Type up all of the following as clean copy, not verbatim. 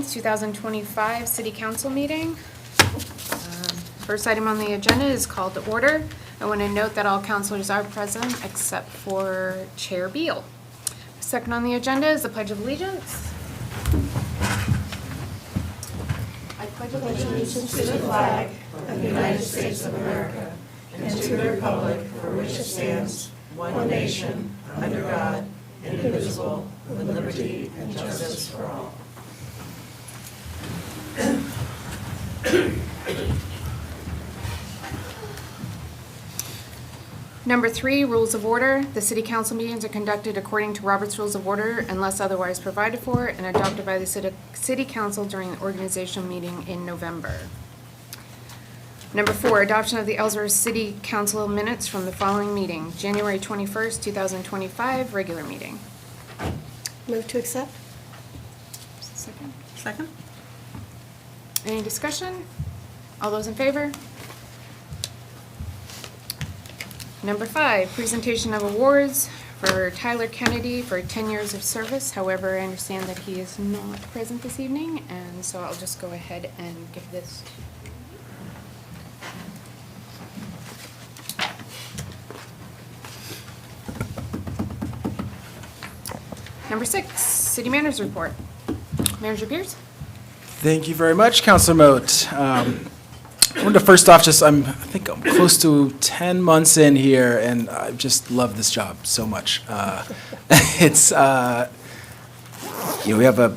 14th, 2025 City Council meeting. First item on the agenda is called to order. I want to note that all councilors are present except for Chair Beal. Second on the agenda is the Pledge of Allegiance. I pledge allegiance to the flag of the United States of America and to the republic for which it stands, one nation, under God, indivisible, with liberty and justice for all. Number 3, rules of order. The city council meetings are conducted according to Robert's Rules of Order unless otherwise provided for and adopted by the city council during the organizational meeting in November. Number 4, adoption of the Ellsworth City Council minutes from the following meeting, January 21st, 2025, regular meeting. Move to accept. Second. Second. Any discussion? All those in favor? Number 5, presentation of awards for Tyler Kennedy for 10 years of service. However, I understand that he is not present this evening, and so I'll just go ahead and give this to Number 6, City Manager's Report. Manager Pierce? Thank you very much, Councilor Moat. I wanted to first off I think I'm close to 10 months in here, and I just love this job so much. It's, we have a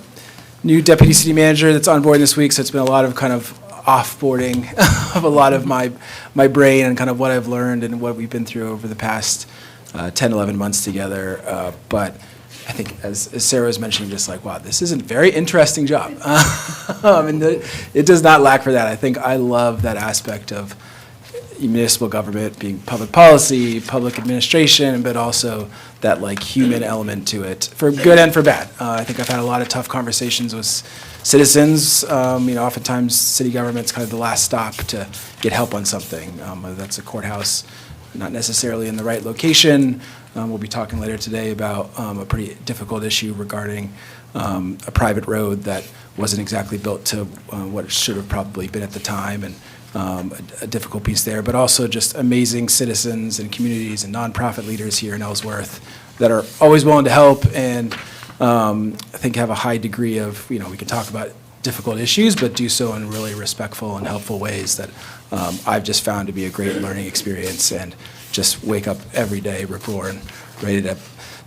new deputy city manager that's on board this week, so it's been a lot of kind of offboarding of a lot of my brain and kind of what I've learned and what we've been through over the past 10, 11 months together. But I think, as Sarah was mentioning, just like, wow, this is a very interesting job. And it does not lack for that. I think I love that aspect of municipal government being public policy, public administration, but also that like human element to it, for good and for bad. I think I've had a lot of tough conversations with citizens. Oftentimes city government's kind of the last stop to get help on something, whether that's a courthouse not necessarily in the right location. We'll be talking later today about a pretty difficult issue regarding a private road that wasn't exactly built to what it should have probably been at the time, and a difficult piece there, but also just amazing citizens and communities and nonprofit leaders here in Ellsworth that are always willing to help, and I think have a high degree of, we can talk about difficult issues, but do so in really respectful and helpful ways that I've just found to be a great learning experience, and just wake up every day rip-roaring, ready to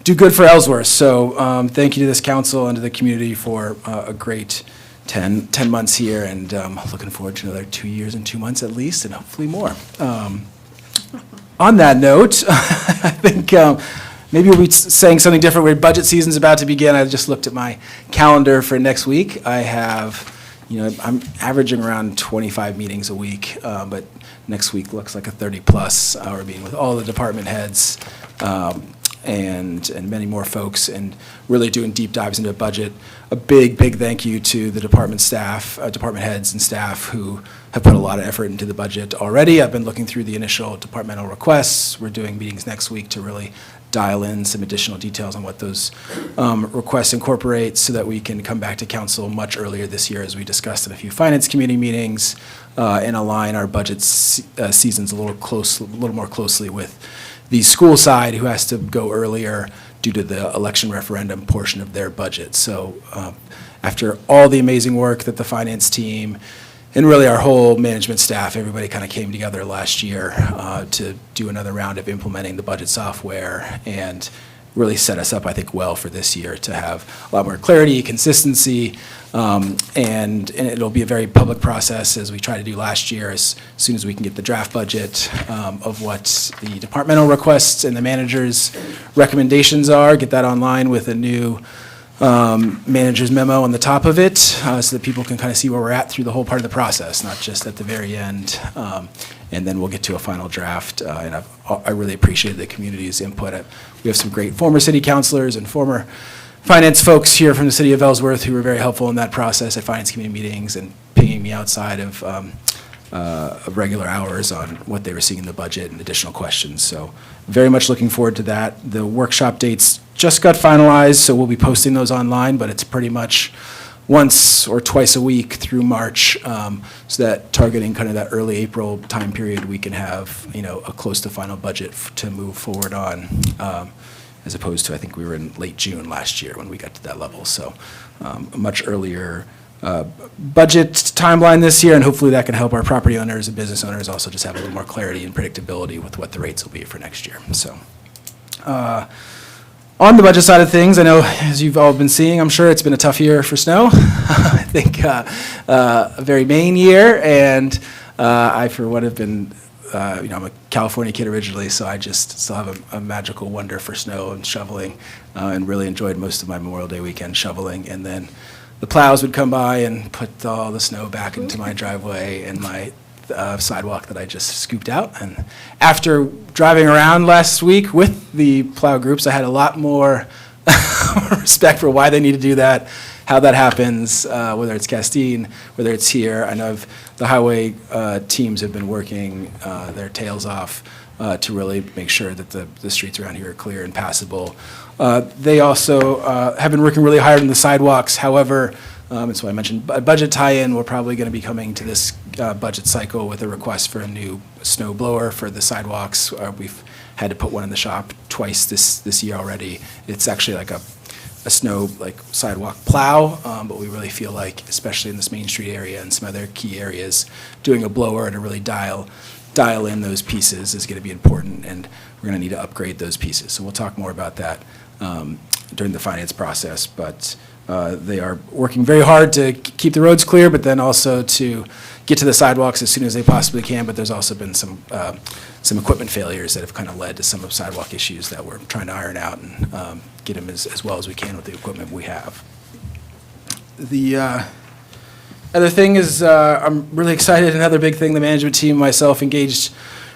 do good for Ellsworth. So thank you to this council and to the community for a great 10 months here, and looking forward to another 2 years and 2 months at least, and hopefully more. On that note, I think maybe we'll be saying something different. Where budget season's about to begin. I just looked at my calendar for next week. I have, I'm averaging around 25 meetings a week, but next week looks like a 30-plus hour meeting with all the department heads and many more folks, and really doing deep dives into the budget. A big thank you to the department staff, department heads and staff who have put a lot of effort into the budget already. I've been looking through the initial departmental requests. We're doing meetings next week to really dial in some additional details on what those requests incorporate, so that we can come back to council much earlier this year, as we discussed in a few finance committee meetings, and align our budget seasons a little more closely with the school side, who has to go earlier due to the election referendum portion of their budget. So after all the amazing work that the finance team and really our whole management staff, everybody kind of came together last year to do another round of implementing the budget software, and really set us up, I think, well for this year to have a lot more clarity, consistency, and it'll be a very public process, as we tried to do last year, as soon as we can get the draft budget of what the departmental requests and the manager's recommendations are, get that online with a new manager's memo on the top of it, so that people can kind of see where we're at through the whole part of the process, not just at the very end. And then we'll get to a final draft. And I really appreciate the community's input. We have some great former city councilors and former finance folks here from the city of Ellsworth who were very helpful in that process at finance committee meetings and pinging me outside of regular hours on what they were seeing in the budget and additional questions. So very much looking forward to that. The workshop dates just got finalized, so we'll be posting those online, but it's pretty much once or twice a week through March, so that targeting kind of that early April time period, we can have, a close to final budget to move forward on, as opposed to, I think we were in late June last year when we got to that level. So a much earlier budget timeline this year, and hopefully that can help our property owners and business owners also just have a little more clarity and predictability with what the rates will be for next year. So on the budget side of things, I know, as you've all been seeing, I'm sure it's been a tough year for snow. I think a very Maine year, and I, for what have been, I'm a California kid originally, so I just still have a magical wonder for snow and shoveling, and really enjoyed most of my Memorial Day weekend shoveling. And then the plows would come by and put all the snow back into my driveway and my sidewalk that I just scooped out. And after driving around last week with the plow groups, I had a lot more respect for why they need to do that, how that happens, whether it's Castine, whether it's here. I know the highway teams have been working their tails off to really make sure that the streets around here are clear and passable. They also have been working really hard on the sidewalks. However, that's why I mentioned a budget tie-in. We're probably going to be coming to this budget cycle with a request for a new snow blower for the sidewalks. We've had to put one in the shop twice this year already. It's actually like a snow sidewalk plow, but we really feel like, especially in this Main Street area and some other key areas, doing a blower to really dial in those pieces is going to be important, and we're going to need to upgrade those pieces. So we'll talk more about that during the finance process, but they are working very hard to keep the roads clear, but then also to get to the sidewalks as soon as they possibly can. But there's also been some equipment failures that have kind of led to some of sidewalk issues that we're trying to iron out and get them as well as we can with the equipment we have. The other thing is I'm really excited. Another big thing the management team, myself, engaged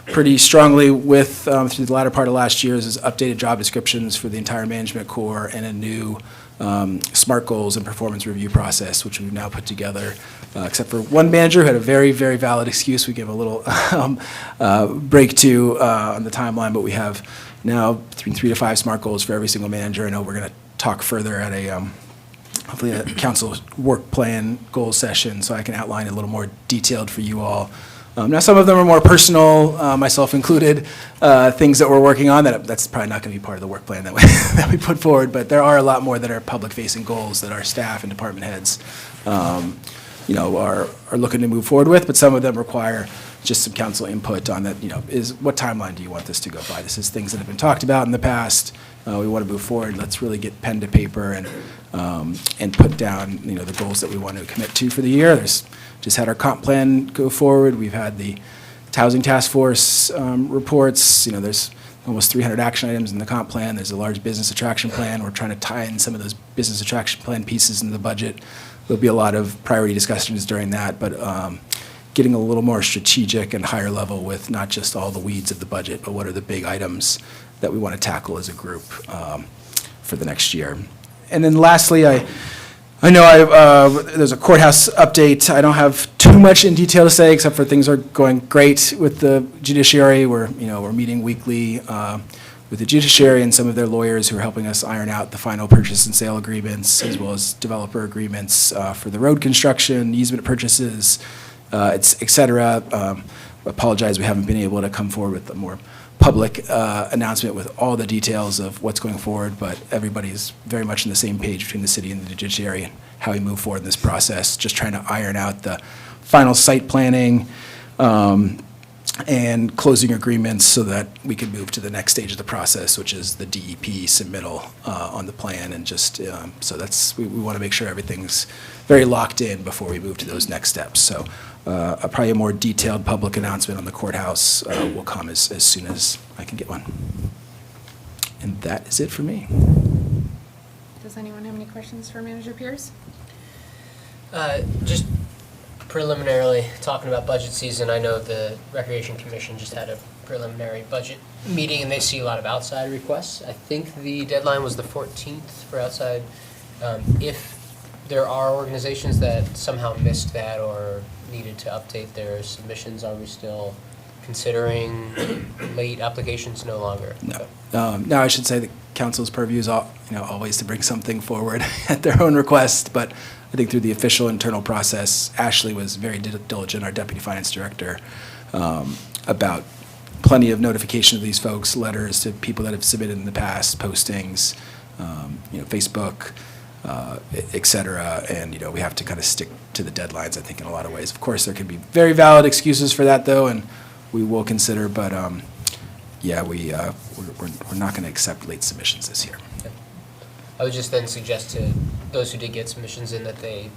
pretty strongly with through the latter part of last year is updated job descriptions for the entire management corps and a new SMART goals and performance review process, which we've now put together, except for one manager who had a very, very valid excuse. We give a little break to on the timeline, but we have now between 3 to 5 SMART goals for every single manager. I know we're going to talk further at a hopefully a council work plan goal session, so I can outline it a little more detailed for you all. Now, some of them are more personal, myself included, things that we're working on. That's probably not going to be part of the work plan that we put forward, but there are a lot more that are public-facing goals that our staff and department heads, are looking to move forward with. But some of them require just some council input on that. Is what timeline do you want this to go by? This is things that have been talked about in the past. We want to move forward. Let's really get pen to paper and put down the goals that we want to commit to for the year. Just had our comp plan go forward. We've had the housing task force reports. There's almost 300 action items in the comp plan. There's a large business attraction plan. We're trying to tie in some of those business attraction plan pieces into the budget. There'll be a lot of priority discussions during that, but getting a little more strategic and higher level with not just all the weeds of the budget, but what are the big items that we want to tackle as a group for the next year. And then lastly, I know there's a courthouse update. I don't have too much in detail to say, except for things are going great with the judiciary. We're meeting weekly with the judiciary and some of their lawyers who are helping us iron out the final purchase and sale agreements, as well as developer agreements for the road construction, easement purchases, et cetera. Apologize, we haven't been able to come forward with a more public announcement with all the details of what's going forward, but everybody's very much on the same page between the city and the judiciary and how we move forward in this process, just trying to iron out the final site planning and closing agreements so that we can move to the next stage of the process, which is the DEP submittal on the plan. And just so we want to make sure everything's very locked in before we move to those next steps. So probably a more detailed public announcement on the courthouse will come as soon as I can get one. And that is it for me. Does anyone have any questions for Manager Pierce? Just preliminarily, talking about budget season, I know the Recreation Commission just had a preliminary budget meeting and they see a lot of outside requests. I think the deadline was the 14th for outside. If there are organizations that somehow missed that or needed to update their submissions, are we still considering late applications no longer? No. No, I should say the council's purview is always to bring something forward at their own request, but I think through the official internal process, Ashley was very diligent, our deputy finance director, about plenty of notification of these folks, letters to people that have submitted in the past, postings, Facebook, et cetera. And, we have to kind of stick to the deadlines, I think, in a lot of ways. Of course, there can be very valid excuses for that, though, and we will consider, but, we're not going to accept late submissions this year. I would just then suggest to those who did get submissions in that they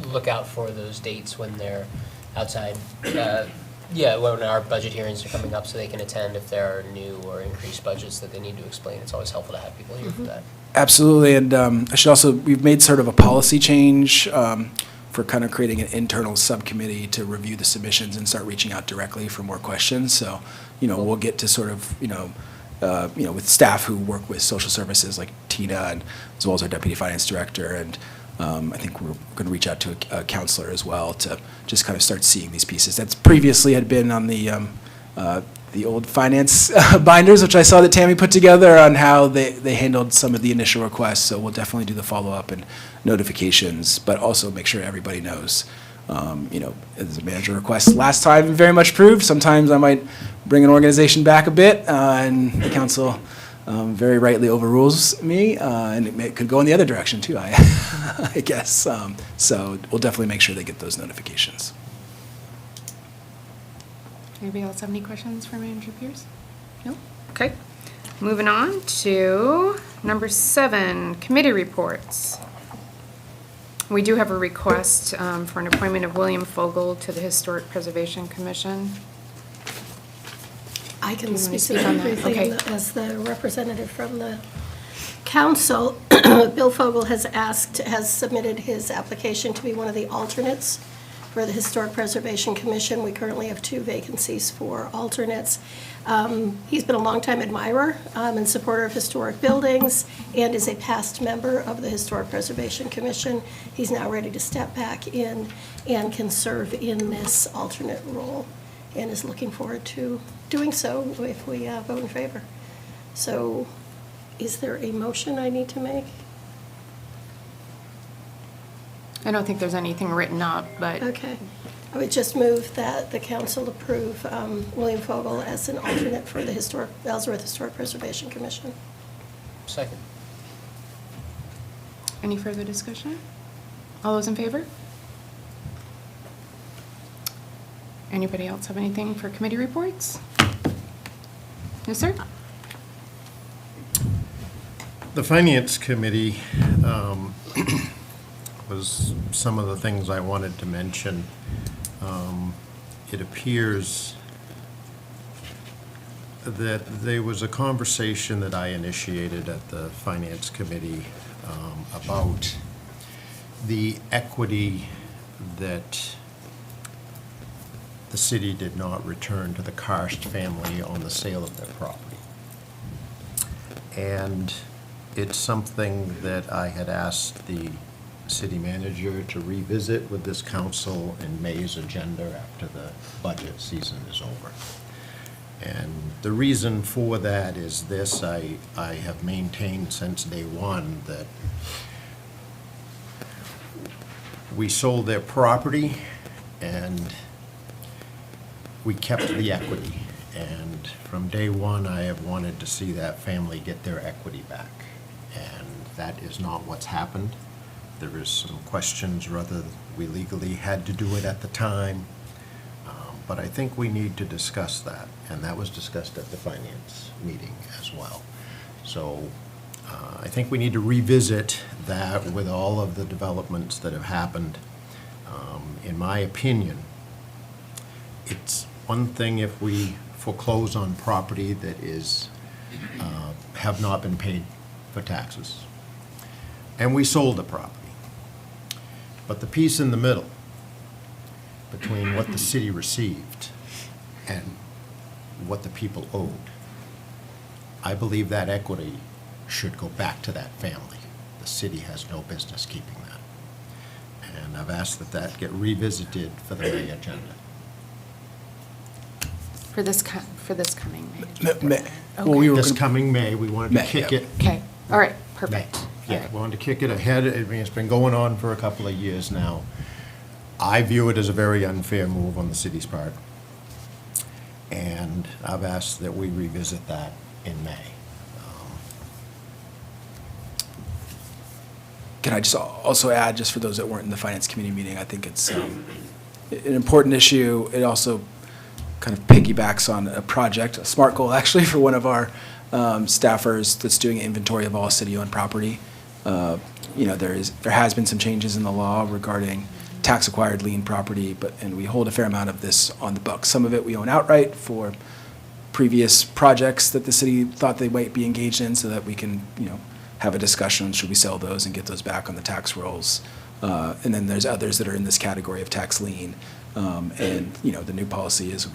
look out for those dates when they're outside, when our budget hearings are coming up, so they can attend if there are new or increased budgets that they need to explain. It's always helpful to have people here for that. Absolutely, and we've made sort of a policy change for kind of creating an internal subcommittee to review the submissions and start reaching out directly for more questions. So, we'll get to sort of, with staff who work with social services like Tina, and as well as our deputy finance director, and I think we're going to reach out to a counselor as well to just kind of start seeing these pieces. That's previously had been on the old finance binders, which I saw that Tammy put together on how they handled some of the initial requests. So we'll definitely do the follow-up and notifications, but also make sure everybody knows. As a manager request last time, very much approved. Sometimes I might bring an organization back a bit, and the council very rightly overrules me, and it could go in the other direction too, I guess. So we'll definitely make sure they get those notifications. Anybody else have any questions for Manager Pierce? No? Okay. Moving on to number 7, committee reports. We do have a request for an appointment of William Fogel to the Historic Preservation Commission. I You can wanna speak to speak that on that? briefly Okay. as the representative from the council. Bill Fogel has submitted his application to be one of the alternates for the Historic Preservation Commission. We currently have 2 vacancies for alternates. He's been a longtime admirer and supporter of historic buildings and is a past member of the Historic Preservation Commission. He's now ready to step back in and can serve in this alternate role and is looking forward to doing so if we vote in favor. So is there a motion I need to make? I don't think there's anything written up, but Okay. I would just move that the council approve William Fogel as an alternate for the Ellsworth Historic Preservation Commission. Second. any further discussion? All those in favor? Anybody else have anything for committee reports? Yes, sir? The Finance Committee was some of the things I wanted to mention. It appears that there was a conversation that I initiated at the Finance Committee about the equity that the city did not return to the Karst family on the sale of their property. And it's something that I had asked the city manager to revisit with this council in May's agenda after the budget season is over. And the reason for that is this: I have maintained since day one that we sold their property and we kept the equity. And from day one, I have wanted to see that family get their equity back. And that is not what's happened. There is some questions whether we legally had to do it at the time. But I think we need to discuss that. And that was discussed at the finance meeting as well. So I think we need to revisit that with all of the developments that have happened. In my opinion, it's one thing if we foreclose on property that is, have not been paid for taxes, and we sold the property. But the piece in the middle between what the city received and what the people owed, I believe that equity should go back to that family. The city has no business keeping that. And I've asked that that get revisited for the May agenda. For this coming May? Well, we were This gonna- coming May, we wanted to May, kick yeah. it. Okay, all right, May. perfect. Yeah, we wanted to kick it ahead. I mean, it's been going on for a couple of years now. I view it as a very unfair move on the city's part. And I've asked that we revisit that in May. Can I just also add, just for those that weren't in the Finance Committee meeting, I think it's an important issue. It also kind of piggybacks on a project, a SMART goal actually, for one of our staffers that's doing an inventory of all city-owned property. There has been some changes in the law regarding tax-acquired lien property, and we hold a fair amount of this on the books. Some of it we own outright for previous projects that the city thought they might be engaged in, so that we can, have a discussion, should we sell those and get those back on the tax rolls? And then there's others that are in this category of tax lien. The new policy is,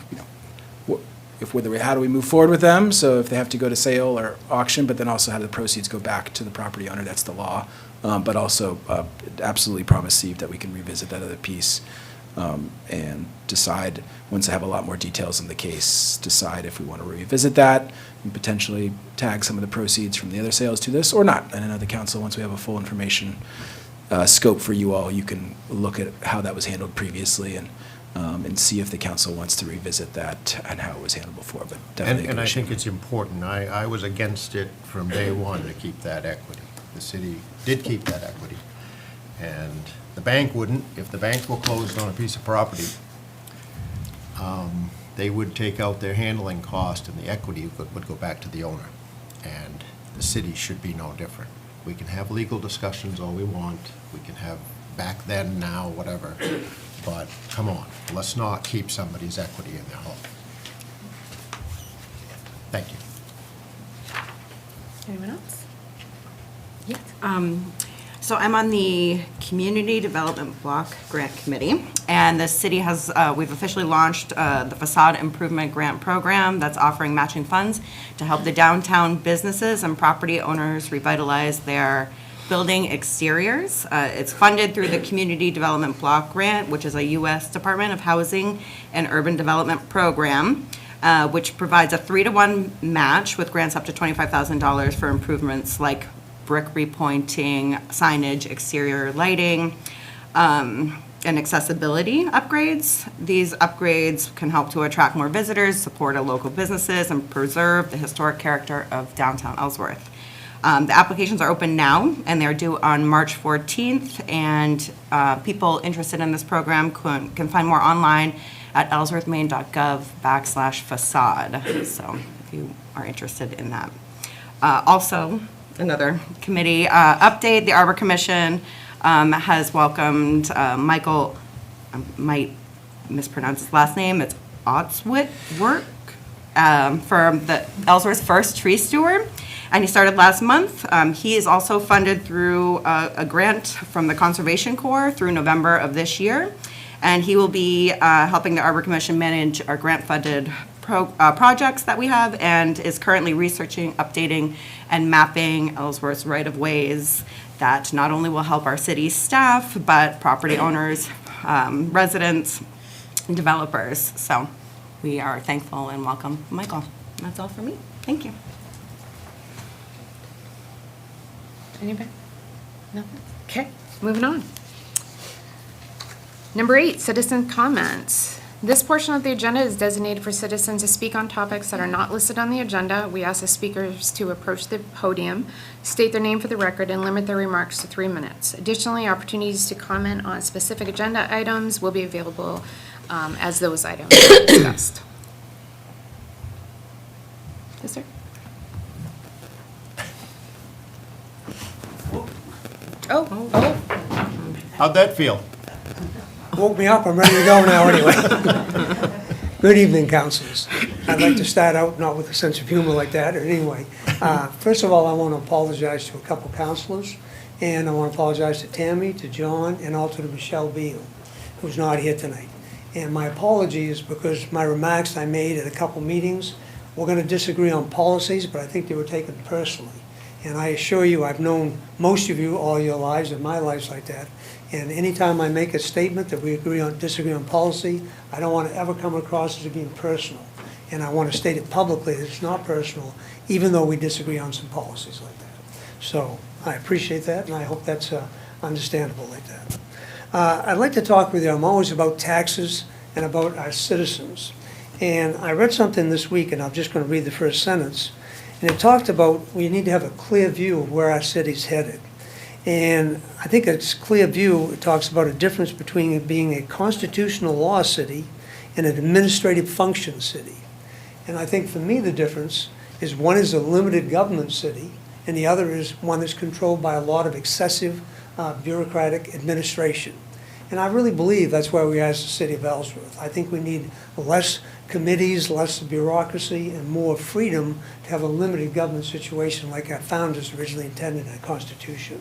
how do we move forward with them? So if they have to go to sale or auction, but then also how do the proceeds go back to the property owner? That's the law. But also absolutely promise Steve that we can revisit that other piece and decide, once I have a lot more details in the case, decide if we want to revisit that and potentially tag some of the proceeds from the other sales to this or not. And I know the council, once we have a full information scope for you all, you can look at how that was handled previously and see if the council wants to revisit that and how it was handled before. But definitely a And good I issue. think it's important. I was against it from day one to keep that equity. The city did keep that equity. And the bank wouldn't. If the bank were closed on a piece of property, they would take out their handling cost and the equity would go back to the owner. And the city should be no different. We can have legal discussions all we want. We can have back then, now, whatever. But come on, let's not keep somebody's equity in their home. Thank you. Anyone else? Yes. So I'm on the Community Development Block Grant Committee, and the city has, we've officially launched the Facade Improvement Grant Program that's offering matching funds to help the downtown businesses and property owners revitalize their building exteriors. It's funded through the Community Development Block Grant, which is a U.S. Department of Housing and Urban Development program, which provides a 3-to-1 match with grants up to $25,000 for improvements like brick repointing, signage, exterior lighting, and accessibility upgrades. These upgrades can help to attract more visitors, support our local businesses, and preserve the historic character of downtown Ellsworth. The applications are open now, and they're due on March 14th, and people interested in this program can find more online at ellsworthmaine.gov/facade, so if you are interested in that. Also, another committee update, the Arbor Commission has welcomed Michael, I might mispronounce his last name, it's Otswit Work, for the Ellsworth's first tree steward, and he started last month. He is also funded through a grant from the Conservation Corps through November of this year, and he will be helping the Arbor Commission manage our grant-funded projects that we have, and is currently researching, updating, and mapping Ellsworth's right-of-ways that not only will help our city staff, but property owners, residents, and developers. So we are thankful and welcome Michael. And that's all for me. Thank you. Anybody? Nothing? Okay, moving on. Number 8, citizen comments. This portion of the agenda is designated for citizens to speak on topics that are not listed on the agenda. We ask the speakers to approach the podium, state their name for the record, and limit their remarks to 3 minutes. Additionally, opportunities to comment on specific agenda items will be available as those items are discussed. Yes, sir. Oh. How'd that feel? Woke me up, I'm ready to go now anyway. Good evening, councilors. I'd like to start out not with a sense of humor like that, or anyway. First of all, I want to apologize to a couple councilors, and I want to apologize to Tammy, to John, and also to Michelle Beal, who's not here tonight. And my apology is because my remarks I made at a couple meetings, we're going to disagree on policies, but I think they were taken personally. And I assure you, I've known most of you all your lives, and my life's like that. And anytime I make a statement that we disagree on policy, I don't want to ever come across as being personal. And I want to state it publicly that it's not personal, even though we disagree on some policies like that. So I appreciate that, and I hope that's understandable like that. I'd like to talk with you, I'm always about taxes and about our citizens. And I read something this week, and I'm just going to read the first sentence. And it talked about we need to have a clear view of where our city's headed. And I think it's clear view, it talks about a difference between it being a constitutional law city and an administrative function city. And I think for me the difference is one is a limited government city and the other is one that's controlled by a lot of excessive bureaucratic administration. And I really believe that's where we are as the city of Ellsworth. I think we need less committees, less bureaucracy, and more freedom to have a limited government situation like our founders originally intended in our Constitution.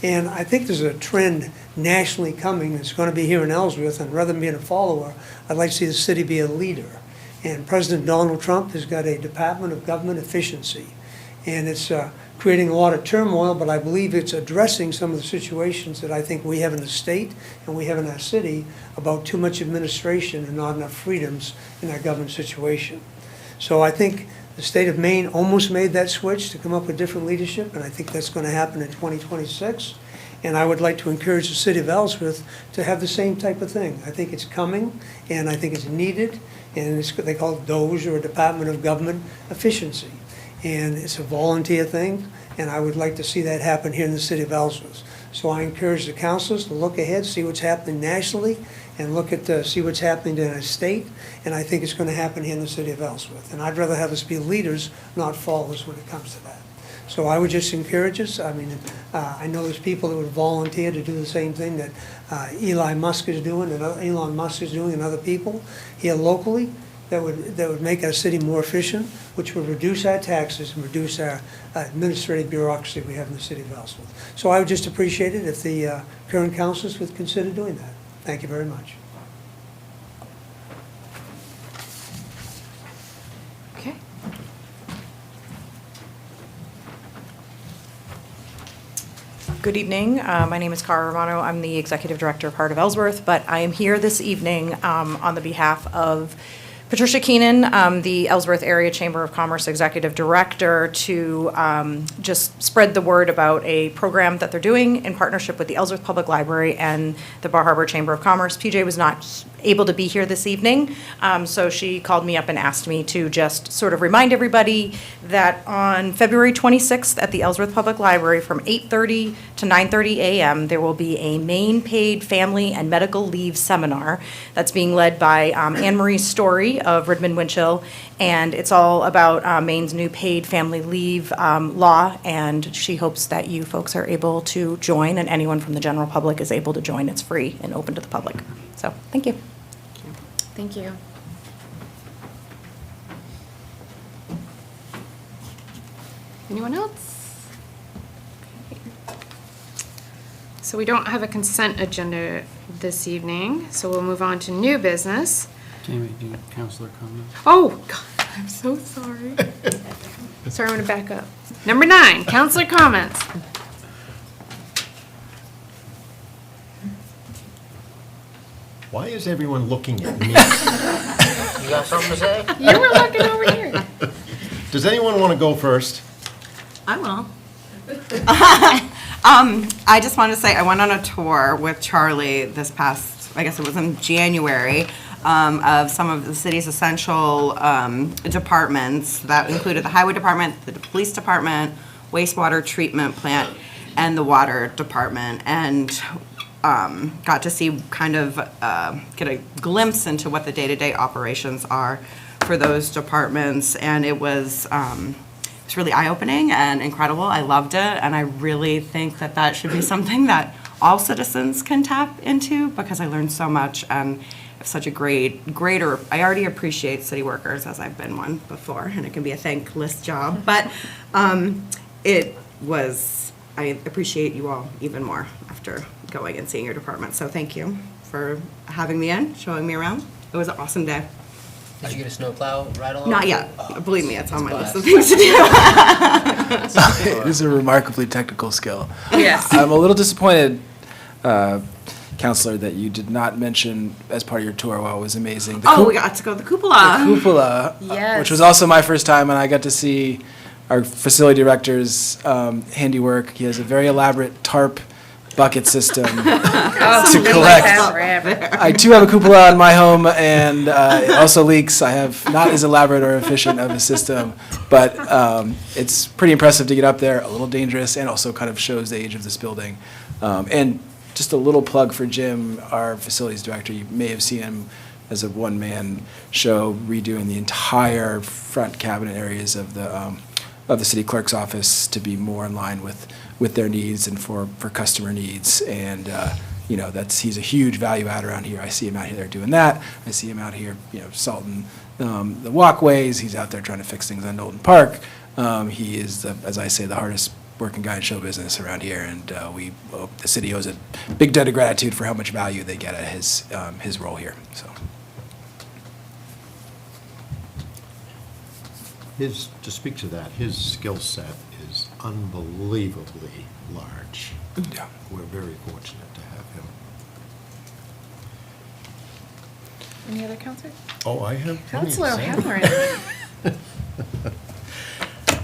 And I think there's a trend nationally coming that's going to be here in Ellsworth, and rather than being a follower, I'd like to see the city be a leader. And President Donald Trump has got a Department of Government Efficiency. And it's creating a lot of turmoil, but I believe it's addressing some of the situations that I think we have in the state and we have in our city about too much administration and not enough freedoms in our government situation. So I think the state of Maine almost made that switch to come up with different leadership, and I think that's going to happen in 2026. And I would like to encourage the city of Ellsworth to have the same type of thing. I think it's coming, and I think it's needed, and they call it DOGE, or Department of Government Efficiency. And it's a volunteer thing, and I would like to see that happen here in the city of Ellsworth. So I encourage the councilors to look ahead, see what's happening nationally, and look at see what's happening in our state, and I think it's going to happen here in the city of Ellsworth. And I'd rather have us be leaders, not followers when it comes to that. So I would just encourage us. I mean, I know there's people that would volunteer to do the same thing that Elon Musk is doing and other people here locally. That would make our city more efficient, which would reduce our taxes and reduce our administrative bureaucracy we have in the city of Ellsworth. So I would just appreciate it if the current councilors would consider doing that. Thank you very much. Okay. Good evening. My name is Cara Romano. I'm the Executive Director of Heart of Ellsworth, but I am here this evening on the behalf of Patricia Keenan, the Ellsworth Area Chamber of Commerce Executive Director, to just spread the word about a program that they're doing in partnership with the Ellsworth Public Library and the Bar Harbor Chamber of Commerce. PJ was not able to be here this evening, so she called me up and asked me to just sort of remind everybody that on February 26th at the Ellsworth Public Library from 8:30 to 9:30 a.m., there will be a Maine Paid Family and Medical Leave Seminar that's being led by Anne Marie Story of Redmond Winchell, and it's all about Maine's new paid family leave law, and she hopes that you folks are able to join, and anyone from the general public is able to join. It's free and open to the public. So, thank you. Thank you. Anyone else? Okay. So we don't have a consent agenda this evening, so we'll move on to new business. Jamie, do you have counselor comments? Oh, God, I'm so sorry. Sorry, I'm gonna back up. Number 9, counselor comments. Why is everyone looking at me? You got something to say? You were looking over here. Does anyone want to go first? I will. I just wanted to say, I went on a tour with Charlie this past, I guess it was in January, of some of the city's essential departments that included the highway department, the police department, wastewater treatment plant, and the water department. And got to see kind of get a glimpse into what the day-to-day operations are for those departments, and it was it's really eye-opening and incredible. I loved it, and I really think that that should be something that all citizens can tap into, because I learned so much and have such a greater. I already appreciate city workers, as I've been one before, and it can be a thankless job, but it was. I appreciate you all even more after going and seeing your department. So thank you for having me in, showing me around. It was an awesome day. Did you get a snowplow ride along? Not yet. Oh, Believe me, it's on my that's list of things to do. It is a remarkably technical skill. Yes. I'm a little disappointed. Counselor, that you did not mention as part of your tour. Wow, it was amazing. Oh, we got to go to the cupola. Cupola, Yes. which was also my first time, and I got to see our facility director's handiwork. He has a very elaborate tarp bucket system Oh, to been like collect. that forever. I too have a cupola in my home, and it also leaks. I have not as elaborate or efficient of a system, but it's pretty impressive to get up there, a little dangerous, and also kind of shows the age of this building. And just a little plug for Jim, our facilities director. You may have seen him as a one-man show redoing the entire front cabinet areas of the city clerk's office to be more in line with their needs and for customer needs. And, he's a huge value add around here. I see him out here doing that. I see him out here, salting the walkways. He's out there trying to fix things on Knowlton Park. He is, as I say, the hardest working guy in show business around here, and the city owes a big debt of gratitude for how much value they get at his role here. So, To speak to that, his skill set is unbelievably large. yeah. We're very fortunate to have him. Any other counselor? Oh, I have plenty to Counselor say. O'Halloran.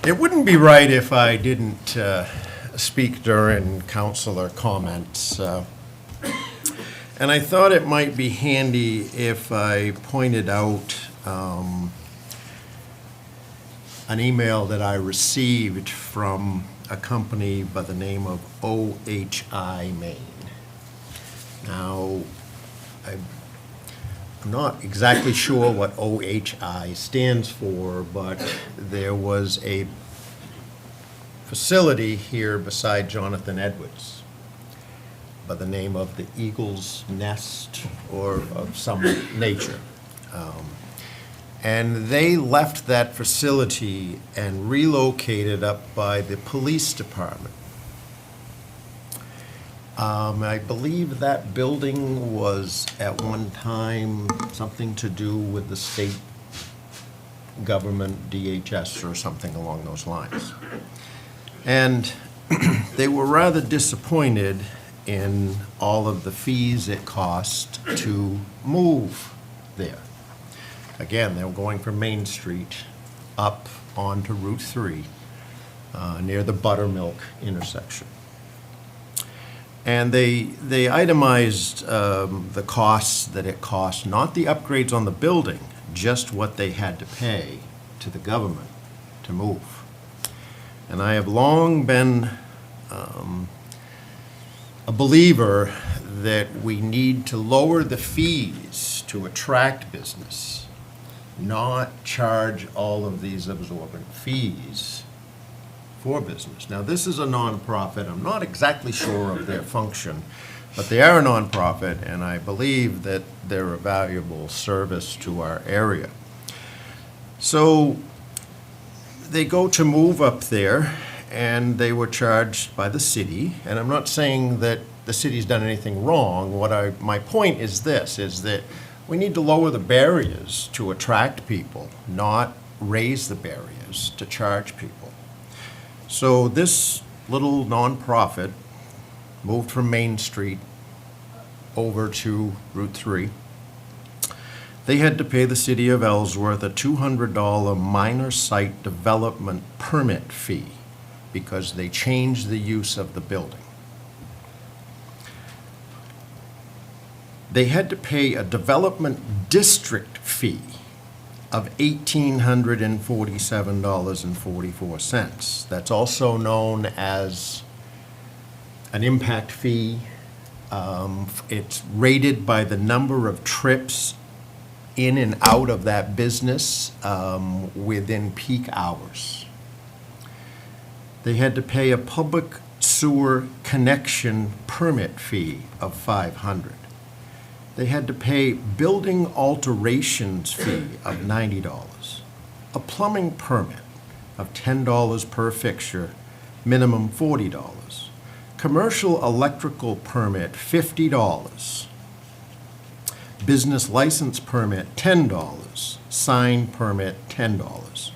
It wouldn't be right if I didn't speak during counselor comments. And I thought it might be handy if I pointed out an email that I received from a company by the name of OHI Maine. Now, I'm not exactly sure what OHI stands for, but there was a facility here beside Jonathan Edwards by the name of the Eagle's Nest or of some nature. And they left that facility and relocated up by the police department. I believe that building was at one time something to do with the state government, DHS, or something along those lines. And they were rather disappointed in all of the fees it cost to move there. Again, they were going from Main Street up onto Route 3, near the Buttermilk intersection. And they itemized the costs that it cost, not the upgrades on the building, just what they had to pay to the government to move. And I have long been a believer that we need to lower the fees to attract business, not charge all of these absorbent fees for business. Now, this is a nonprofit. I'm not exactly sure of their function, but they are a nonprofit, and I believe that they're a valuable service to our area. So they go to move up there, and they were charged by the city. And I'm not saying that the city's done anything wrong. My point is this, is that we need to lower the barriers to attract people, not raise the barriers to charge people. So this little nonprofit moved from Main Street over to Route 3. They had to pay the city of Ellsworth a $200 minor site development permit fee because they changed the use of the building. They had to pay a development district fee of $1,847.44. That's also known as an impact fee. It's rated by the number of trips in and out of that business within peak hours. They had to pay a public sewer connection permit fee of $500. They had to pay building alterations fee of $90, a plumbing permit of $10 per fixture, minimum $40, commercial electrical permit $50, business license permit $10, sign permit $10.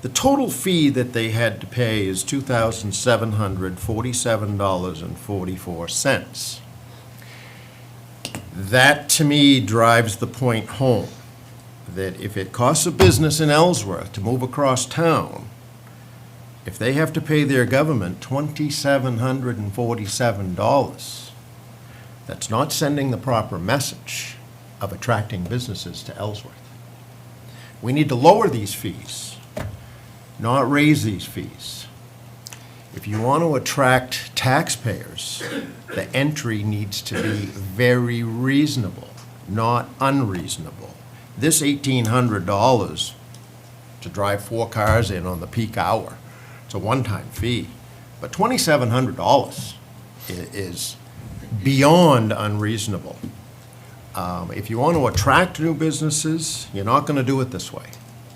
The total fee that they had to pay is $2,747.44. That, to me, drives the point home, that if it costs a business in Ellsworth to move across town, if they have to pay their government $2,747, that's not sending the proper message of attracting businesses to Ellsworth. We need to lower these fees, not raise these fees. If you want to attract taxpayers, the entry needs to be very reasonable, not unreasonable. This $1,800 to drive 4 cars in on the peak hour, it's a one-time fee. But $2,700 is beyond unreasonable. If you want to attract new businesses, you're not going to do it this way.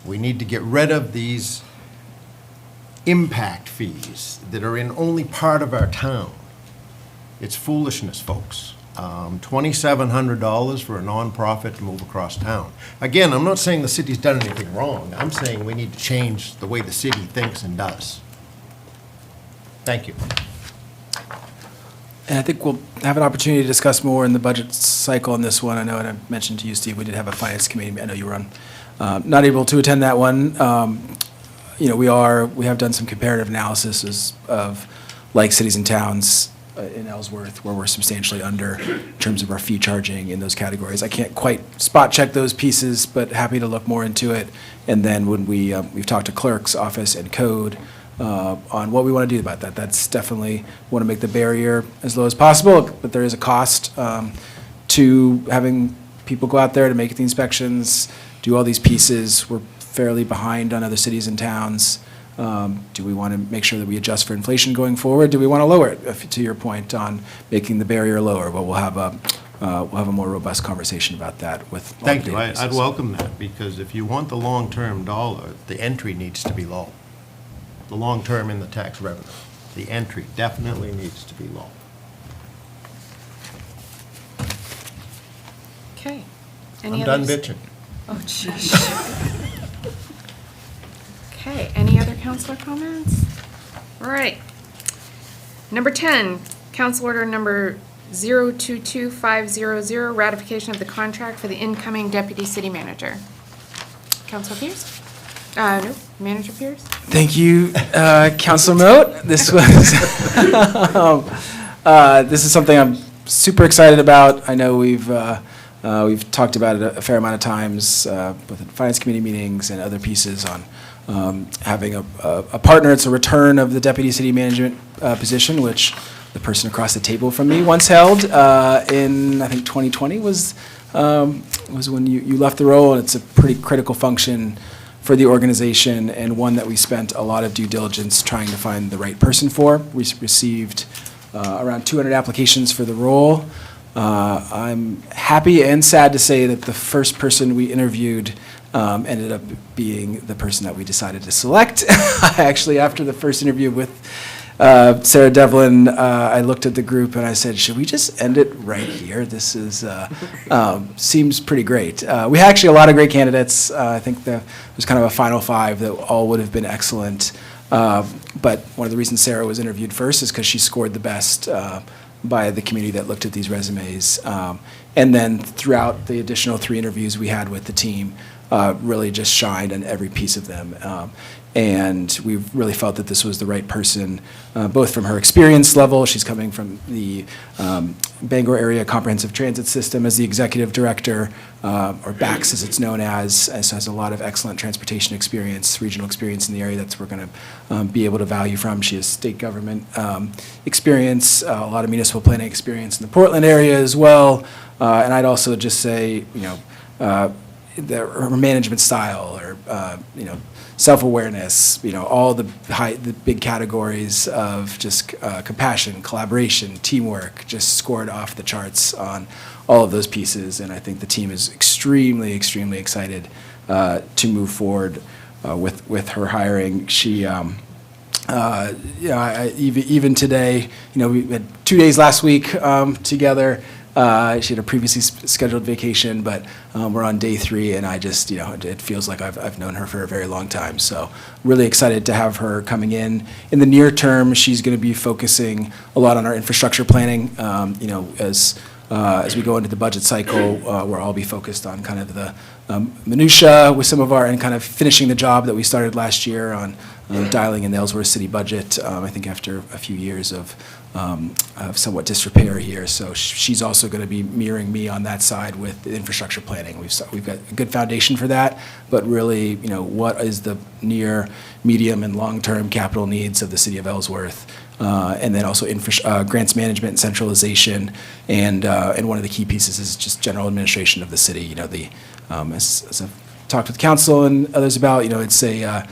We need to get rid of these impact fees that are in only part of our town. It's foolishness, folks. $2,700 for a nonprofit to move across town. Again, I'm not saying the city's done anything wrong. I'm saying we need to change the way the city thinks and does. Thank you. And I think we'll have an opportunity to discuss more in the budget cycle on this one. I know, and I mentioned to you, Steve, we did have a finance committee. I know you were on, not able to attend that one. You know, we have done some comparative analysis of like cities and towns in Ellsworth where we're substantially under in terms of our fee charging in those categories. I can't quite spot check those pieces, but happy to look more into it. And then when we've talked to clerk's office and code on what we want to do about that. That's definitely want to make the barrier as low as possible, but there is a cost to having people go out there to make the inspections, do all these pieces. We're fairly behind on other cities and towns. Do we want to make sure that we adjust for inflation going forward? Do we want to lower it, to your point, on making the barrier lower? Well, we'll have a more robust conversation about that with. Thank you. I'd welcome that, because if you want the long-term dollar, the entry needs to be low. The long-term in the tax revenue. The entry definitely needs to be low. Okay. I'm done bitching. Oh, jeez. Okay, any other counselor comments? All right. Number 10, council order number 022500, ratification of the contract for the incoming deputy city manager. Councilor Pierce? No, Manager Pierce? Thank you, Councilor Moat. This was this is something I'm super excited about. I know we've talked about it a fair amount of times, both at finance committee meetings and other pieces on having a partner. It's a return of the deputy city management position, which the person across the table from me once held in, I think, 2020 was when you left the role, and it's a pretty critical function for the organization, and one that we spent a lot of due diligence trying to find the right person for. We received around 200 applications for the role. I'm happy and sad to say that the first person we interviewed ended up being the person that we decided to select. Actually, after the first interview with Sarah Devlin, I looked at the group and I said, should we just end it right here? This is seems pretty great. We had actually a lot of great candidates. I think there was kind of a final 5 that all would have been excellent. But one of the reasons Sarah was interviewed first is because she scored the best by the committee that looked at these resumes. And then throughout the additional 3 interviews we had with the team, really just shined on every piece of them. And we really felt that this was the right person, both from her experience level. She's coming from the Bangor Area Comprehensive Transit System as the executive director, or BACS as it's known as, so has a lot of excellent transportation experience, regional experience in the area that we're going to be able to value from. She has state government experience, a lot of municipal planning experience in the Portland area as well. And I'd also just say, her management style, or self-awareness, all the big categories of just compassion, collaboration, teamwork, just scored off the charts on all of those pieces. And I think the team is extremely, extremely excited to move forward with her hiring. She, even today, we had 2 days last week together. She had a previously scheduled vacation, but we're on day 3, and I just, it feels like I've known her for a very long time. So really excited to have her coming in. In the near term, she's going to be focusing a lot on our infrastructure planning, as as we go into the budget cycle, where I'll be focused on kind of the minutia with some of our, and kind of finishing the job that we started last year on dialing in the Ellsworth city budget, I think after a few years of somewhat disrepair here. So she's also going to be mirroring me on that side with the infrastructure planning. We've got a good foundation for that, but really, what is the near, medium, and long-term capital needs of the city of Ellsworth? And then also grants management and centralization, and one of the key pieces is just general administration of the city. As I've talked with council and others about, it's a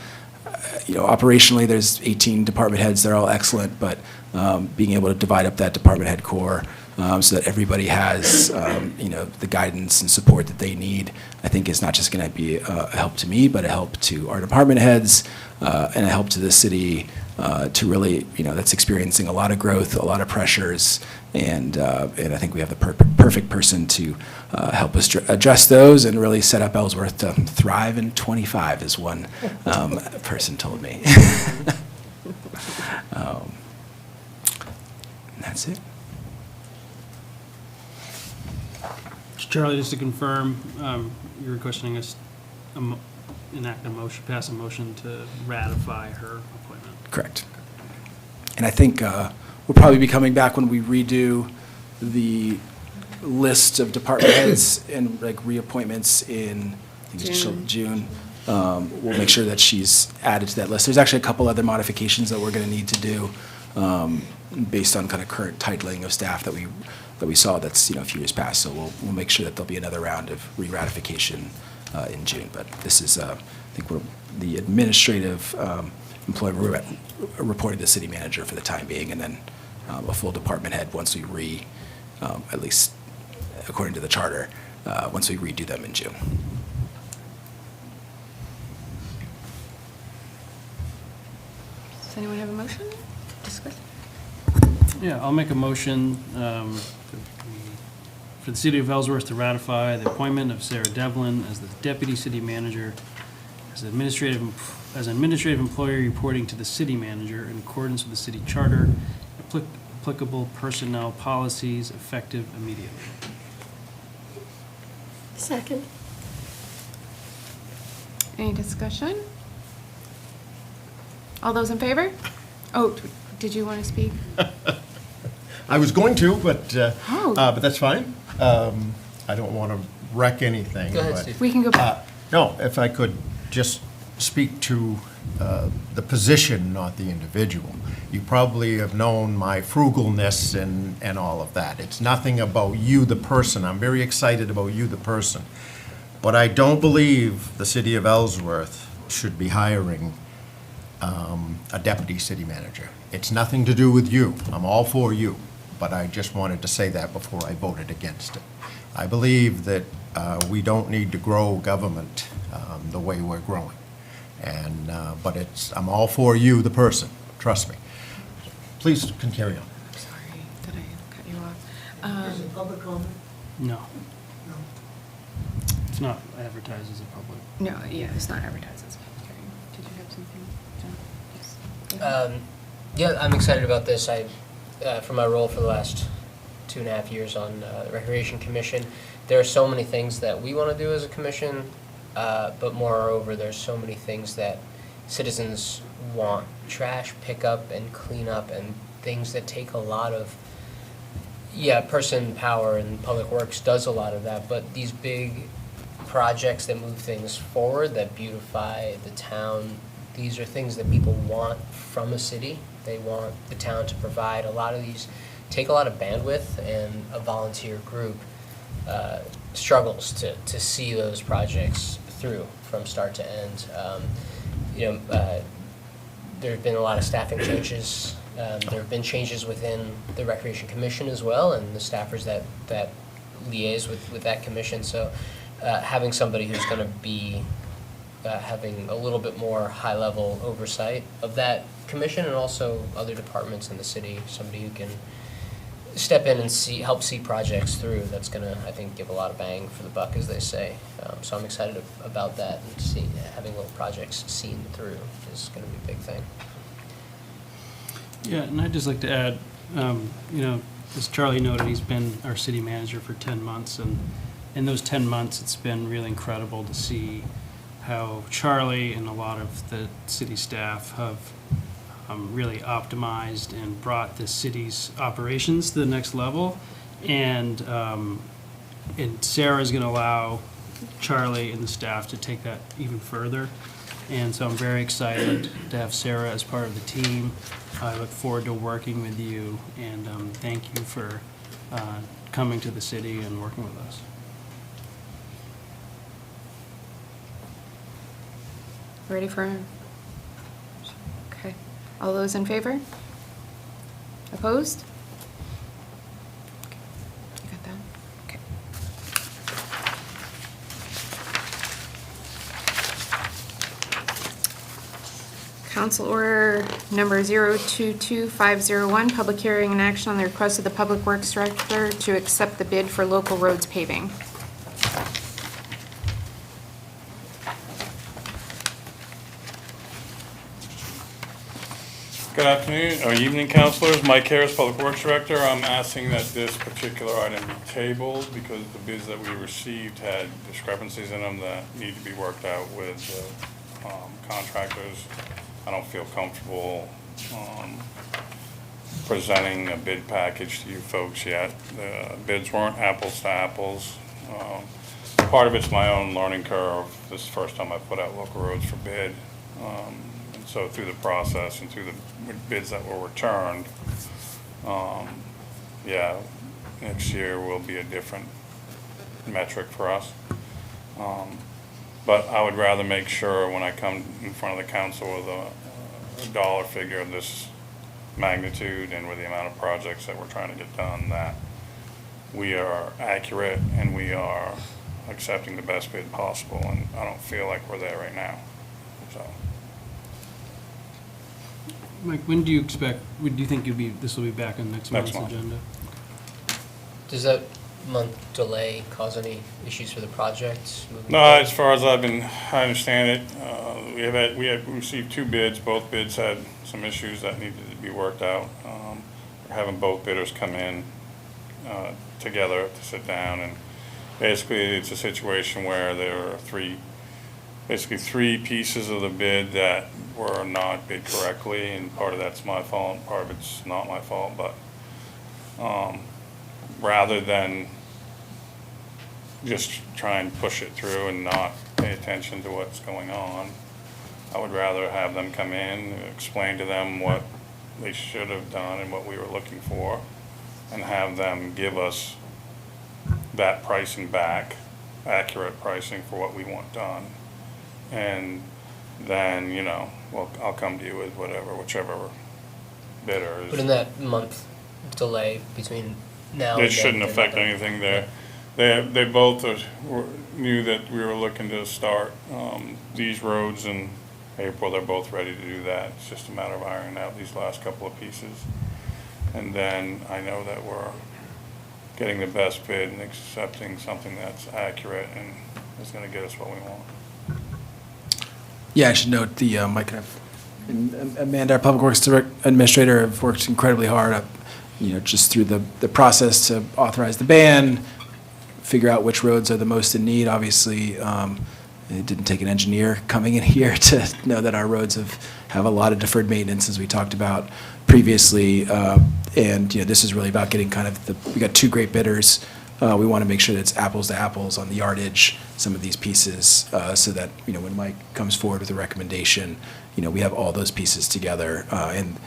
operationally, there's 18 department heads. They're all excellent, but being able to divide up that department head core so that everybody has, the guidance and support that they need, I think is not just going to be a help to me, but a help to our department heads and a help to the city to really, that's experiencing a lot of growth, a lot of pressures, and I think we have the perfect person to help us address those and really set up Ellsworth to thrive in '25, as one person told me. That's it. Charlie, just to confirm, you're requesting us pass a motion to ratify her appointment. Correct. And I think we'll probably be coming back when we redo the list of department heads and like reappointments in, I think it's June. We'll make sure that she's added to that list. There's actually a couple other modifications that we're going to need to do based on kind of current titling of staff that we saw that's a few years past. So we'll make sure that there'll be another round of re-ratification in June. But this is I think the administrative employee reporting to the city manager for the time being, and then a full department head once we at least according to the charter, once we redo them in June. Does anyone have a motion? Discuss. Yeah, I'll make a motion for the city of Ellsworth to ratify the appointment of Sarah Devlin as the deputy city manager as an administrative employee reporting to the city manager in accordance with the city charter, applicable personnel policies effective immediately. Second. Any discussion? All those in favor? Oh, did you want to speak? I was going to, but Oh. but that's fine. I don't want to wreck anything. Go ahead, but, Steve. We can go back. No, if I could just speak to the position, not the individual. You probably have known my frugalness and all of that. It's nothing about you, the person. I'm very excited about you, the person. But I don't believe the city of Ellsworth should be hiring a deputy city manager. It's nothing to do with you. I'm all for you. But I just wanted to say that before I voted against it. I believe that we don't need to grow government the way we're growing. And, but I'm all for you, the person, trust me. Please can carry on. Sorry, did I cut you off? Is it public comment? No. It's not advertised as a public. No, yeah, it's not advertised as a public hearing. Did you have something, John? Yes. Go ahead. Yeah, I'm excited about this. For my role for the last 2.5 years on the Recreation Commission, there are so many things that we want to do as a commission, but moreover, there's so many things that citizens want. Trash pickup and cleanup and things that take a lot of, person power, and Public Works does a lot of that, but these big projects that move things forward, that beautify the town, these are things that people want from a city. They want the town to provide. A lot of these take a lot of bandwidth, and a volunteer group struggles to see those projects through from start to end. There have been a lot of staffing changes. There have been changes within the Recreation Commission as well, and the staffers that liaise with that commission. So having somebody who's going to be having a little bit more high-level oversight of that commission and also other departments in the city, somebody who can step in and help see projects through, that's going to, I think, give a lot of bang for the buck, as they say. So I'm excited about that, and having little projects seen through is going to be a big thing. Yeah, and I'd just like to add, as Charlie noted, he's been our city manager for 10 months, and in those 10 months, it's been really incredible to see how Charlie and a lot of the city staff have really optimized and brought the city's operations to the next level. And Sarah's going to allow Charlie and the staff to take that even further. And so I'm very excited to have Sarah as part of the team. I look forward to working with you, and thank you for coming to the city and working with us. Ready for? Okay. All those in favor? Opposed? You got that? Okay. Council Order Number 022501, public hearing and action on the request of the Public Works Director to accept the bid for local roads paving. Good afternoon, or evening, councilors. Mike Harris, Public Works Director. I'm asking that this particular item be tabled because the bids that we received had discrepancies in them that need to be worked out with contractors. I don't feel comfortable presenting a bid package to you folks yet. The bids weren't apples to apples. Part of it's my own learning curve. This is the first time I put out local roads for bid. And so through the process and through the bids that were returned, yeah, next year will be a different metric for us. But I would rather make sure when I come in front of the council with a dollar figure of this magnitude and with the amount of projects that we're trying to get done, that we are accurate and we are accepting the best bid possible, and I don't feel like we're there right now, so. Mike, when do you expect, do you think this will be back on next month's month. agenda? Does that month delay cause any issues for the project moving No, forward? as far as I understand it, we have received two bids. Both bids had some issues that needed to be worked out. We're having both bidders come in together to sit down, and basically it's a situation where there are three pieces of the bid that were not bid correctly, and part of that's my fault, part of it's not my fault, but rather than just try and push it through and not pay attention to what's going on, I would rather have them come in, explain to them what they should have done and what we were looking for, and have them give us that pricing back, accurate pricing for what we want done. And then, well, I'll come to you with whichever bidder is. But in that month delay between now and then. It shouldn't affect anything there. They both knew that we were looking to start these roads in April. They're both ready to do that. It's just a matter of ironing out these last couple of pieces. And then I know that we're getting the best bid and accepting something that's accurate and is going to get us what we want. Yeah, I should note Mike and Amanda, our Public Works Administrator, have worked incredibly hard, just through the process to authorize the ban, figure out which roads are the most in need. Obviously, it didn't take an engineer coming in here to know that our roads have a lot of deferred maintenance, as we talked about previously. And this is really about getting we got two great bidders. We want to make sure that it's apples to apples on the yardage, some of these pieces, so that, when Mike comes forward with a recommendation, we have all those pieces together. And,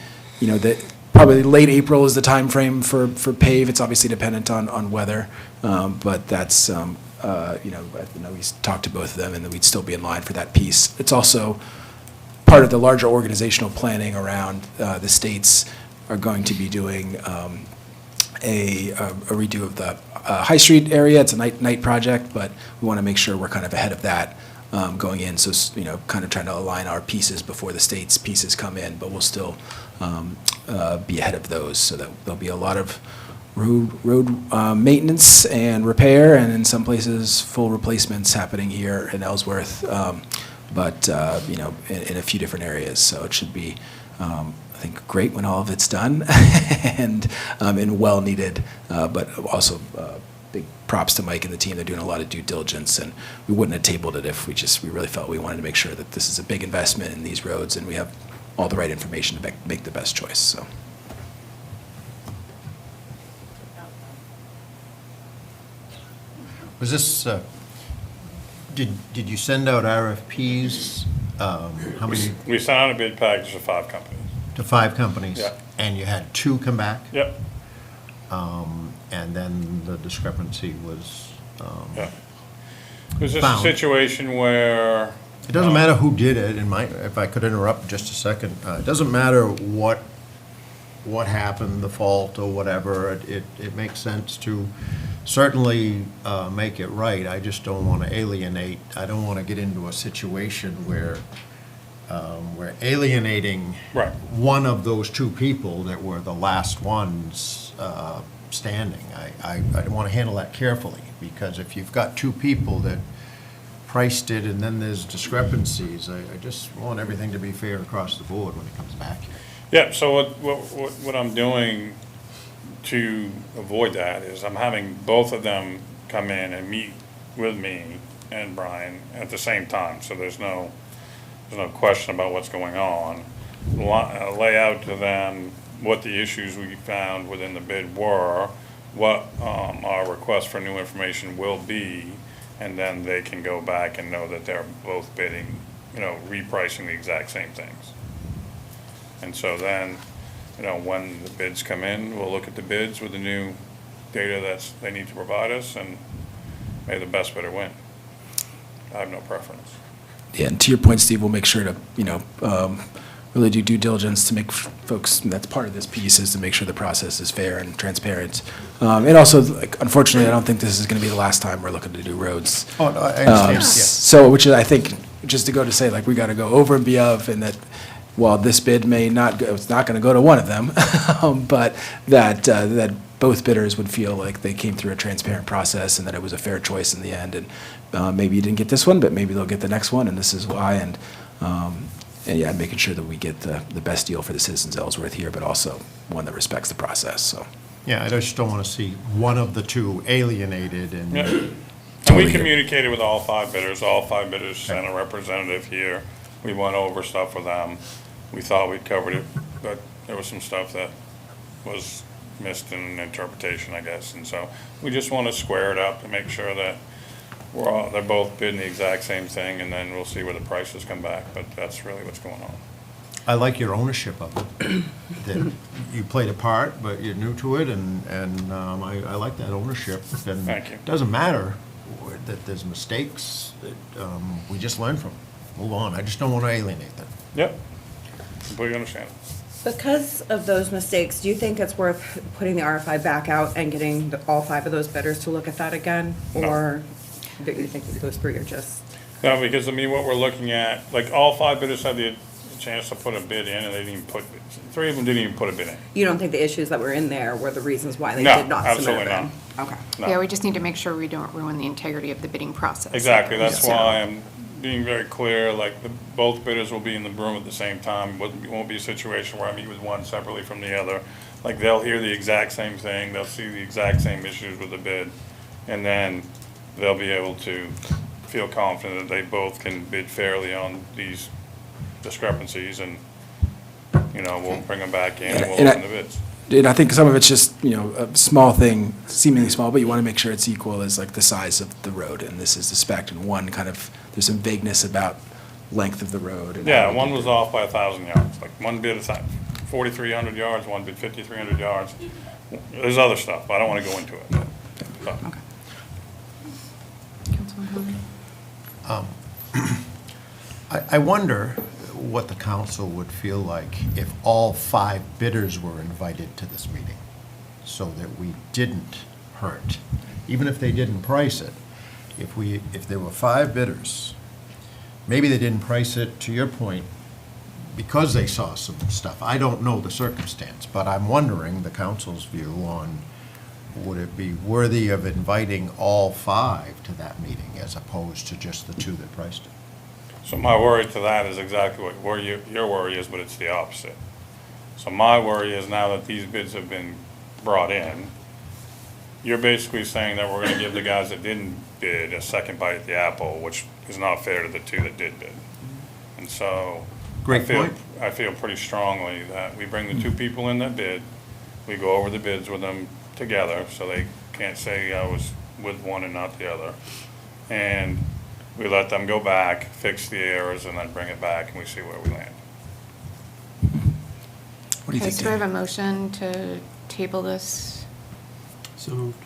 probably late April is the time frame for pave. It's obviously dependent on weather, but that's, we talked to both of them, and then we'd still be in line for that piece. It's also part of the larger organizational planning around the states are going to be doing a redo of the High Street area. It's a night project, but we want to make sure we're kind of ahead of that going in. So, kind of trying to align our pieces before the state's pieces come in, but we'll still be ahead of those, so that there'll be a lot of road maintenance and repair, and in some places, full replacements happening here in Ellsworth, but, in a few different areas. So it should be, I think, great when all of it's done, and well needed. But also, big props to Mike and the team. They're doing a lot of due diligence, and we wouldn't have tabled it if we really felt we wanted to make sure that this is a big investment in these roads, and we have all the right information to make the best choice. So. Was this, did you send out RFPs? How many, We sent out a bid package to 5 companies. to 5 companies? Yeah. And you had 2 come back? Yep, And then the discrepancy was, yeah. It was just a Found. situation where. it doesn't matter who did it, if I could interrupt just a second, it doesn't matter what happened, the fault or whatever, it makes sense to certainly make it right. I just don't want to alienate, I don't want to get into a situation where we're alienating Right. one of those 2 people that were the last ones standing. I want to handle that carefully, because if you've got 2 people that priced it and then there's discrepancies, I just want everything to be fair across the board when it comes back here. Yeah, so what I'm doing to avoid that is I'm having both of them come in and meet with me and Brian at the same time, so there's no question about what's going on. Lay out to them what the issues we found within the bid were, what our request for new information will be, and then they can go back and know that they're both bidding, repricing the exact same things. And so then, when the bids come in, we'll look at the bids with the new data they need to provide us, and may the best bidder win. I have no preference. Yeah, and to your point, Steve, we'll make sure to, really do due diligence to make folks, and that's part of this piece, is to make sure the process is fair and transparent. And also, unfortunately, I don't think this is going to be the last time we're looking to do roads. Oh, no, I understand, yes. So, which is, I think, just to go to say, we got to go over and above, and that while this bid may not go, it's not going to go to one of them, but that both bidders would feel like they came through a transparent process and that it was a fair choice in the end. And maybe you didn't get this one, but maybe they'll get the next one, and this is why. And yeah, making sure that we get the best deal for the citizens of Ellsworth here, but also one that respects the process. So. Yeah, I just don't want to see one of the 2 alienated and. Yeah. And Totally we agree. communicated with all 5 bidders. All 5 bidders sent a representative here. We went over stuff with them. We thought we'd covered it, but there was some stuff that was missed in interpretation, I guess. And so we just want to square it up to make sure that they're both bidding the exact same thing, and then we'll see where the prices come back. But that's really what's going on. I like your ownership of it, that you played a part, but you're new to it, and I like that ownership. And Thank you. it doesn't matter that there's mistakes, that we just learn from, move on. I just don't want to alienate them. Yep, completely understand. Because of those mistakes, do you think it's worth putting the RFI back out and getting all 5 of those bidders to look at that again? No. Or do you think that those 3 are just? No, because what we're looking at, all 5 bidders had the chance to put a bid in, and they didn't even 3 of them didn't even put a bid in. You don't think the issues that were in there were the reasons why they No, did not submit a absolutely bid? not. Okay. No. Yeah, we just need to make sure we don't ruin the integrity of the bidding process. Exactly, that's So- why I'm being very clear, both bidders will be in the room at the same time. It won't be a situation where I meet with one separately from the other. They'll hear the exact same thing, they'll see the exact same issues with the bid, and then they'll be able to feel confident that they both can bid fairly on these discrepancies, and, we'll bring them back in and we'll And I- open the bids. And I think some of it's just, a small thing, seemingly small, but you want to make sure it's equal as the size of the road, and this is the spec, and one there's some vagueness about length of the road. and Yeah, how we one do was it. off by 1,000 yards, one bid is 4,300 yards, one bid 5,300 yards. There's other stuff, I don't want to go into it. But- Councilman Conley? I wonder what the council would feel like if all 5 bidders were invited to this meeting, so that we didn't hurt, even if they didn't price it. If there were 5 bidders, maybe they didn't price it, to your point, because they saw some stuff. I don't know the circumstance, but I'm wondering the council's view on, would it be worthy of inviting all 5 to that meeting as opposed to just the 2 that priced it? So my worry to that is exactly what your worry is, but it's the opposite. So my worry is now that these bids have been brought in, you're basically saying that we're gonna give the guys that didn't bid a second bite at the apple, which is not fair to the two that did bid. And so. Great point. I feel pretty strongly that we bring the two people in that bid, we go over the bids with them together, so they can't say I was with one and not the other. And we let them go back, fix the errors, and then bring it back, and we see where we land. What do you Okay, think, so do I have Dan? a motion to table this? So moved.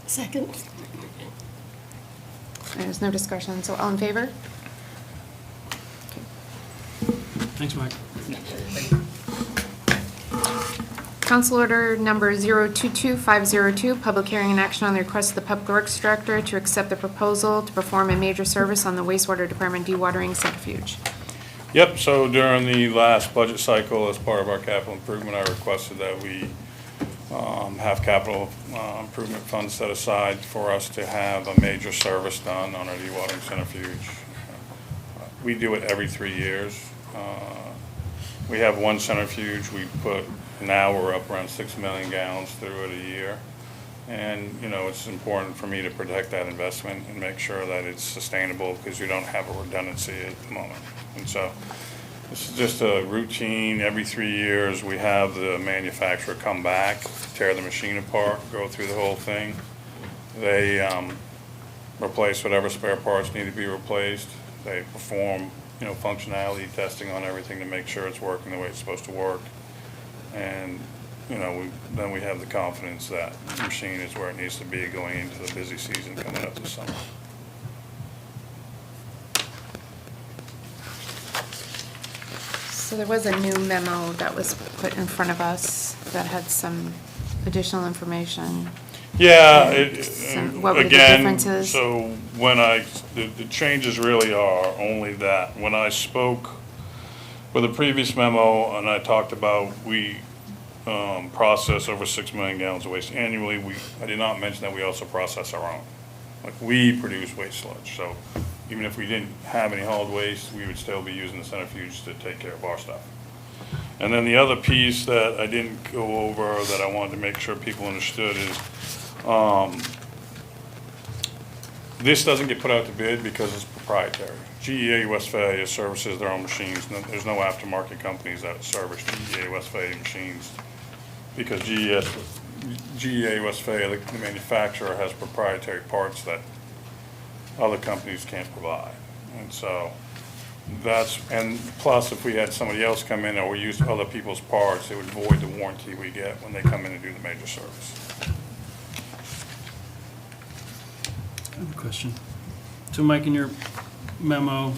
Second. There's no discussion, so all in favor? Thanks, Mike. Council Order Number 022502, public hearing and action on the request of the Public Works Director to accept the proposal to perform a major service on the wastewater department dewatering centrifuge. Yep, so during the last budget cycle, as part of our capital improvement, I requested that we have capital improvement funds set aside for us to have a major service done on our dewatering centrifuge. We do it every 3 years. We have one centrifuge. Now we're up around 6 million gallons through it a year. And, you know, it's important for me to protect that investment and make sure that it's sustainable because we don't have a redundancy at the moment. And so this is just a routine. Every 3 years, we have the manufacturer come back, tear the machine apart, go through the whole thing. They replace whatever spare parts need to be replaced. They perform, you know, functionality testing on everything to make sure it's working the way it's supposed to work. And, you know, then we have the confidence that the machine is where it needs to be going into the busy season coming up this summer. So there was a new memo that was put in front of us that had some additional information. Yeah, What were the again, differences? so when the changes really are only that, when I spoke with a previous memo and I talked about we process over 6 million gallons of waste annually, I did not mention that we also process our own. Like, we produce waste sludge, so even if we didn't have any hauled waste, we would still be using the centrifuge to take care of our stuff. And then the other piece that I didn't go over that I wanted to make sure people understood is, this doesn't get put out to bid because it's proprietary. GEA Westphalia services their own machines. There's no aftermarket companies that service GEA Westphalia machines because GEA Westphalia, the manufacturer, has proprietary parts that other companies can't provide. And so and plus if we had somebody else come in or we used other people's parts, it would void the warranty we get when they come in and do the major service. I have a question. So Mike, in your memo,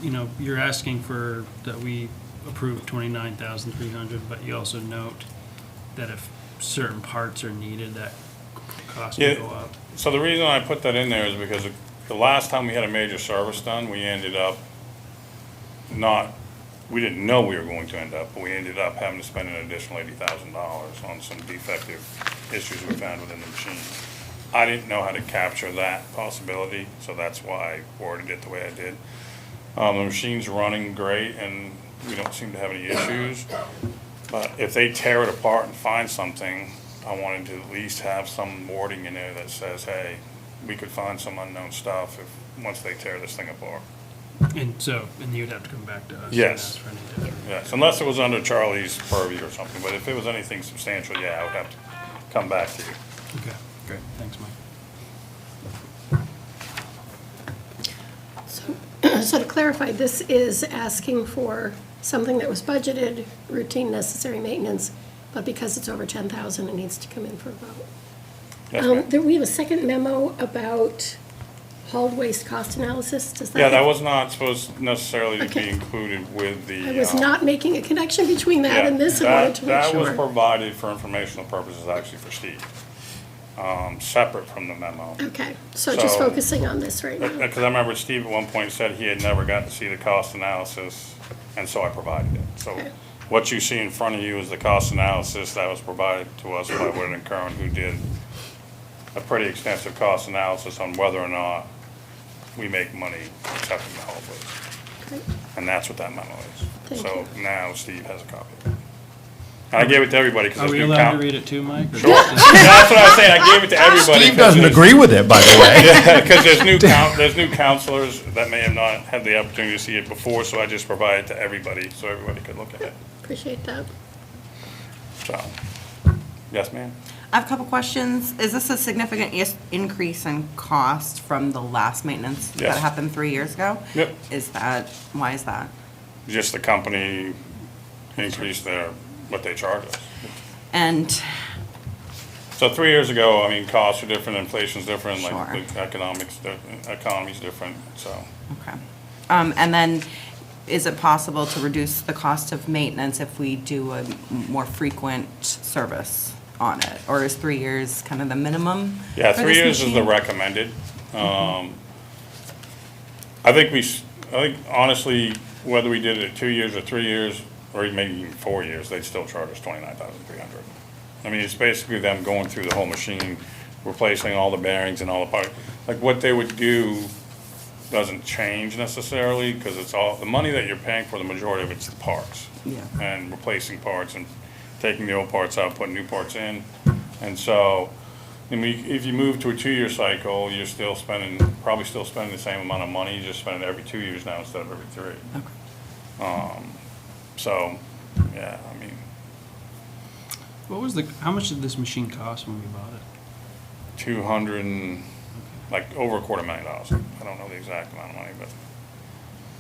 you know, you're asking for that we approve 29,300, but you also note that if certain parts are needed, that cost will go up. So the reason I put that in there is because the last time we had a major service done, we ended up we didn't know we were going to end up, but we ended up having to spend an additional $80,000 on some defective issues we found within the machine. I didn't know how to capture that possibility, so that's why I worded it the way I did. The machine's running great and we don't seem to have any issues, but if they tear it apart and find something, I wanted to at least have some wording in there that says, hey, we could find some unknown stuff once they tear this thing apart. And you'd have to come back to us. Yes. And ask for any Yes, unless it was under Charlie's purview or something, but if it was anything substantial, yeah, I would have to come back to you. Okay, great. Thanks, Mike. So to clarify, this is asking for something that was budgeted, routine necessary maintenance, but because it's over 10,000, it needs to come in for a vote. Yes, ma'am. We have a second memo about hauled waste cost analysis. Does that? Yeah, that was not supposed necessarily to be Okay. included with the. I was not making a connection between that Yeah, and this and wanted to make That was sure. provided for informational purposes, actually for Steve, separate from the memo. Okay, so just So- focusing on this right now. Because I remember Steve at one point said he had never gotten to see the cost analysis, and so I provided it. So Okay. what you see in front of you is the cost analysis that was provided to us by Wood and Curran, who did a pretty extensive cost analysis on whether or not we make money accepting the hauled waste. Great. And that's what that memo is. Thank So now Steve has a copy of it. And I gave it to everybody because Are there's we new allowed to count. read it too, Mike? or Sure. just- That's what I was saying, I gave it to everybody. Steve 'cause doesn't there's- agree with it, by the way. Because there's new counselors that may have not had the opportunity to see it before, so I just provided it to everybody, so everybody could look at it. Appreciate that. So, yes, ma'am? I have a couple questions. Is this a significant increase in cost from the last maintenance Yes. that happened 3 years ago? Yep. Why is that? Just the company increased what they charge us. And, So 3 years ago, I mean, costs are different, inflation's different, Sure. like the economy's different, so. okay. And then, is it possible to reduce the cost of maintenance if we do a more frequent service on it? Or is 3 years kind of the minimum? Yeah, for 3 this years is the machine? recommended. I think honestly, whether we did it at 2 years or 3 years, or maybe even 4 years, they'd still charge us $29,300. I mean, it's basically them going through the whole machine, replacing all the bearings and all the parts. Like, what they would do doesn't change necessarily, because it's all, the money that you're paying for, the majority of it's the parts. Yeah. And replacing parts and taking the old parts out, putting new parts in. And so, I mean, if you move to a 2-year cycle, you're probably still spending the same amount of money, you just spend it every 2 years now instead of every 3. Okay. So, yeah, I mean, How much did this machine cost when we bought it? 200 and, like, over $250,000. I don't know the exact amount of money, but,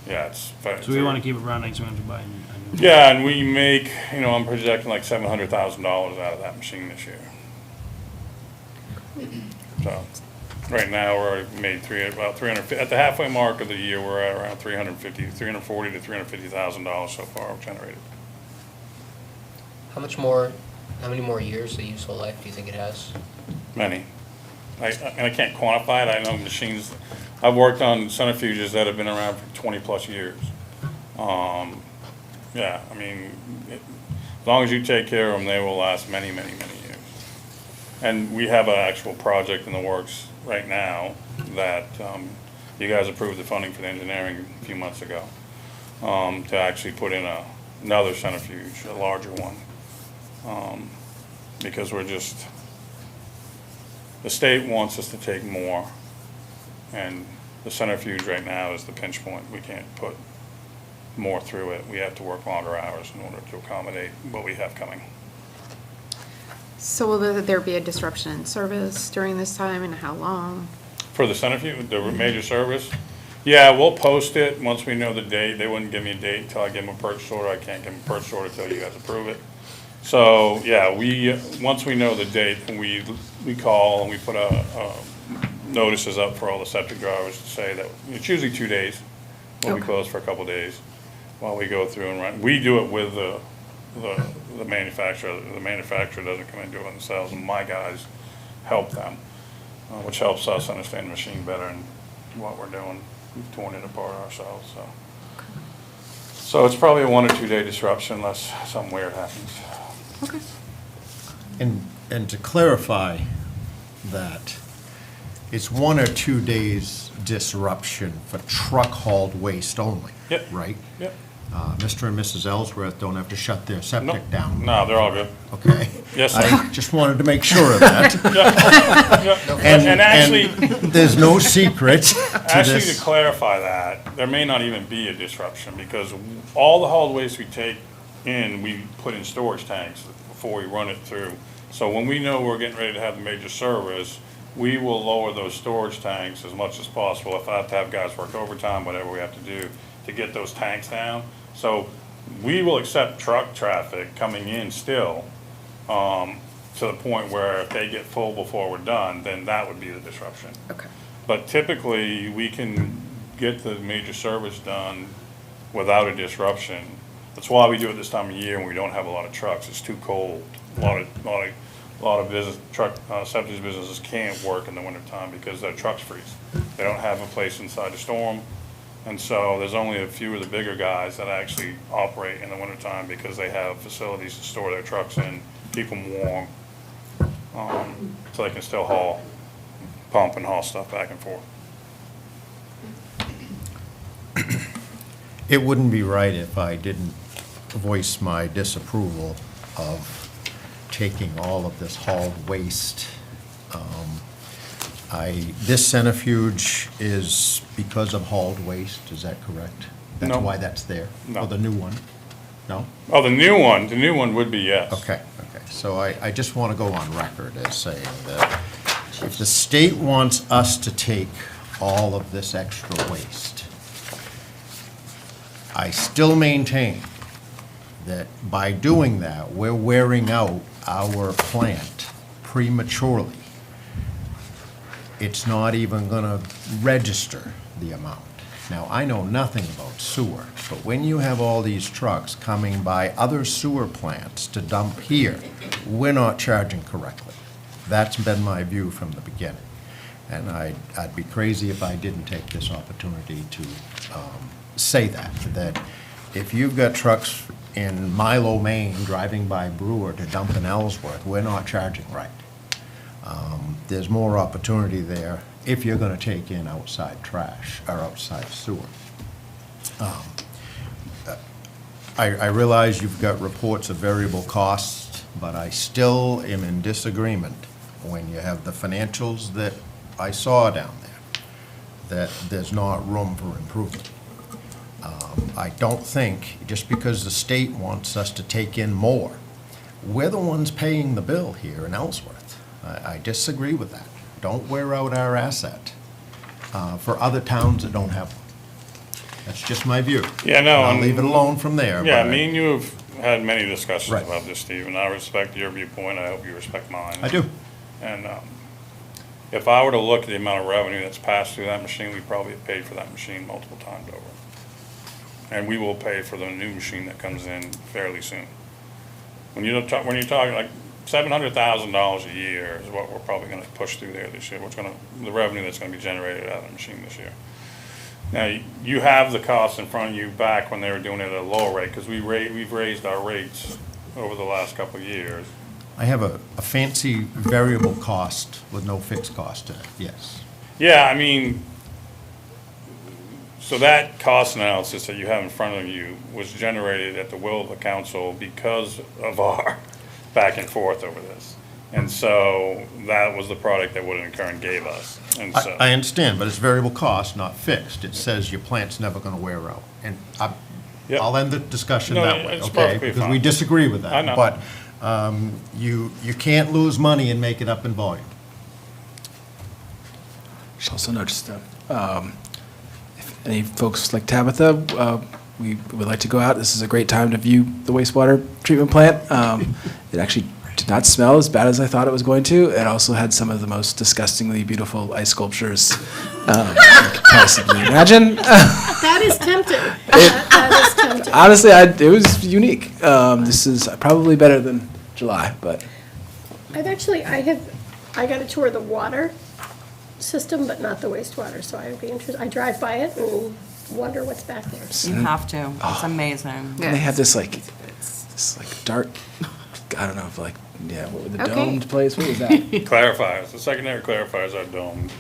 yeah, it's. So we want to keep it rounding, so we have to buy a new. Yeah, and we make, I'm projecting like $700,000 out of that machine this year. So, right now, we're made about 300, at the halfway mark of the year, we're at around $340,000 to $350,000 so far generated. How many more years of useful life do you think it has? Many. And I can't quantify it. I know machines, I've worked on centrifuges that have been around for 20-plus years. Yeah, I mean, as long as you take care of them, they will last many, many, many years. And we have an actual project in the works right now that you guys approved the funding for the engineering a few months ago, to actually put in another centrifuge, a larger one. Because the state wants us to take more, and the centrifuge right now is the pinch point. We can't put more through it. We have to work longer hours in order to accommodate what we have coming. So will there be a disruption in service during this time, and how long? For the centrifuge, the major service, yeah, we'll post it once we know the date. They wouldn't give me a date until I give them a purchase order. I can't give them a purchase order until you guys approve it. So, yeah, once we know the date, we call and we put notices up for all the septic drivers to say that it's usually 2 days. We'll be Okay. closed for a couple days while we go through and run. We do it with the manufacturer. The manufacturer doesn't come and do it themselves, and my guys help them, which helps us understand the machine better and what we're doing. We've torn it apart ourselves, so. So it's probably a 1 or 2 day disruption unless something weird happens. Okay. And to clarify that, it's 1 or 2 days disruption for truck hauled waste only. Yep. Right? Yep. Mr. and Mrs. Ellsworth don't have to shut their septic down. No, they're all good. Okay? Yes, sir. I just wanted to make sure of that. Yeah. And actually, There's no secret to actually, to this. clarify that, there may not even be a disruption because all the hauled waste we take in, we put in storage tanks before we run it through. So when we know we're getting ready to have the major service, we will lower those storage tanks as much as possible. If I have to have guys work overtime, whatever we have to do to get those tanks down. So we will accept truck traffic coming in still, to the point where if they get full before we're done, then that would be the disruption. Okay. But typically, we can get the major service done without a disruption. That's why we do it this time of year when we don't have a lot of trucks. It's too cold. A lot of business, septic businesses can't work in the wintertime because their trucks freeze. They don't have a place inside to store them. And so there's only a few of the bigger guys that actually operate in the wintertime because they have facilities to store their trucks in, keep them warm, so they can still pump and haul stuff back and forth. It wouldn't be right if I didn't voice my disapproval of taking all of this hauled waste. This centrifuge is because of hauled waste, is that correct? That's No. why that's there? No. Or the new one? No? Oh, the new one would be yes. Okay. So I just want to go on record as saying that if the state wants us to take all of this extra waste, I still maintain that by doing that, we're wearing out our plant prematurely. It's not even going to register the amount. Now, I know nothing about sewer, but when you have all these trucks coming by other sewer plants to dump here, we're not charging correctly. That's been my view from the beginning. And I'd be crazy if I didn't take this opportunity to say that if you've got trucks in Milo, Maine, driving by Brewer to dump in Ellsworth, we're not charging right. There's more opportunity there if you're gonna take in outside trash or outside sewer. I realize you've got reports of variable costs, but I still am in disagreement when you have the financials that I saw down there, that there's not room for improvement. I don't think, just because the state wants us to take in more, we're the ones paying the bill here in Ellsworth. I disagree with that. Don't wear out our asset for other towns that don't have one. That's just my view. Yeah, no, And I'll leave it alone from there. Yeah, but me and you have had many discussions Right. about this, Steve, and I respect your viewpoint. I hope you respect mine. I do. And if I were to look at the amount of revenue that's passed through that machine, we probably have paid for that machine multiple times over. And we will pay for the new machine that comes in fairly soon. When you're talking like $700,000 a year is what we're probably gonna push through there this year. The revenue that's gonna be generated out of the machine this year. Now, you have the costs in front of you back when they were doing it at a lower rate, because we've raised our rates over the last couple of years. I have a fancy variable cost with no fixed cost in it, yes. Yeah, I mean, so that cost analysis that you have in front of you was generated at the will of the council because of our back and forth over this. And so that was the product that Wood & Kern gave us. And so, I understand, but it's variable cost, not fixed. It says your plant's never gonna wear out. And Yep. I'll end the discussion No, that way, it's okay? perfectly Because we fine. disagree with that. I know. But you can't lose money and make it up in volume. Just also noticed, if any folks like Tabitha, we would like to go out. This is a great time to view the wastewater treatment plant. It actually did not smell as bad as I thought it was going to. It also had some of the most disgustingly beautiful ice sculptures you could possibly imagine. That is tempting. That is tempting. Honestly, it was unique. This is probably better than July, but I got a tour of the water system, but not the wastewater, so I would be interested. I drive by it and wonder what's back there. You have to. It's amazing. they have this like dark, I don't know if what was the Okay. domed place? What was that? clarifiers, the secondary clarifiers are domed,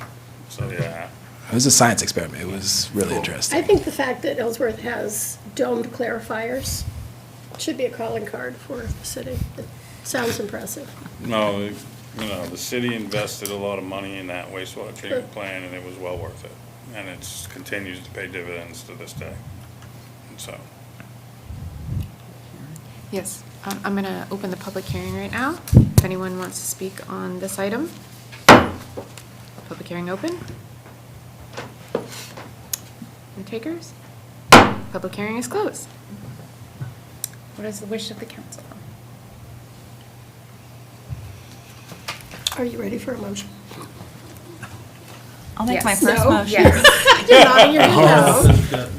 so yeah. It was a science experiment. It was really interesting. I think the fact that Ellsworth has domed clarifiers should be a calling card for the city. It sounds impressive. No, the city invested a lot of money in that wastewater treatment plant, and it was well worth it. And it continues to pay dividends to this day. And so, Yes, I'm going to open the public hearing right now. If anyone wants to speak on this item. Public hearing open. No takers? Public hearing is closed. What is the wish of the council? Are you ready for a motion? I'll make my Yes. first No? motion. Yes. You're nodding your head no.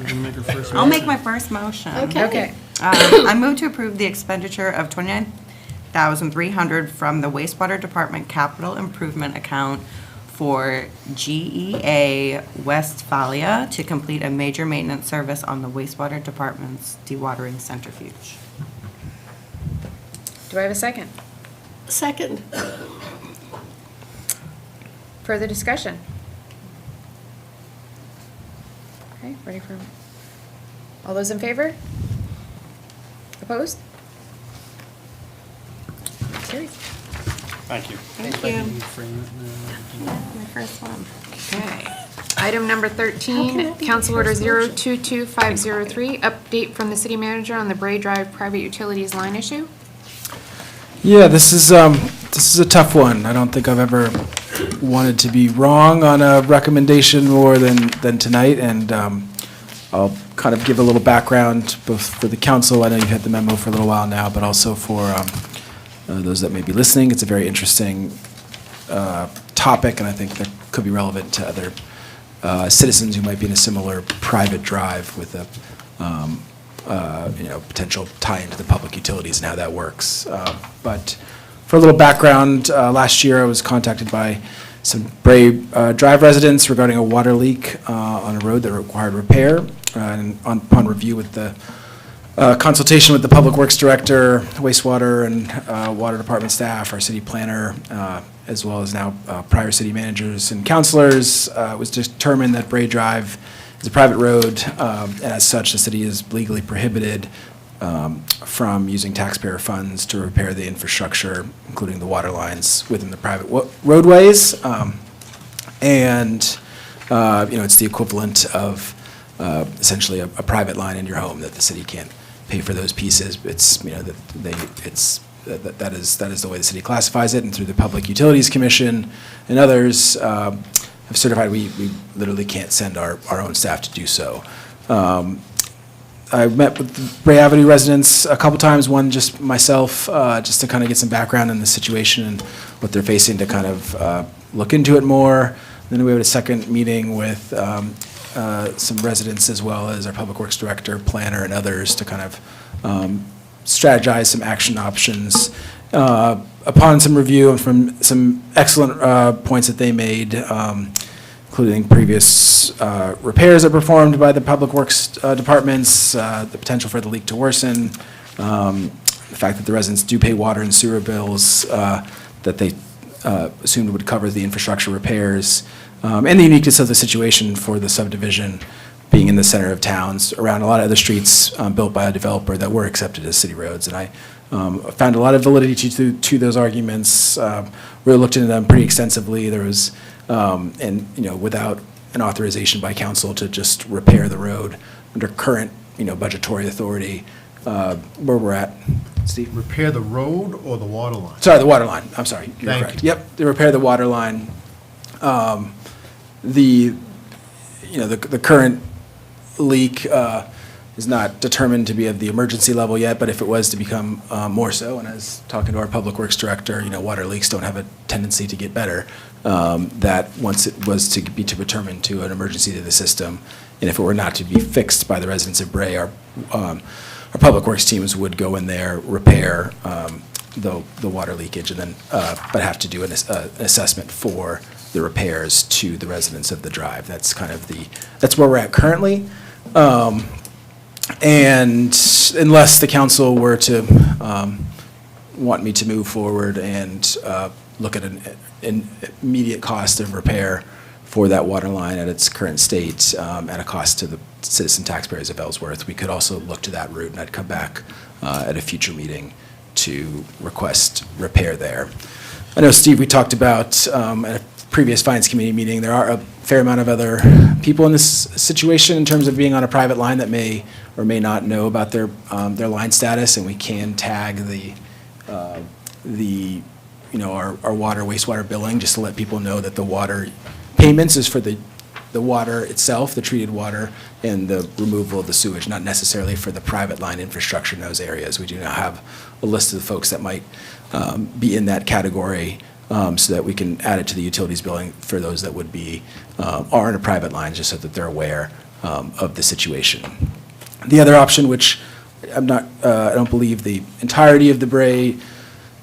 We'll make our first I'll make motion. my first motion. Okay. I move to approve the expenditure of $29,300 from the wastewater department capital improvement account for GEA Westphalia to complete a major maintenance service on the wastewater department's dewatering centrifuge. Do I have a second? Second. Further discussion? Okay, ready for All those in favor? Opposed? Carries. Thank you. Thank Can you. you frame it now? My first one. Okay. Item number How can 13, that be Council the Order first motion? 022503, update from the city manager on the Bray Drive private utilities line issue. Yeah, this is a tough one. I don't think I've ever wanted to be wrong on a recommendation more than tonight, and I'll kind of give a little background both for the council. I know you've had the memo for a little while now, but also for those that may be listening. It's a very interesting topic, and I think that could be relevant to other citizens who might be in a similar private drive with a potential tie into the public utilities and how that works. But for a little background, last year I was contacted by some Bray Drive residents regarding a water leak on a road that required repair. And upon review with the consultation with the Public Works Director, Wastewater and Water Department staff, our city planner, as well as now prior city managers and councilors, it was determined that Bray Drive is a private road, and as such, the city is legally prohibited from using taxpayer funds to repair the infrastructure, including the water lines within the private roadways. It's the equivalent of essentially a private line in your home that the city can't pay for those pieces. It's, that is the way the city classifies it, and through the Public Utilities Commission and others have certified we literally can't send our own staff to do so. I met with the Bray Avenue residents a couple times, one just myself, just to kind of get some background on the situation and what they're facing to kind of look into it more. Then we had a second meeting with some residents as well as our Public Works Director, planner, and others to kind of strategize some action options. Upon some review and from some excellent points that they made, including previous repairs that were performed by the Public Works departments, the potential for the leak to worsen, the fact that the residents do pay water and sewer bills that they assumed would cover the infrastructure repairs, and the uniqueness of the situation for the subdivision being in the center of towns around a lot of other streets built by a developer that were accepted as city roads. And I found a lot of validity to those arguments, really looked into them pretty extensively. There was, without an authorization by council to just repair the road under current, budgetary authority, where we're at. Steve? Repair the road or the water line? Sorry, the water line. I'm sorry. You're Thank correct. you. Yep, they repair the water line. The current leak is not determined to be of the emergency level yet, but if it was to become more so, and as talking to our Public Works Director, water leaks don't have a tendency to get better, that once it was to be determined to an emergency to the system, and if it were not to be fixed by the residents of Bray, our Public Works teams would go in there, repair the water leakage, and then but have to do an assessment for the repairs to the residents of the drive. That's kind of that's where we're at currently. And unless the council were to want me to move forward and look at an immediate cost of repair for that water line at its current state, at a cost to the citizen taxpayers of Ellsworth, we could also look to that route, and I'd come back at a future meeting to request repair there. I know, Steve, we talked about at a previous Finance Committee meeting, there are a fair amount of other people in this situation in terms of being on a private line that may or may not know about their line status, and we can tag our water, wastewater billing, just to let people know that the water payments is for the water itself, the treated water, and the removal of the sewage, not necessarily for the private line infrastructure in those areas. We do now have a list of the folks that might be in that category, so that we can add it to the utilities billing for those that would be, are in a private line, just so that they're aware of the situation. The other option, which I don't believe the entirety of the Bray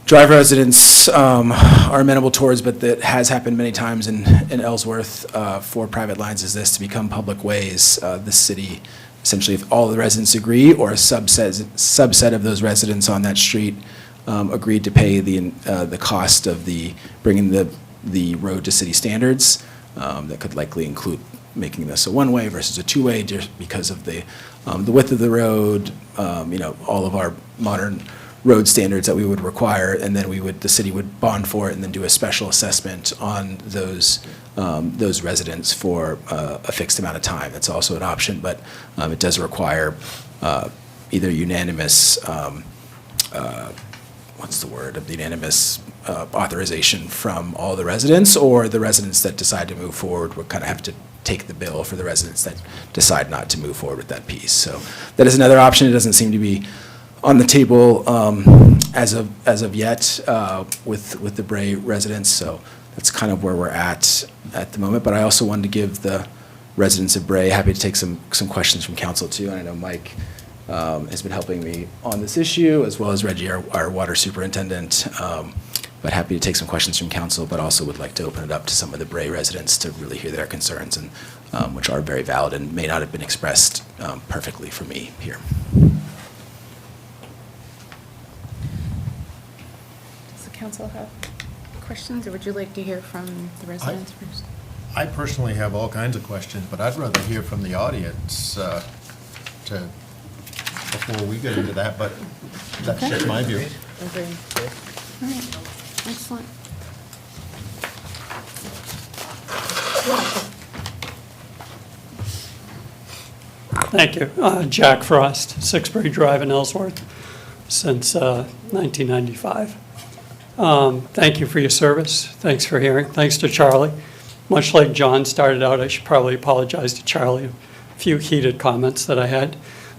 Drive residents are amenable towards, but that has happened many times in Ellsworth for private lines, is this to become public ways. The city, essentially, if all the residents agree, or a subset of those residents on that street agreed to pay the cost of bringing the road to city standards, that could likely include making this a one-way versus a two-way, just because of the width of the road, all of our modern road standards that we would require, and then the city would bond for it and then do a special assessment on those residents for a fixed amount of time. That's also an option, but it does require either unanimous, unanimous authorization from all the residents, or the residents that decide to move forward would kind of have to take the bill for the residents that decide not to move forward with that piece. So that is another option. It doesn't seem to be on the table as of yet with the Bray residents. So that's kind of where we're at the moment. But I also wanted to give the residents of Bray, happy to take some questions from council too. And I know Mike has been helping me on this issue, as well as Reggie, our water superintendent. But happy to take some questions from council, but also would like to open it up to some of the Bray residents to really hear their concerns, and which are very valid and may not have been expressed perfectly for me here. Does the council have questions, or would you like to hear from the residents first? I personally have all kinds of questions, but I'd rather hear from the audience before we get into that, but that's just my view. Agreed. All right, excellent. Thank you. Jack Frost, 6 Bray Drive in Ellsworth, since 1995. Thank you for your service. Thanks for hearing. Thanks to Charlie. Much like John started out, I should probably apologize to Charlie, a few heated comments that I had.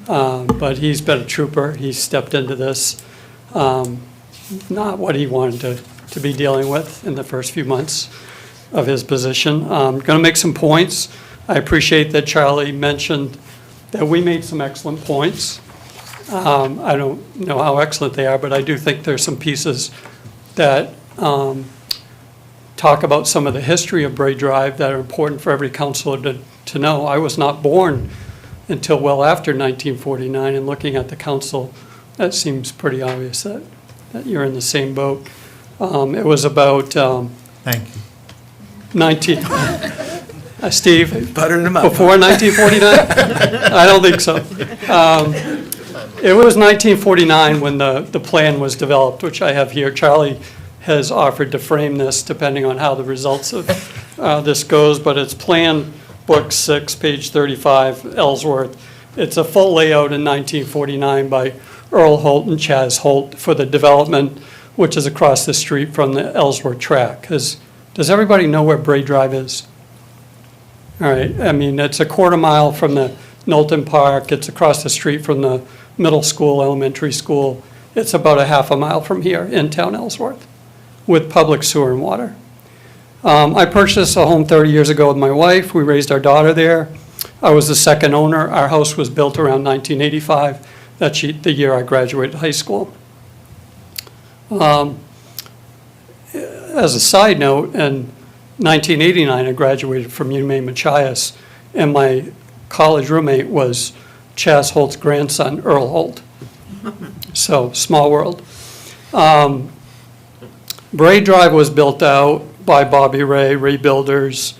But he's been a trooper. He stepped into this, not what he wanted to be dealing with in the first few months of his position. I'm going to make some points. I appreciate that Charlie mentioned that we made some excellent points. I don't know how excellent they are, but I do think there's some pieces that talk about some of the history of Bray Drive that are important for every councilor to know. I was not born until well after 1949, and looking at the council, that seems pretty obvious that you're in the same boat. It was about Thank you. 19... Steve? Buttering them up. Before 1949? I don't think so. It was 1949 when the plan was developed, which I have here. Charlie has offered to frame this depending on how the results of this goes, but it's Plan Book 6, page 35, Ellsworth. It's a full layout in 1949 by Earl Holt and Chaz Holt for the development, which is across the street from the Ellsworth track. Does everybody know where Bray Drive is? All right, I mean, it's a quarter mile from the Knowlton Park. It's across the street from the middle school, elementary school. It's about a half a mile from here in town Ellsworth with public sewer and water. I purchased a home 30 years ago with my wife. We raised our daughter there. I was the second owner. Our house was built around 1985. That's the year I graduated high school. As a side note, in 1989, I graduated from UMaine Machias, and my college roommate was Chaz Holt's grandson, Earl Holt. So, small world. Bray Drive was built out by Bobby Ray Builders,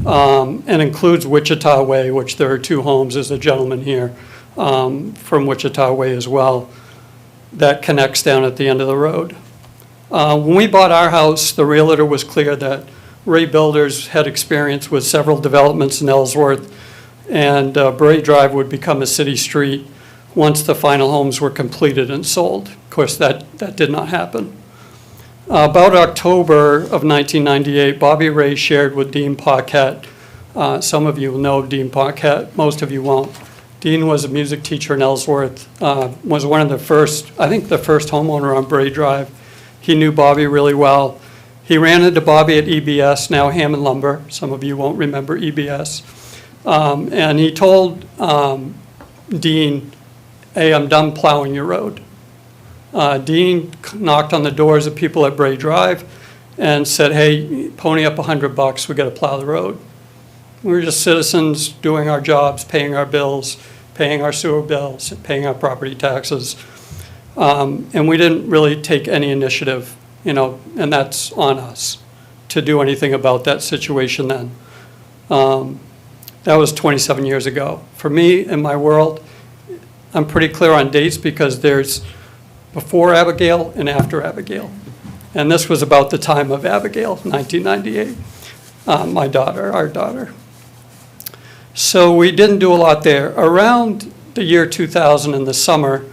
and includes Wichita Way, which there are 2 homes. There's a gentleman here from Wichita Way as well that connects down at the end of the road. When we bought our house, the realtor was clear that Ray Builders had experience with several developments in Ellsworth, and Bray Drive would become a city street once the final homes were completed and sold. Of course, that did not happen. About October of 1998, Bobby Ray shared with Dean Paquette. Some of you will know Dean Paquette, most of you won't. Dean was a music teacher in Ellsworth, was one of the first, I think the first homeowner on Bray Drive. He knew Bobby really well. He ran into Bobby at EBS, now Hammond Lumber. Some of you won't remember EBS. And he told Dean, hey, I'm done plowing your road. Dean knocked on the doors of people at Bray Drive and said, hey, pony up $100, we got to plow the road. We were just citizens doing our jobs, paying our bills, paying our sewer bills, paying our property taxes. And we didn't really take any initiative, and that's on us to do anything about that situation then. That was 27 years ago. For me, in my world, I'm pretty clear on dates because there's before Abigail and after Abigail. And this was about the time of Abigail, 1998, my daughter, our daughter. So we didn't do a lot there. Around the year 2000 in the summer,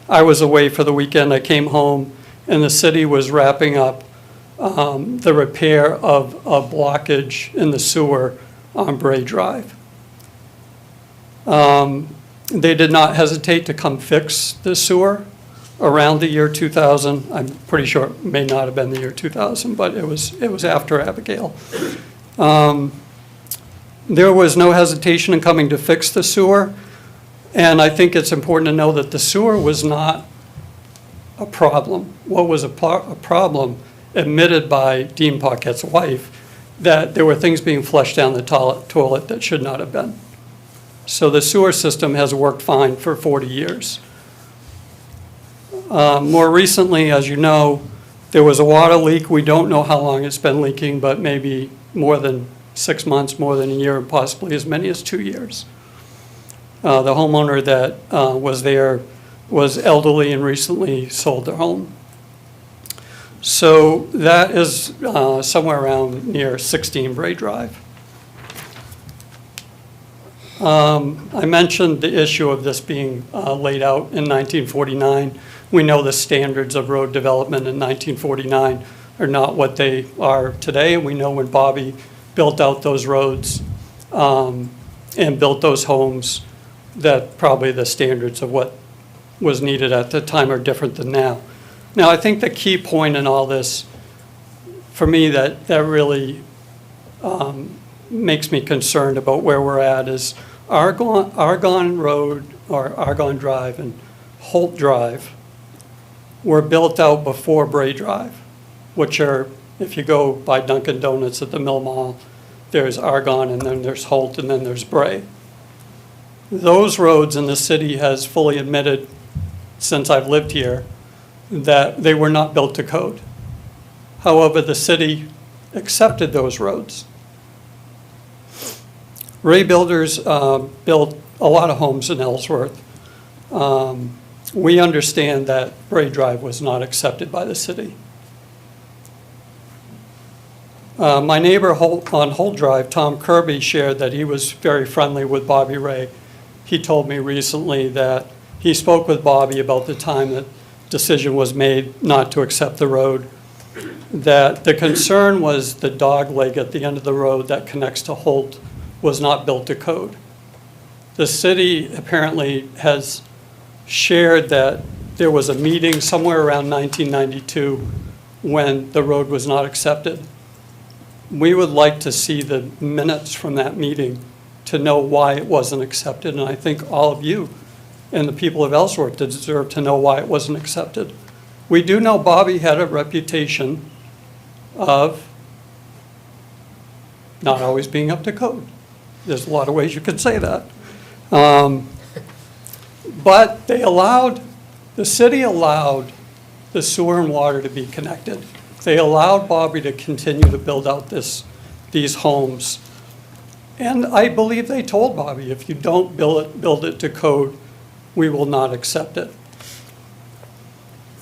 I was away for the weekend. I came home and the city was wrapping up the repair of a blockage in the sewer on Bray Drive. They did not hesitate to come fix the sewer around the year 2000. I'm pretty sure it may not have been the year 2000, but it was after Abigail. There was no hesitation in coming to fix the sewer, and I think it's important to know that the sewer was not a problem. What was a problem, admitted by Dean Paquette's wife, that there were things being flushed down the toilet that should not have been. So the sewer system has worked fine for 40 years. More recently, as you know, there was a water leak. We don't know how long it's been leaking, but maybe more than 6 months, more than a year, and possibly as many as 2 years. The homeowner that was there was elderly and recently sold their home. So that is somewhere around near 16 Bray Drive. I mentioned the issue of this being laid out in 1949. We know the standards of road development in 1949 are not what they are today. We know when Bobby built out those roads and built those homes, that probably the standards of what was needed at the time are different than now. Now, I think the key point in all this, for me, that really makes me concerned about where we're at is Argonne Road, or Argonne Drive, and Holt Drive were built out before Bray Drive, which are, if you go by Dunkin' Donuts at the Mill Mall, there's Argonne, and then there's Holt, and then there's Bray. Those roads in the city has fully admitted, since I've lived here, that they were not built to code. However, the city accepted those roads. Ray Builders built a lot of homes in Ellsworth. We understand that Bray Drive was not accepted by the city. My neighbor on Holt Drive, Tom Kirby, shared that he was very friendly with Bobby Ray. He told me recently that he spoke with Bobby about the time that decision was made not to accept the road, that the concern was the dog leg at the end of the road that connects to Holt was not built to code. The city apparently has shared that there was a meeting somewhere around 1992 when the road was not accepted. We would like to see the minutes from that meeting to know why it wasn't accepted, and I think all of you and the people of Ellsworth deserve to know why it wasn't accepted. We do know Bobby had a reputation of not always being up to code. There's a lot of ways you could say that. But the city allowed the sewer and water to be connected. They allowed Bobby to continue to build out these homes. And I believe they told Bobby, if you don't build it to code, we will not accept it.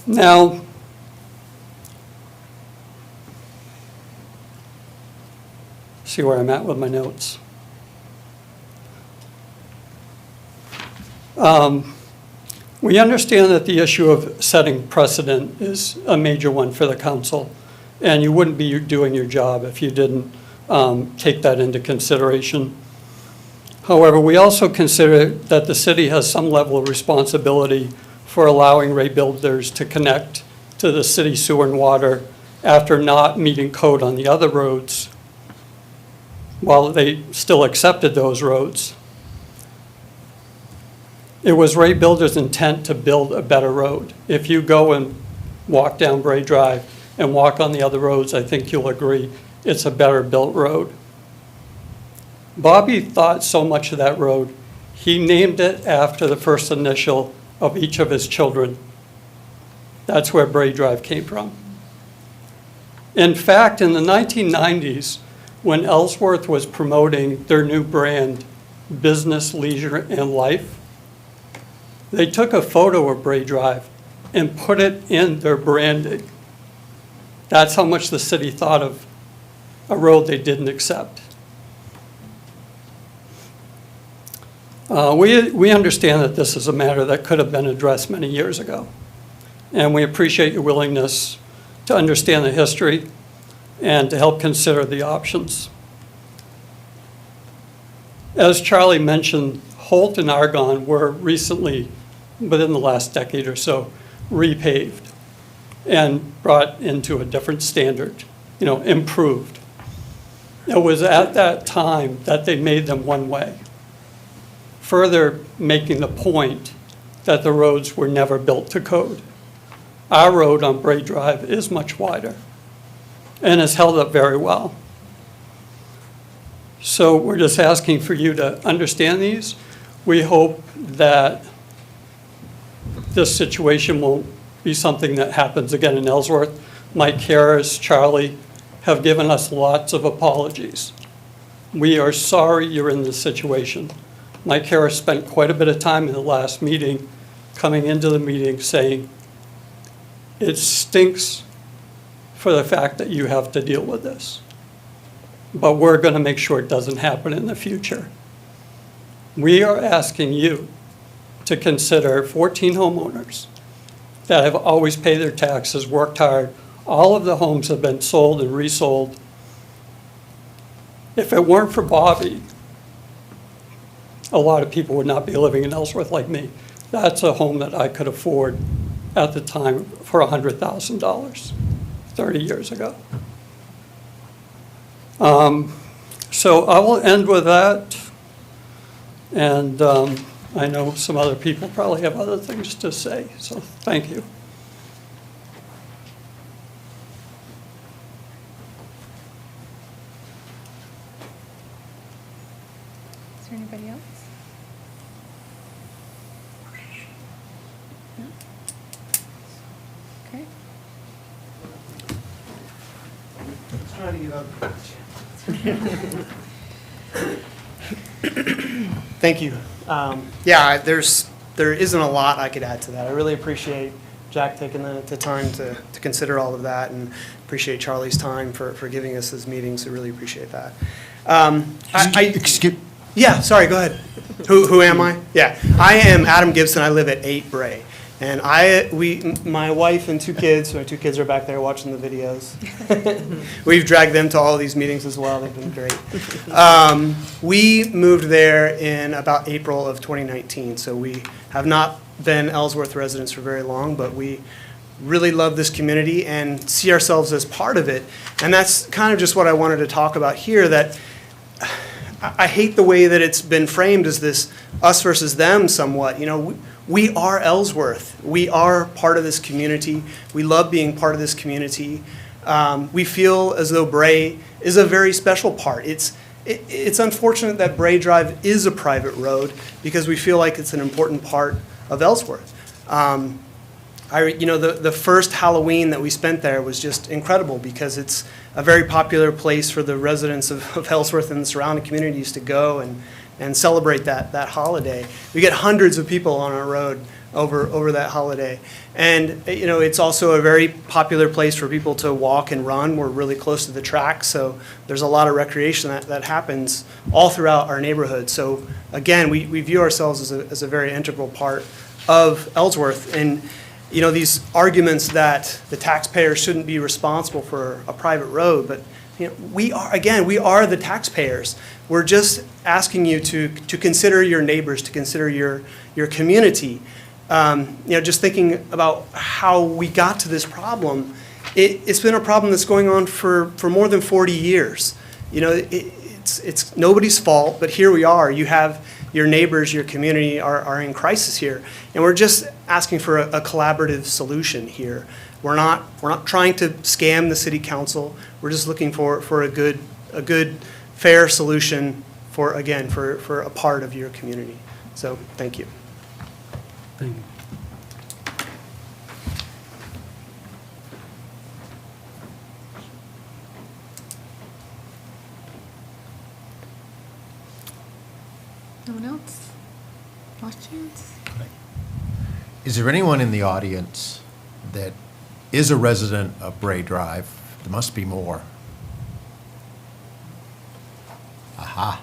Now, see where I'm at with my notes. We understand that the issue of setting precedent is a major one for the council, and you wouldn't be doing your job if you didn't take that into consideration. However, we also consider that the city has some level of responsibility for allowing Ray Builders to connect to the city sewer and water after not meeting code on the other roads, while they still accepted those roads. It was Ray Builders' intent to build a better road. If you go and walk down Bray Drive and walk on the other roads, I think you'll agree it's a better built road. Bobby thought so much of that road, he named it after the first initial of each of his children. That's where Bray Drive came from. In fact, in the 1990s, when Ellsworth was promoting their new brand business, leisure, and life. They took a photo of Bray Drive and put it in their branding. That's how much the city thought of a road they didn't accept. We understand that this is a matter that could have been addressed many years ago. And we appreciate your willingness to understand the history and to help consider the options. As Charlie mentioned, Holt and Argonne were recently, within the last decade or so, repaved and brought into a different standard, improved. It was at that time that they made them one way, further making the point that the roads were never built to code. Our road on Bray Drive is much wider and has held up very well. So we're just asking for you to understand these. We hope that this situation won't be something that happens again in Ellsworth. Mike Harris, Charlie have given us lots of apologies. We are sorry you're in this situation. Mike Harris spent quite a bit of time in the last meeting coming into the meeting saying, it stinks for the fact that you have to deal with this, but we're going to make sure it doesn't happen in the future. We are asking you to consider 14 homeowners that have always paid their taxes, worked hard. All of the homes have been sold and resold. If it weren't for Bobby, a lot of people would not be living in Ellsworth like me. That's a home that I could afford at the time for $100,000, 30 years ago. So I will end with that. And I know some other people probably have other things to say, so thank you. Is there anybody else? No? Okay. Trying to get up. Thank you. Yeah, there isn't a lot I could add to that. I really appreciate Jack taking the time to consider all of that, and appreciate Charlie's time for giving us this meeting, so really appreciate that. Excuse. Yeah, sorry, go ahead. Who am I? Yeah, I am Adam Gibson. I live at 8 Bray. And my wife and 2 kids, my 2 kids are back there watching the videos. We've dragged them to all these meetings as well. They've been great. We moved there in about April of 2019, so we have not been Ellsworth residents for very long, but we really love this community and see ourselves as part of it. And that's kind of just what I wanted to talk about here, that I hate the way that it's been framed as this us versus them somewhat. We are Ellsworth. We are part of this community. We love being part of this community. We feel as though Bray is a very special part. It's unfortunate that Bray Drive is a private road because we feel like it's an important part of Ellsworth. The first Halloween that we spent there was just incredible because it's a very popular place for the residents of Ellsworth and the surrounding communities to go and celebrate that holiday. We get hundreds of people on our road over that holiday. And it's also a very popular place for people to walk and run. We're really close to the track, so there's a lot of recreation that happens all throughout our neighborhood. So again, we view ourselves as a very integral part of Ellsworth. And these arguments that the taxpayer shouldn't be responsible for a private road, but we are the taxpayers. We're just asking you to consider your neighbors, to consider your community. Just thinking about how we got to this problem, it's been a problem that's going on for more than 40 years. It's nobody's fault, but here we are. You have your neighbors, your community are in crisis here, and we're just asking for a collaborative solution here. We're not trying to scam the city council. We're just looking for a good, fair solution for a part of your community. So thank you. Thank you. No one else? Questions? Is there anyone in the audience that is a resident of Bray Drive? There must be more. Aha.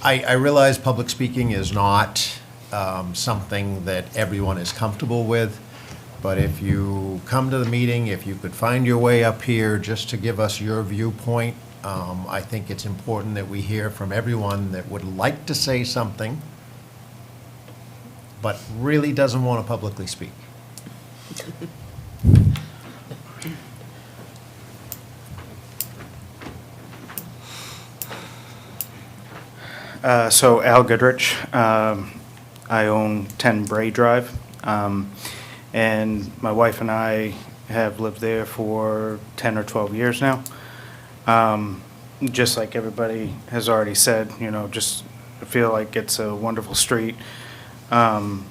I realize public speaking is not something that everyone is comfortable with, but if you come to the meeting, if you could find your way up here just to give us your viewpoint, I think it's important that we hear from everyone that would like to say something, but really doesn't want to publicly speak. So Al Goodrich, I own 10 Bray Drive, and my wife and I have lived there for 10 or 12 years now. Just like everybody has already said, you know, just feel like it's a wonderful street. And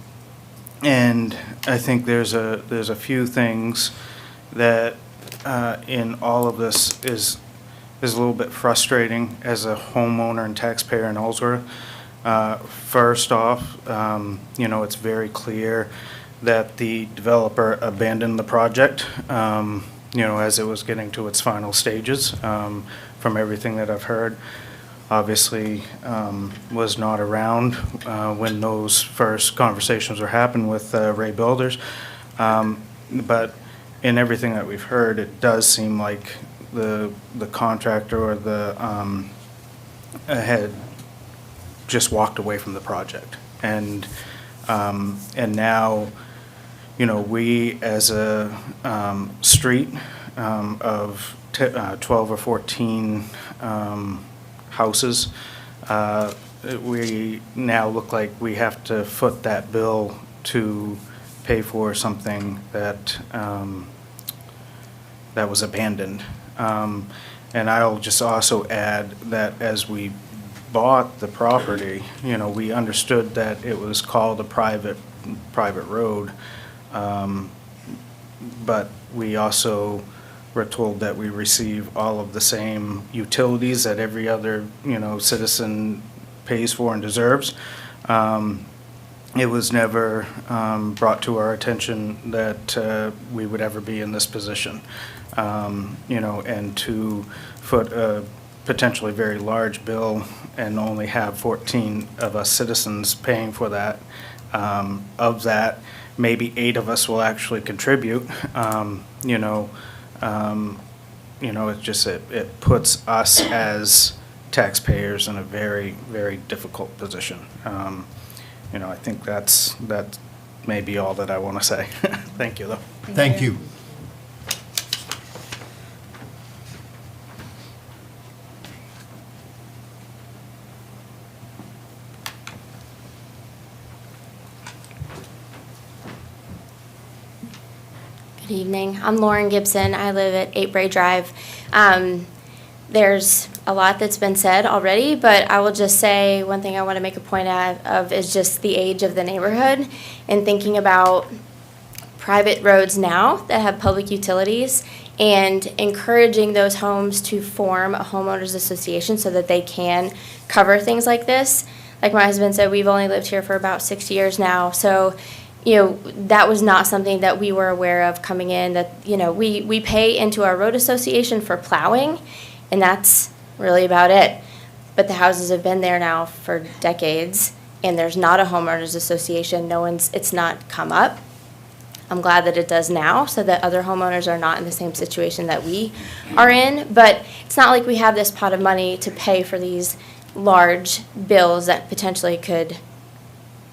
I think there's a few things that in all of this is a little bit frustrating as a homeowner and taxpayer in Ellsworth. First off, you know, it's very clear that the developer abandoned the project, you know, as it was getting to its final stages, from everything that I've heard. Obviously, was not around when those first conversations were happening with Ray Builders. But in everything that we've heard, it does seem like the contractor or the had just walked away from the project, and now, you know, we as a street of 12 or 14 houses, we now look like we have to foot that bill to pay for something that that was abandoned. And I'll just also add that as we bought the property, you know, we understood that it was called a private road, but we also were told that we receive all of the same utilities that every other, you know, citizen pays for and deserves. It was never brought to our attention that we would ever be in this position. You know, and to foot a potentially very large bill and only have 14 of us citizens paying for that. Of that, maybe 8 of us will actually contribute. It just it puts us as taxpayers in a very, very difficult position. You know, I think that may be all that I want to say. Thank you, though. Thank you. Good evening. I'm Lauren Gibson. I live at 8 Bray Drive. There's a lot that's been said already, but I will just say one thing I want to make a point of is just the age of the neighborhood and thinking about private roads now that have public utilities and encouraging those homes to form a homeowners association so that they can cover things like this. Like my husband said, we've only lived here for about 6 years now, so you know, that was not something that we were aware of coming in, that, you know, we pay into our road association for plowing, and that's really about it. But the houses have been there now for decades, and there's not a homeowners association. It's not come up. I'm glad that it does now, so that other homeowners are not in the same situation that we are in. But it's not like we have this pot of money to pay for these large bills that potentially could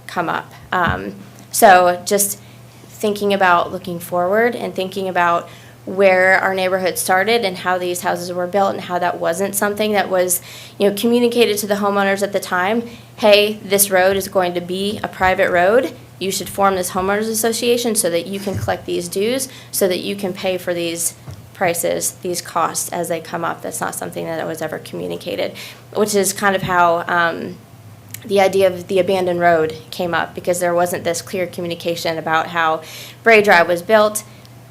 come up. So just thinking about looking forward and thinking about where our neighborhood started and how these houses were built and how that wasn't something that was, you know, communicated to the homeowners at the time. Hey, this road is going to be a private road. You should form this homeowners association so that you can collect these dues, so that you can pay for these prices, these costs as they come up. That's not something that was ever communicated, which is kind of how the idea of the abandoned road came up, because there wasn't this clear communication about how Bray Drive was built.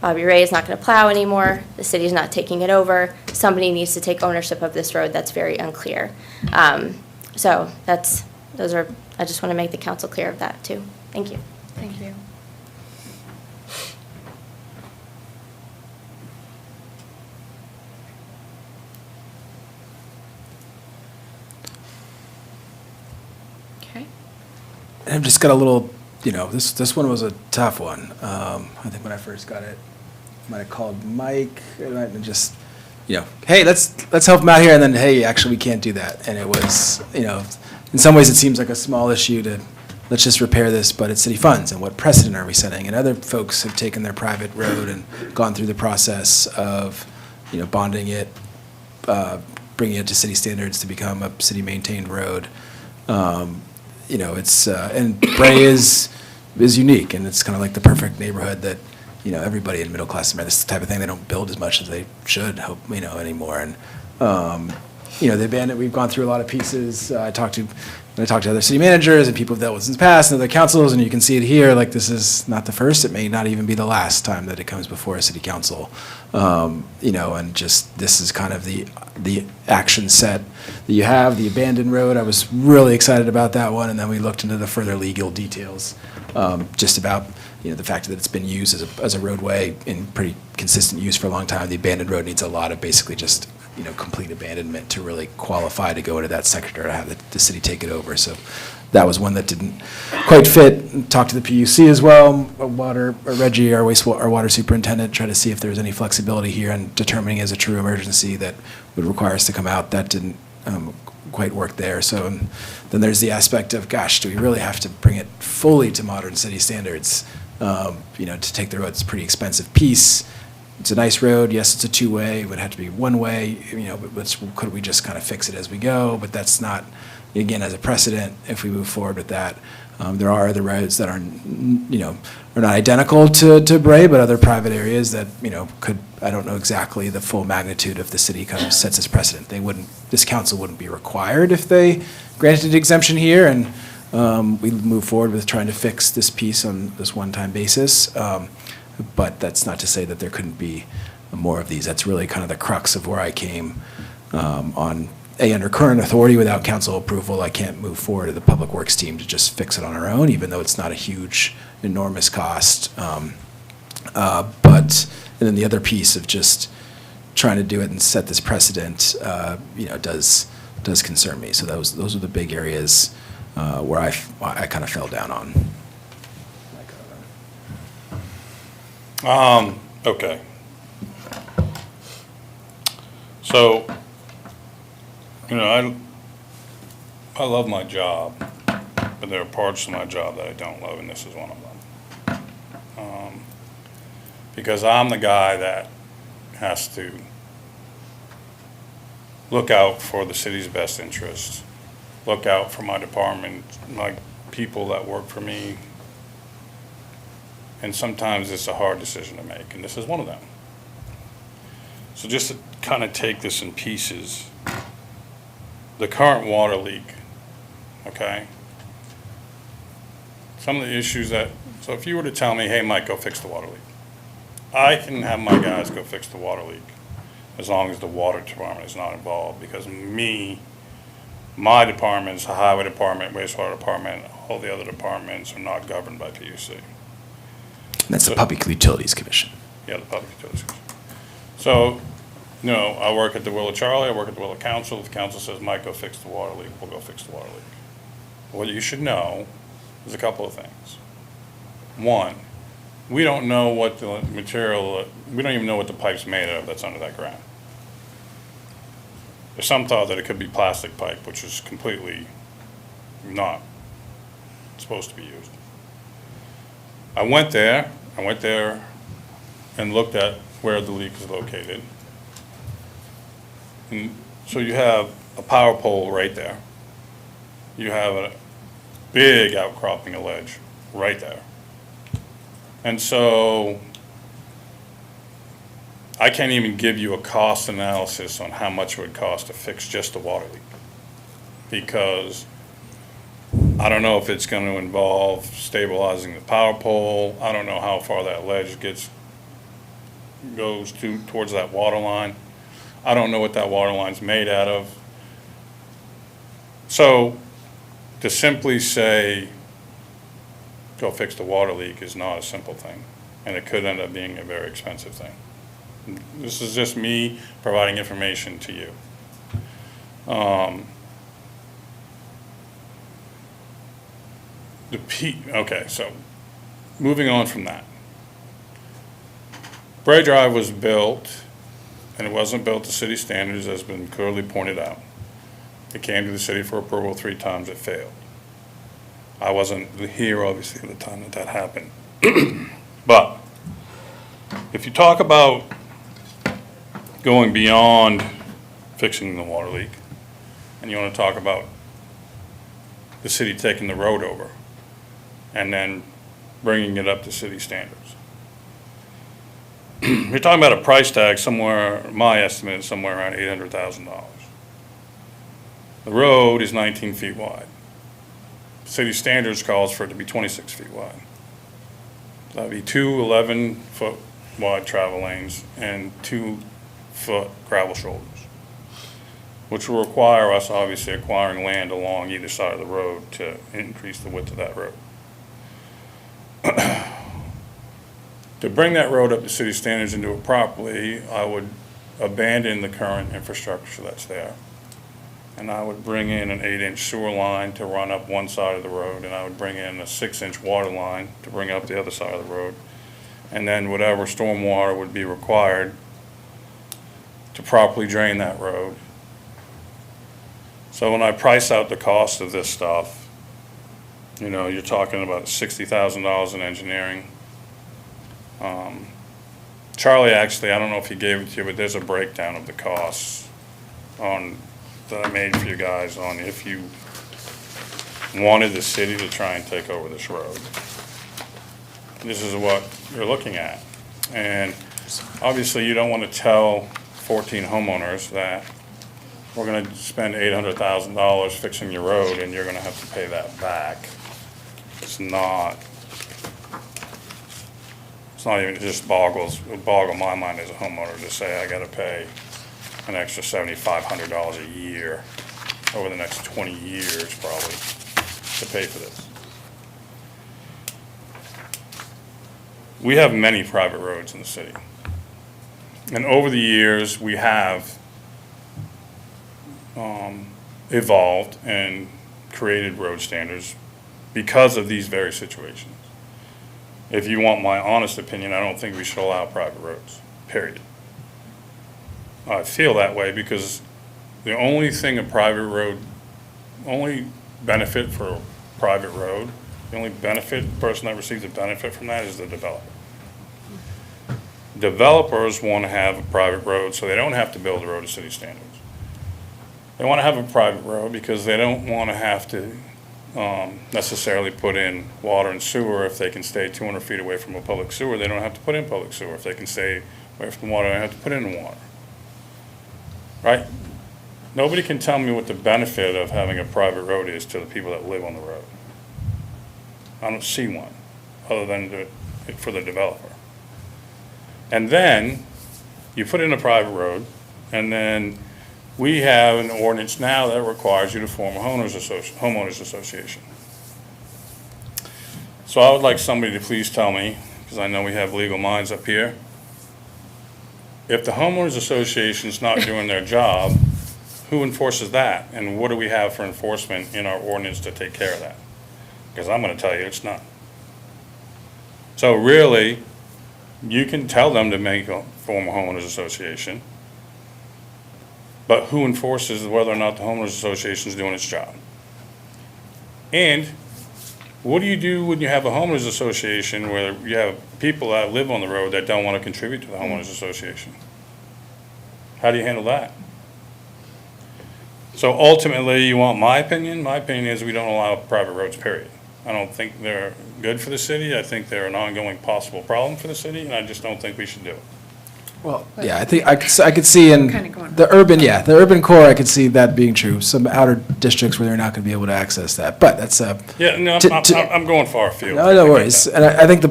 Bobby Ray is not going to plow anymore, the city's not taking it over, somebody needs to take ownership of this road, that's very unclear. So I just want to make the council clear of that too. Thank you. Thank you. Okay. I've just got a little, this one was a tough one. I think when I first got it, I might have called Mike and just, hey, let's help him out here, and then, hey, actually, we can't do that. And it was, in some ways it seems like a small issue to, let's just repair this, but it's city funds, and what precedent are we setting? And other folks have taken their private road and gone through the process of, bonding it, bringing it to city standards to become a city-maintained road. It's, and Bray is unique, and it's kind of like the perfect neighborhood that, everybody in middle class America, this is the type of thing they don't build as much as they should, anymore. And, the abandoned, we've gone through a lot of pieces. I talked to other city managers and people who've dealt with in the past and other councils, and you can see it here, like this is not the first, it may not even be the last time that it comes before a city council. And just, this is kind of the action set that you have, the abandoned road. I was really excited about that one, and then we looked into the further legal details, just about, the fact that it's been used as a roadway in pretty consistent use for a long time. The abandoned road needs a lot of basically just, complete abandonment to really qualify to go into that sector, to have the city take it over. So that was one that didn't quite fit. Talked to the PUC as well, Reggie, our water superintendent, try to see if there's any flexibility here in determining as a true emergency that would require us to come out. That didn't quite work there. So then there's the aspect of, gosh, do we really have to bring it fully to modern city standards? To take the road, it's a pretty expensive piece. It's a nice road. Yes, it's a two-way. It would have to be one-way. But could we just kind of fix it as we go? But that's not, again, as a precedent, if we move forward with that. There are other roads that are not identical to Bray, but other private areas that, could, I don't know exactly the full magnitude of the city kind of sets as precedent. This council wouldn't be required if they granted exemption here, and we move forward with trying to fix this piece on this one-time basis. But that's not to say that there couldn't be more of these. That's really kind of the crux of where I came on, under current authority without council approval, I can't move forward to the Public Works team to just fix it on our own, even though it's not a huge, enormous cost. And then the other piece of just trying to do it and set this precedent, does concern me. So those are the big areas where I kind of fell down on. Okay. So, I love my job, but there are parts of my job that I don't love, and this is one of them. Because I'm the guy that has to look out for the city's best interests, look out for my department, my people that work for me. And sometimes it's a hard decision to make, and this is one of them. So just to kind of take this in pieces, the current water leak, okay? Some of the issues so if you were to tell me, hey, Mike, go fix the water leak, I can have my guys go fix the water leak as long as the water department is not involved, because my departments, the highway department, wastewater department, all the other departments are not governed by PUC. That's the Public Utilities Commission. Yeah, the Public Utilities Commission. So, I work at the will of Charlie, I work at the will of council. If council says, Mike, go fix the water leak, we'll go fix the water leak. What you should know is a couple of things. One, we don't know what the material, we don't even know what the pipe's made of that's under that ground. There's some thought that it could be plastic pipe, which is completely not supposed to be used. I went there and looked at where the leak is located. And so you have a power pole right there. You have a big outcropping of ledge right there. And so I can't even give you a cost analysis on how much it would cost to fix just the water leak, because I don't know if it's going to involve stabilizing the power pole. I don't know how far that ledge gets goes towards that water line. I don't know what that water line's made out of. So to simply say, go fix the water leak is not a simple thing, and it could end up being a very expensive thing. This is just me providing information to you. Okay, so moving on from that. Bray Drive was built, and it wasn't built to city standards, as has been clearly pointed out. It came to the city for approval 3 times, it failed. I wasn't here, obviously, at the time that happened. But if you talk about going beyond fixing the water leak, and you want to talk about the city taking the road over and then bringing it up to city standards, you're talking about a price tag somewhere, my estimate is somewhere around $800,000. The road is 19 feet wide. City standards calls for it to be 26 feet wide. That'd be 2 11-foot wide travel lanes and 2-foot gravel shoulders, which will require us obviously acquiring land along either side of the road to increase the width of that road. To bring that road up to city standards and do it properly, I would abandon the current infrastructure that's there. And I would bring in an 8-inch sewer line to run up one side of the road, and I would bring in a 6-inch water line to bring up the other side of the road. And then whatever stormwater would be required to properly drain that road. So when I price out the cost of this stuff, you know, you're talking about $60,000 in engineering. Charlie, actually, I don't know if he gave it to you, but there's a breakdown of the costs that I made for you guys on if you wanted the city to try and take over this road. This is what you're looking at. And obviously you don't want to tell 14 homeowners that we're going to spend $800,000 fixing your road and you're going to have to pay that back. It's not even, it just would boggle my mind as a homeowner to say I got to pay an extra $7,500 a year over the next 20 years probably to pay for this. We have many private roads in the city. And over the years, we have evolved and created road standards because of these very situations. If you want my honest opinion, I don't think we should allow private roads, period. I feel that way because the only thing a private road, only benefit for a private road, the only benefit, person that receives a benefit from that is the developer. Developers want to have a private road so they don't have to build a road to city standards. They want to have a private road because they don't want to have to necessarily put in water and sewer. If they can stay 200 feet away from a public sewer, they don't have to put in public sewer. If they can stay away from water, they don't have to put in water. Right? Nobody can tell me what the benefit of having a private road is to the people that live on the road. I don't see one, other than for the developer. And then you put in a private road, and then we have an ordinance now that requires you to form a homeowners association. So I would like somebody to please tell me, because I know we have legal minds up here, if the homeowners association's not doing their job, who enforces that? And what do we have for enforcement in our ordinance to take care of that? Because I'm going to tell you it's not. So really, you can tell them to form a homeowners association, but who enforces whether or not the homeowners association is doing its job? And what do you do when you have a homeowners association where you have people that live on the road that don't want to contribute to the homeowners association? How do you handle that? So ultimately, you want my opinion? My opinion is we don't allow private roads, period. I don't think they're good for the city. I think they're an ongoing possible problem for the city, and I just don't think we should do it. Well, yeah, I think I could see in Kinda going the urban core, I could see that being true. Some outer districts where they're not going to be able to access that, but that's Yeah, no, I'm going far afield. no worries. And I think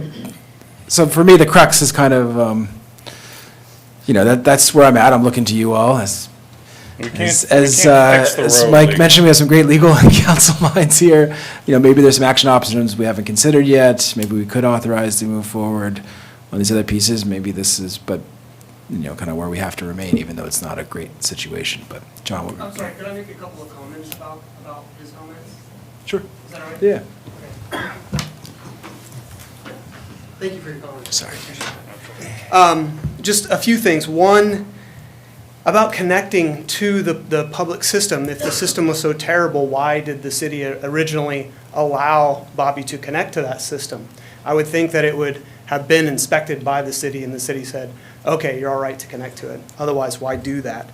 so for me, the crux is kind of you know, that's where I'm at. I'm looking to you all as We can't As, fix the as road Mike leak. mentioned, we have some great legal and council minds here. You know, maybe there's some action options we haven't considered yet. Maybe we could authorize to move forward on these other pieces. Maybe this is, but, you know, kind of where we have to remain, even though it's not a great situation. But, John, what? I'm sorry, could I make a couple of comments about his comments? Sure. Is that all right? Yeah. Thank you for your comments. Sorry. Just a few things. One, about connecting to the public system. If the system was so terrible, why did the city originally allow Bobby to connect to that system? I would think that it would have been inspected by the city, and the city said, okay, you're all right to connect to it. Otherwise, why do that?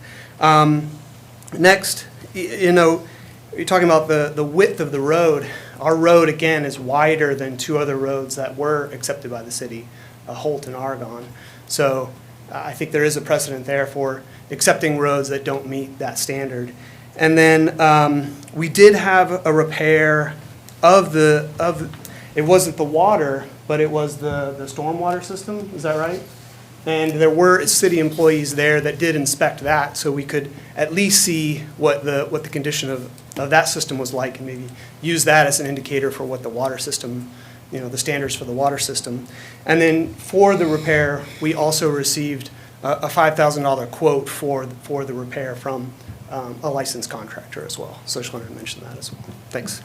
Next, you know, you're talking about the width of the road. Our road, again, is wider than two other roads that were accepted by the city, Holt and Argonne. So I think there is a precedent there for accepting roads that don't meet that standard. And then we did have a repair of it wasn't the water, but it was the stormwater system, is that right? And there were city employees there that did inspect that, so we could at least see what the condition of that system was like, and maybe use that as an indicator for what the water system, you know, the standards for the water system. And then for the repair, we also received a $5,000 quote for the repair from a licensed contractor as well. So I just wanted to mention that as well. Thanks.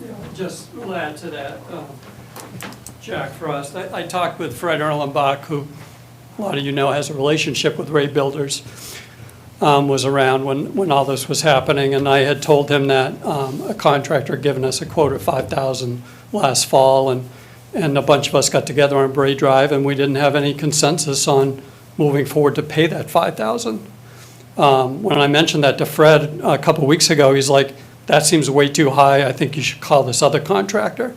Yeah, just will add to that, Jack Frost. I talked with Fred Erlenbach, who a lot of you know has a relationship with Ray Builders, was around when all this was happening, and I had told him that a contractor had given us a quote of $5,000 last fall, and a bunch of us got together on Bray Drive, and we didn't have any consensus on moving forward to pay that $5,000. When I mentioned that to Fred a couple of weeks ago, he's like, that seems way too high. I think you should call this other contractor,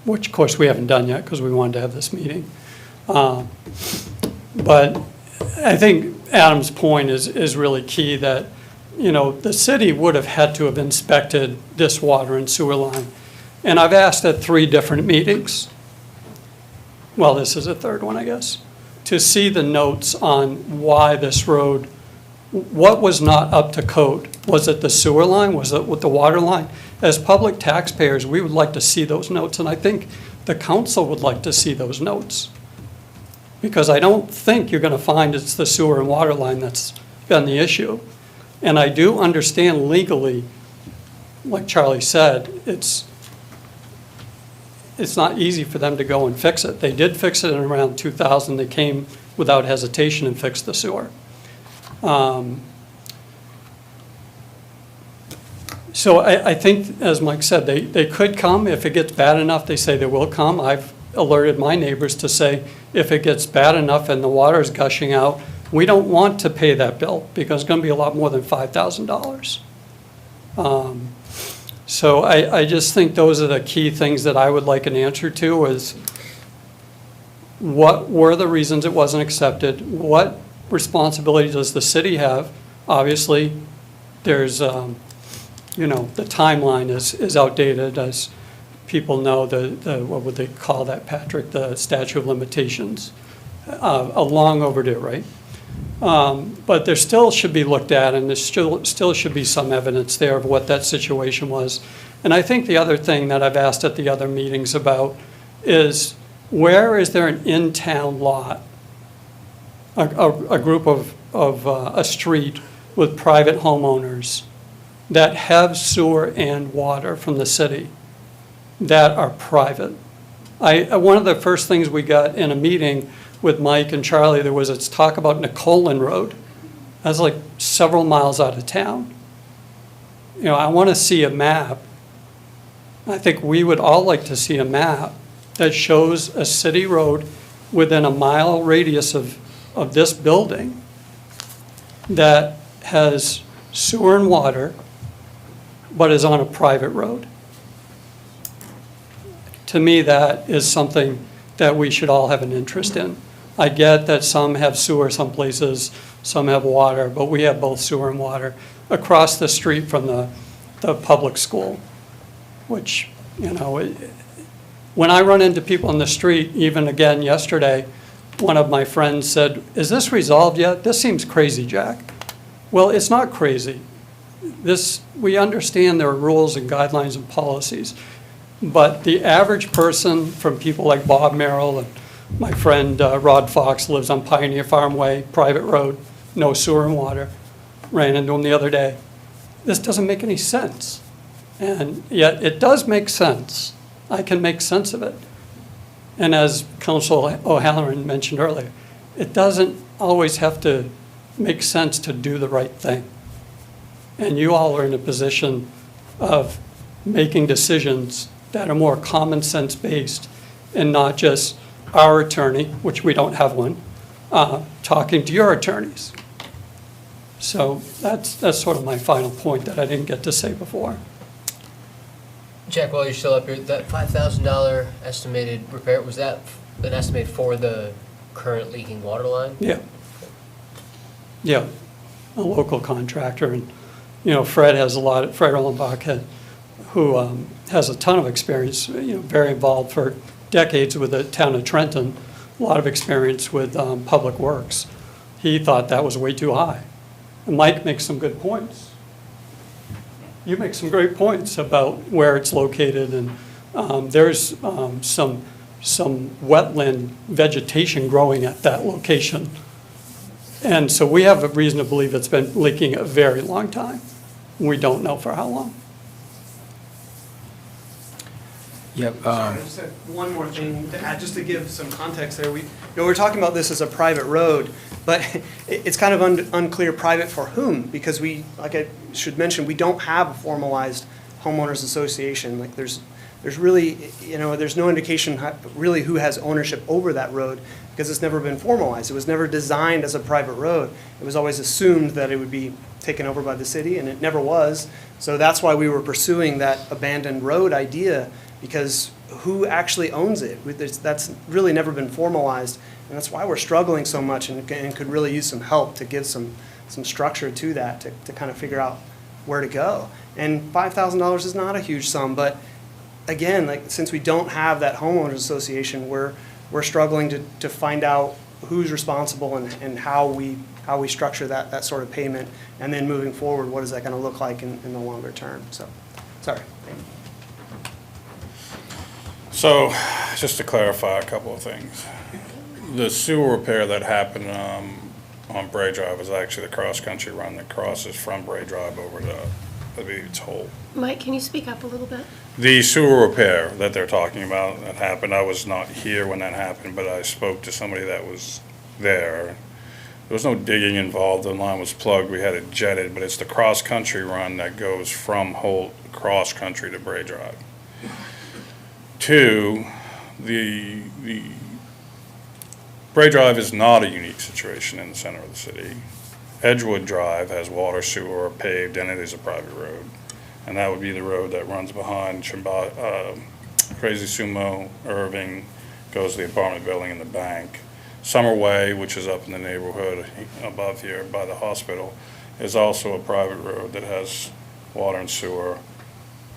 which of course we haven't done yet because we wanted to have this meeting. But I think Adam's point is really key, that, you know, the city would have had to have inspected this water and sewer line. And I've asked at 3 different meetings, well, this is a third one, I guess, to see the notes on why this road, what was not up to code. Was it the sewer line? Was it with the water line? As public taxpayers, we would like to see those notes, and I think the council would like to see those notes. Because I don't think you're going to find it's the sewer and water line that's been the issue. And I do understand legally, like Charlie said, it's not easy for them to go and fix it. They did fix it in around 2000. They came without hesitation and fixed the sewer. So I think, as Mike said, they could come. If it gets bad enough, they say they will come. I've alerted my neighbors to say, if it gets bad enough and the water is gushing out, we don't want to pay that bill because it's going to be a lot more than $5,000. So I just think those are the key things that I would like an answer to, is what were the reasons it wasn't accepted? What responsibility does the city have? Obviously, there's, you know, the timeline is outdated, as people know, the what would they call that, Patrick, the statute of limitations, long overdue, right? But there still should be looked at, and there still should be some evidence there of what that situation was. And I think the other thing that I've asked at the other meetings about is, where is there an in-town lot, a group of a street with private homeowners that have sewer and water from the city that are private? One of the first things we got in a meeting with Mike and Charlie, there was a talk about Nicolin Road. That's like several miles out of town. You know, I want to see a map. I think we would all like to see a map that shows a city road within a mile radius of this building that has sewer and water, but is on a private road. To me, that is something that we should all have an interest in. I get that some have sewer some places, some have water, but we have both sewer and water across the street from the public school, which, you know, when I run into people in the street, even again yesterday, one of my friends said, "Is this resolved yet? This seems crazy, Jack." Well, it's not crazy. We understand there are rules and guidelines and policies, but the average person, from people like Bob Merrill and my friend Rod Fox lives on Pioneer Farm Way, private road, no sewer and water, ran into him the other day. This doesn't make any sense. And yet it does make sense. I can make sense of it. And as Council O'Halloran mentioned earlier, it doesn't always have to make sense to do the right thing. And you all are in a position of making decisions that are more common sense based and not just our attorney, which we don't have one, talking to your attorneys. So that's sort of my final point that I didn't get to say before. Jack, while you're still up here, that $5,000 estimated repair, was that an estimate for the current leaking water line? Yeah. Yeah, a local contractor, and, Fred Ollenbach, who has a ton of experience, very involved for decades with the town of Trenton, a lot of experience with public works. He thought that was way too high. And Mike makes some good points. You make some great points about where it's located, and there's some wetland vegetation growing at that location. And so we have a reason to believe it's been leaking a very long time. We don't know for how long. Yep. Sorry, I just had one more thing to add, just to give some context there. We're talking about this as a private road, but it's kind of unclear private for whom, because like I should mention, we don't have a formalized homeowners association. Like there's really, there's no indication really who has ownership over that road, because it's never been formalized. It was never designed as a private road. It was always assumed that it would be taken over by the city, and it never was. So that's why we were pursuing that abandoned road idea, because who actually owns it? That's really never been formalized, and that's why we're struggling so much, and could really use some help to give some structure to that, to kind of figure out where to go. And $5,000 is not a huge sum, but again, like, since we don't have that homeowners association, we're struggling to find out who's responsible and how we structure that sort of payment, and then moving forward, what is that going to look like in the longer term? So, sorry. So, just to clarify a couple of things. The sewer repair that happened on Bray Drive was actually the cross-country run that crosses from Bray Drive over to, I believe it's Holt. Mike, can you speak up a little bit? The sewer repair that they're talking about that happened, I was not here when that happened, but I spoke to somebody that was there. There was no digging involved, the line was plugged, we had it jetted, but it's the cross-country run that goes from Holt cross-country to Bray Drive. Two, the Bray Drive is not a unique situation in the center of the city. Edgewood Drive has water, sewer, paved, and it is a private road. And that would be the road that runs behind Crazy Sumo, Irving, goes to the apartment building and the bank. Summer Way, which is up in the neighborhood above here by the hospital, is also a private road that has water and sewer.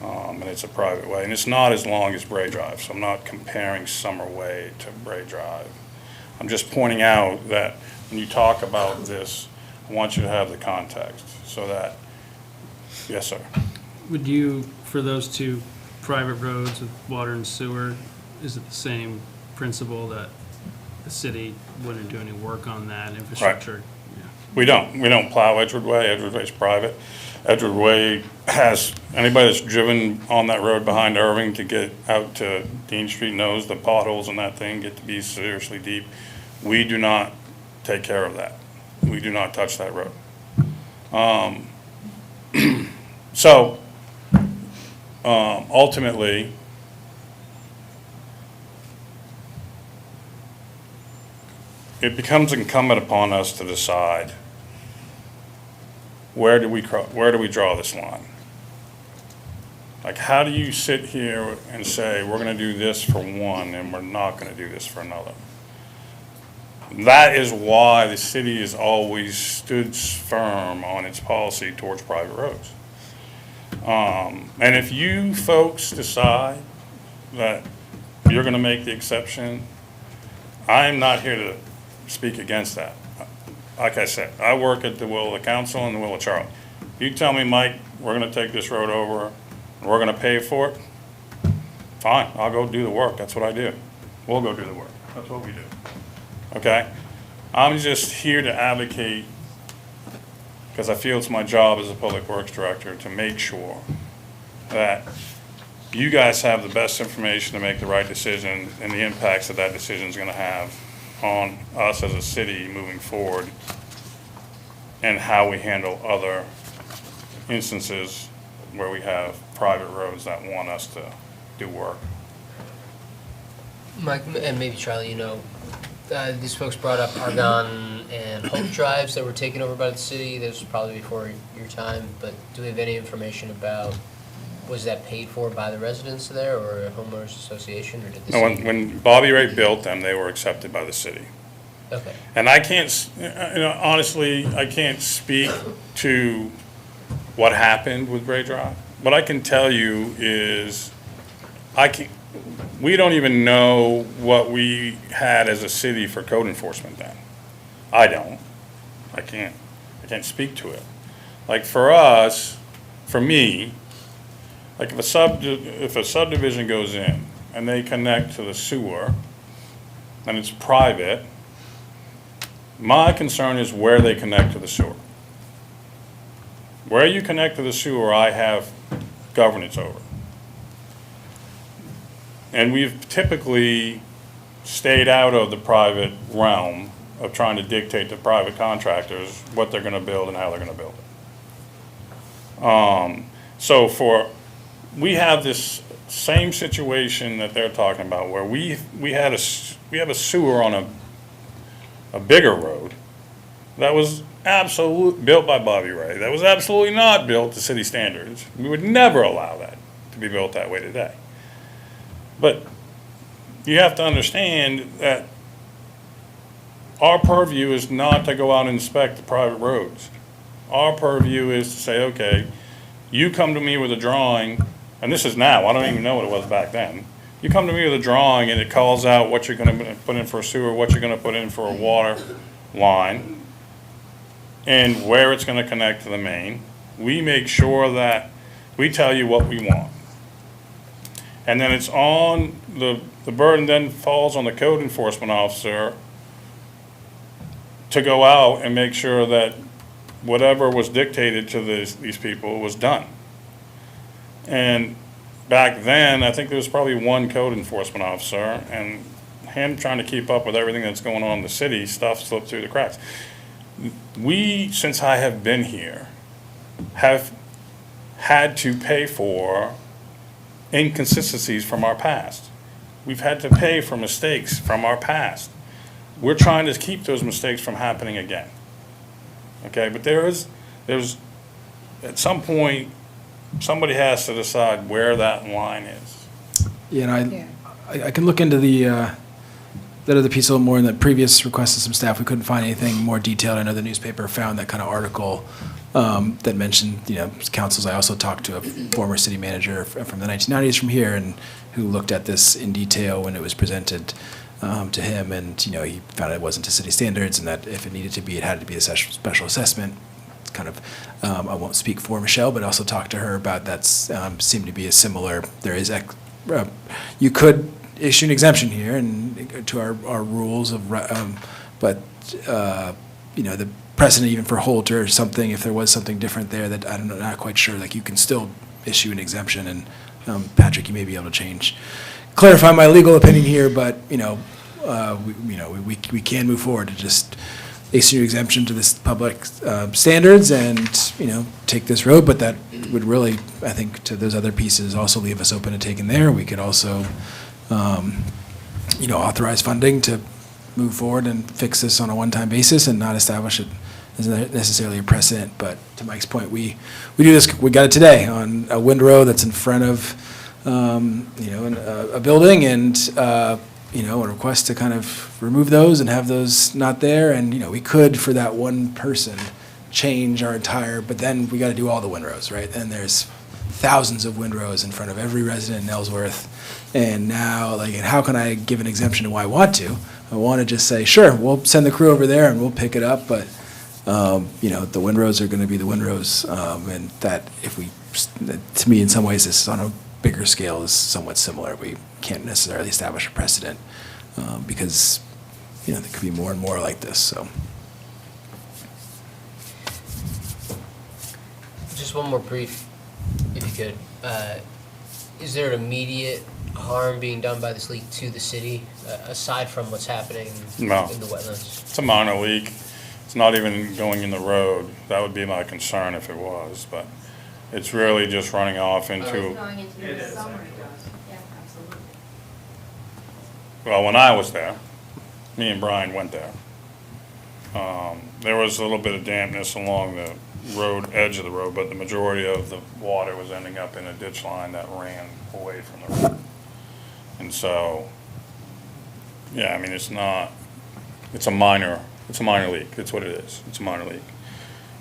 And it's a private way, and it's not as long as Bray Drive, so I'm not comparing Summer Way to Bray Drive. I'm just pointing out that when you talk about this, I want you to have the context, so that, yes, sir. Would you, for those two private roads with water and sewer, is it the same principle that the city wouldn't do any work on that infrastructure? Right. Yeah. We don't plow Edgewood Way. Edgewood Way is private. Edgewood Way has, anybody that's driven on that road behind Irving to get out to Dean Street knows the potholes in that thing get to be seriously deep. We do not take care of that. We do not touch that road. Ultimately, it becomes incumbent upon us to decide, where do we draw this line? Like, how do you sit here and say, we're gonna do this for one and we're not gonna do this for another? That is why the city has always stood firm on its policy towards private roads. And if you folks decide that you're gonna make the exception, I'm not here to speak against that. Like I said, I work at the will of the council and the will of Charlie. You tell me, Mike, we're gonna take this road over, and we're gonna pay for it, fine, I'll go do the work, that's what I do. We'll go do the work, that's what we do, okay? I'm just here to advocate, because I feel it's my job as a public works director to make sure that you guys have the best information to make the right decision and the impacts that that decision is gonna have on us as a city moving forward and how we handle other instances where we have private roads that want us to do work. Mike, and maybe Charlie, these folks brought up Argonne and Hope Drives that were taken over by the city. This was probably before your time, but do we have any information about, was that paid for by the residents there or a homeowners association, or did the city? When Bobby Ray built them, they were accepted by the city. Okay. And I can't, honestly, I can't speak to what happened with Bray Drive. What I can tell you is, we don't even know what we had as a city for code enforcement then. I don't. I can't speak to it. Like for us, for me, like if a subdivision goes in and they connect to the sewer and it's private, my concern is where they connect to the sewer. Where you connect to the sewer, I have governance over. And we've typically stayed out of the private realm of trying to dictate to private contractors what they're gonna build and how they're gonna build it. We have this same situation that they're talking about where we have a sewer on a bigger road that was built by Bobby Ray, that was absolutely not built to city standards. We would never allow that to be built that way today. But you have to understand that our purview is not to go out and inspect the private roads. Our purview is to say, okay, you come to me with a drawing, and this is now, I don't even know what it was back then. You come to me with a drawing and it calls out what you're gonna put in for a sewer, what you're gonna put in for a water line, and where it's gonna connect to the main. We make sure that we tell you what we want. And then it's on, the burden then falls on the code enforcement officer to go out and make sure that whatever was dictated to these people was done. And back then, I think there was probably one code enforcement officer, and him trying to keep up with everything that's going on in the city, stuff slipped through the cracks. We, since I have been here, have had to pay for inconsistencies from our past. We've had to pay for mistakes from our past. We're trying to keep those mistakes from happening again. Okay, but there's at some point, somebody has to decide where that line is. Yeah, and I can look into that other piece a little more. In the previous request of some staff, we couldn't find anything more detailed. I know the newspaper found that kind of article that mentioned, councils. I also talked to a former city manager from the 1990s from here, and who looked at this in detail when it was presented to him, and he found it wasn't to city standards, and that if it needed to be, it had to be a special assessment. It's kind of, I won't speak for Michelle, but also talked to her about that. Seemed to be a similar. There is, you could issue an exemption here and to our rules of, but the precedent even for Holt or something, if there was something different there that I'm not quite sure, like you can still issue an exemption, and Patrick, you may be able to clarify my legal opinion here, but we can move forward to just issue exemption to this public standards and take this road, but that would really, I think, to those other pieces also leave us open to taking there. We could also authorize funding to move forward and fix this on a one-time basis and not establish it as necessarily a precedent. But to Mike's point, we do this. We got it today on a windrow that's in front of a building, and a request to kind of remove those and have those not there. And we could, for that one person, change our entire. But then we got to do all the windrows, right? And there's thousands of windrows in front of every resident in Ellsworth. And now, and how can I give an exemption to who I want to? I want to just say, sure, we'll send the crew over there and we'll pick it up, but, the windrows are going to be the windrows, and that if we, to me, in some ways, this is on a bigger scale is somewhat similar. We can't necessarily establish a precedent, because, there could be more and more like this, so. Just one more brief, if you could. Is there an immediate harm being done by this leak to the city, aside from what's happening No. in the wetlands? It's a minor leak. It's not even going in the road. That would be my concern if it was, but it's really just running off into. Going into the summer. Yeah, absolutely. Well, when I was there, me and Brian went there. There was a little bit of dampness along the road, edge of the road, but the majority of the water was ending up in a ditch line that ran away from the road. And so, yeah, I mean, it's a minor leak. It's what it is. It's a minor leak.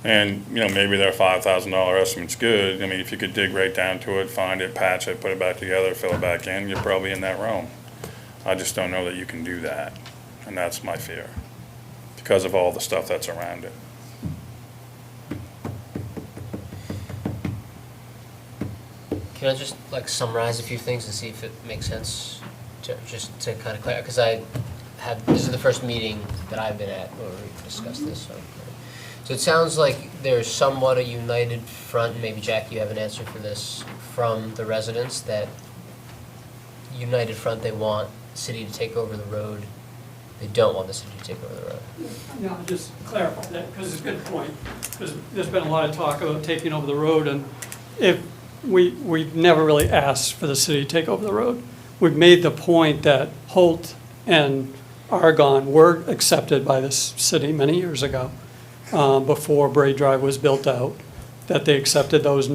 And, maybe their $5,000 estimate's good. I mean, if you could dig right down to it, find it, patch it, put it back together, fill it back in, you're probably in that realm. I just don't know that you can do that. And that's my fear, because of all the stuff that's around it. Can I just summarize a few things and see if it makes sense to kind of clarify? Because this is the first meeting that I've been at where we discussed this. So it sounds like there's somewhat a united front, and maybe Jack, you have an answer for this, from the residents, that united front, they want the city to take over the road. They don't want the city to take over the road. No, just clarify that, because it's a good point. Because there's been a lot of talk about taking over the road, and if we've never really asked for the city to take over the road. We've made the point that Holt and Argonne were accepted by the city many years ago, before Bray Drive was built out, that they accepted those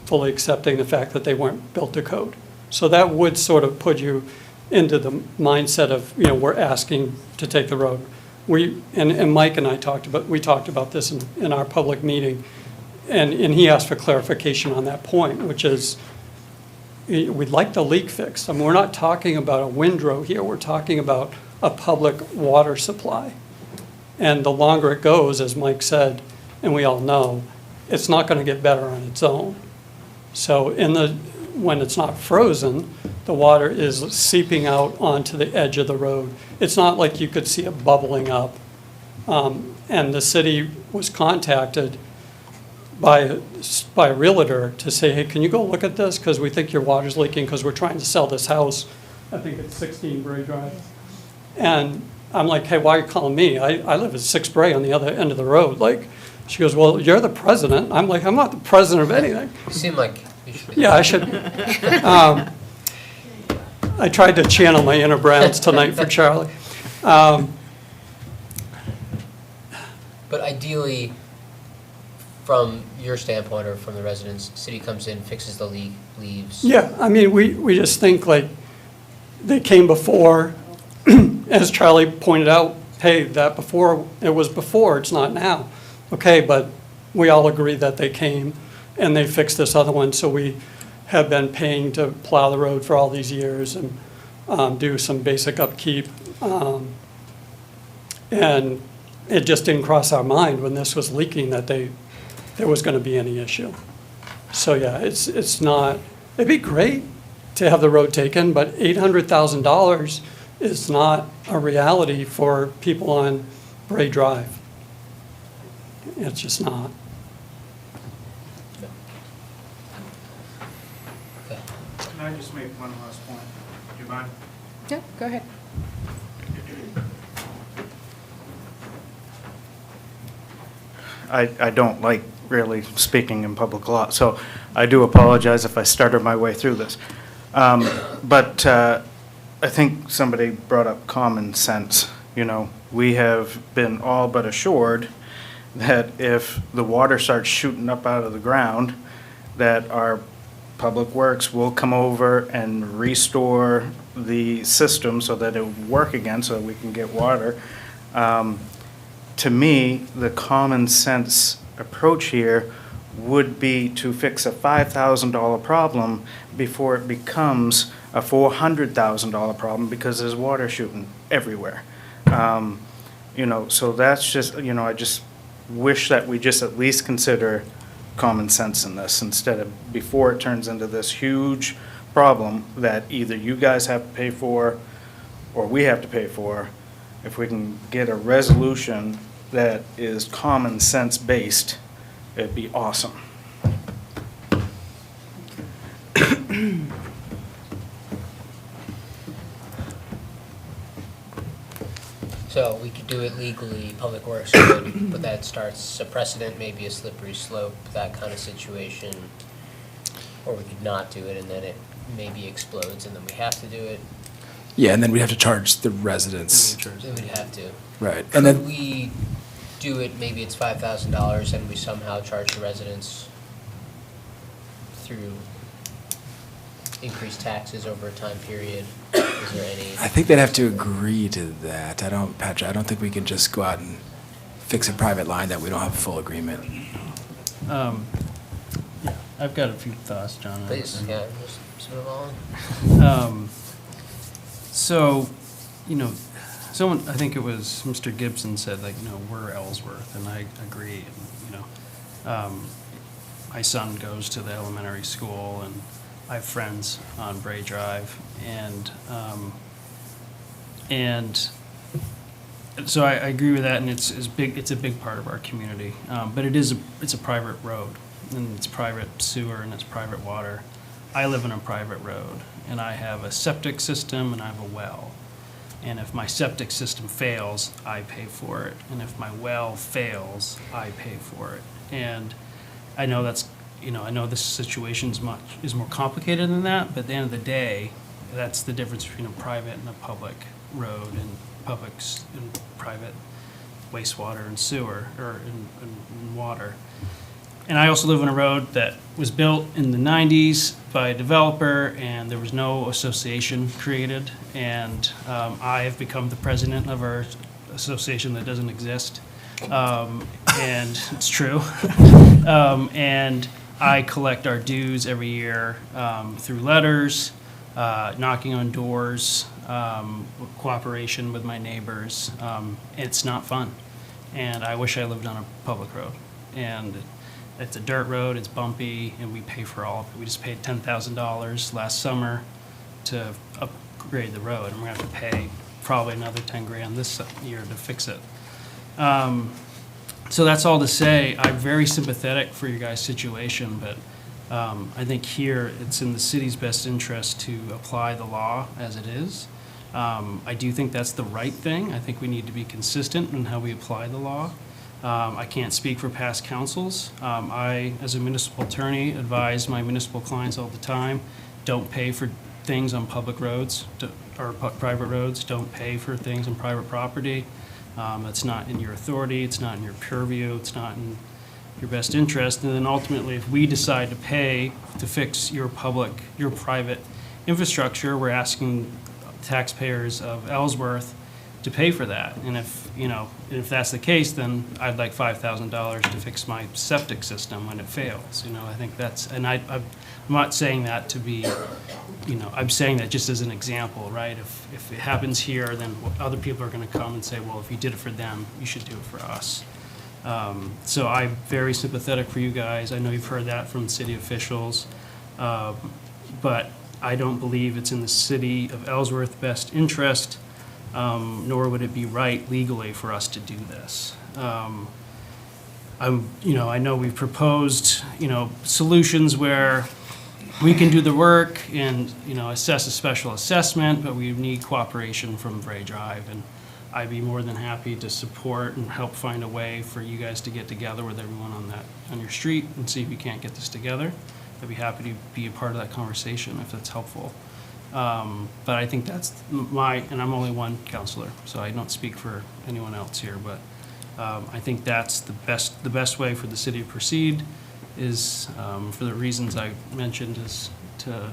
fully accepting the fact that they weren't built to code. So that would sort of put you into the mindset of, we're asking to take the road. And Mike and I talked about this in our public meeting, and he asked for clarification on that point, which is, we'd like the leak fixed. I mean, we're not talking about a windrow here, we're talking about a public water supply. And the longer it goes, as Mike said, and we all know, it's not gonna get better on its own. So when it's not frozen, the water is seeping out onto the edge of the road. It's not like you could see it bubbling up. And the city was contacted by a realtor to say, hey, can you go look at this? Because we think your water's leaking, because we're trying to sell this house. I think it's 16 Bray Drive. And I'm like, hey, why are you calling me? I live at 6 Bray on the other end of the road. She goes, well, you're the president. I'm like, I'm not the president of anything. You seem like you should be. Yeah, I should. I tried to channel my inner Browns tonight for Charlie. But ideally, from your standpoint or from the residents, city comes in, fixes the leak, leaves. Yeah, I mean, we just think they came before, as Charlie pointed out, hey, that before, it's not now. Okay, but we all agree that they came and they fixed this other one, so we have been paying to plow the road for all these years and do some basic upkeep. And it just didn't cross our mind when this was leaking that there was gonna be any issue. So yeah, it's not, it'd be great to have the road taken, but $800,000 is not a reality for people on Bray Drive. It's just not. Can I just make one last point? Do you mind? Yeah, go ahead. I don't like really speaking in public a lot, so I do apologize if I stuttered my way through this. But I think somebody brought up common sense. We have been all but assured that if the water starts shooting up out of the ground, that our Public Works will come over and restore the system so that it will work again, so that we can get water. To me, the common sense approach here would be to fix a $5,000 problem before it becomes a $400,000 problem because there's water shooting everywhere. You know, so that's just, you know, I just wish that we just at least consider common sense in this instead of, before it turns into this huge problem that either you guys have to pay for or we have to pay for. If we can get a resolution that is common sense based, it'd be awesome. So we could do it legally, Public Works could, but that starts a precedent, maybe a slippery slope, that kind of situation. Or we could not do it and then it maybe explodes and then we have to do it. Yeah, and then we'd have to charge the residents. Then we'd have to. Right, and Could then, we do it, maybe it's $5,000 and we somehow charge the residents through increased taxes over a time period? Is there any? I think they'd have to agree to that. Patrick, I don't think we can just go out and fix a private line that we don't have a full agreement. Yeah, I've got a few thoughts, John. Please, yeah, just move on. So, you know, someone, I think it was Mr. Gibson said, like, you know, we're Ellsworth, and I agree. And, you know, my son goes to the elementary school, and I have friends on Bray Drive, and so I agree with that, and it's big. It's a big part of our community, but it's a private road, and it's private sewer, and it's private water. I live on a private road, and I have a septic system, and I have a well. And if my septic system fails, I pay for it. And if my well fails, I pay for it. And I know that's, you know, I know this situation is more complicated than that, but at the end of the day, that's the difference between a private and a public road and private wastewater and sewer, or in water. And I also live on a road that was built in the 90s by a developer, and there was no association created. And I have become the president of our association that doesn't exist. And it's true. And I collect our dues every year through letters, knocking on doors, cooperation with my neighbors. It's not fun. And I wish I lived on a public road. And it's a dirt road, it's bumpy, and we pay for all of it. We just paid $10,000 last summer to upgrade the road, and we're gonna have to pay probably another 10 grand this year to fix it. So that's all to say, I'm very sympathetic for your guys' situation, but I think here it's in the city's best interest to apply the law as it is. I do think that's the right thing. I think we need to be consistent in how we apply the law. I can't speak for past councils. I, as a municipal attorney, advise my municipal clients all the time, don't pay for things on public roads or private roads. Don't pay for things on private property. It's not in your authority. It's not in your purview. It's not in your best interest. And then ultimately, if we decide to pay to fix your private infrastructure, we're asking taxpayers of Ellsworth to pay for that. And if that's the case, then I'd like $5,000 to fix my septic system when it fails. You know, I think that's, and I'm not saying that to be, you know, I'm saying that just as an example, right? If it happens here, then other people are going to come and say, well, if you did it for them, you should do it for us. So I'm very sympathetic for you guys. I know you've heard that from city officials, but I don't believe it's in the city of Ellsworth's best interest, nor would it be right legally for us to do this. I know we've proposed, solutions where we can do the work and, assess a special assessment, but we need cooperation from Bray Drive. And I'd be more than happy to support and help find a way for you guys to get together with everyone on your street and see if we can't get this together. I'd be happy to be a part of that conversation if that's helpful. But I think that's and I'm only one counselor, so I don't speak for anyone else here, but I think that's the best way for the city to proceed is, for the reasons I mentioned, is to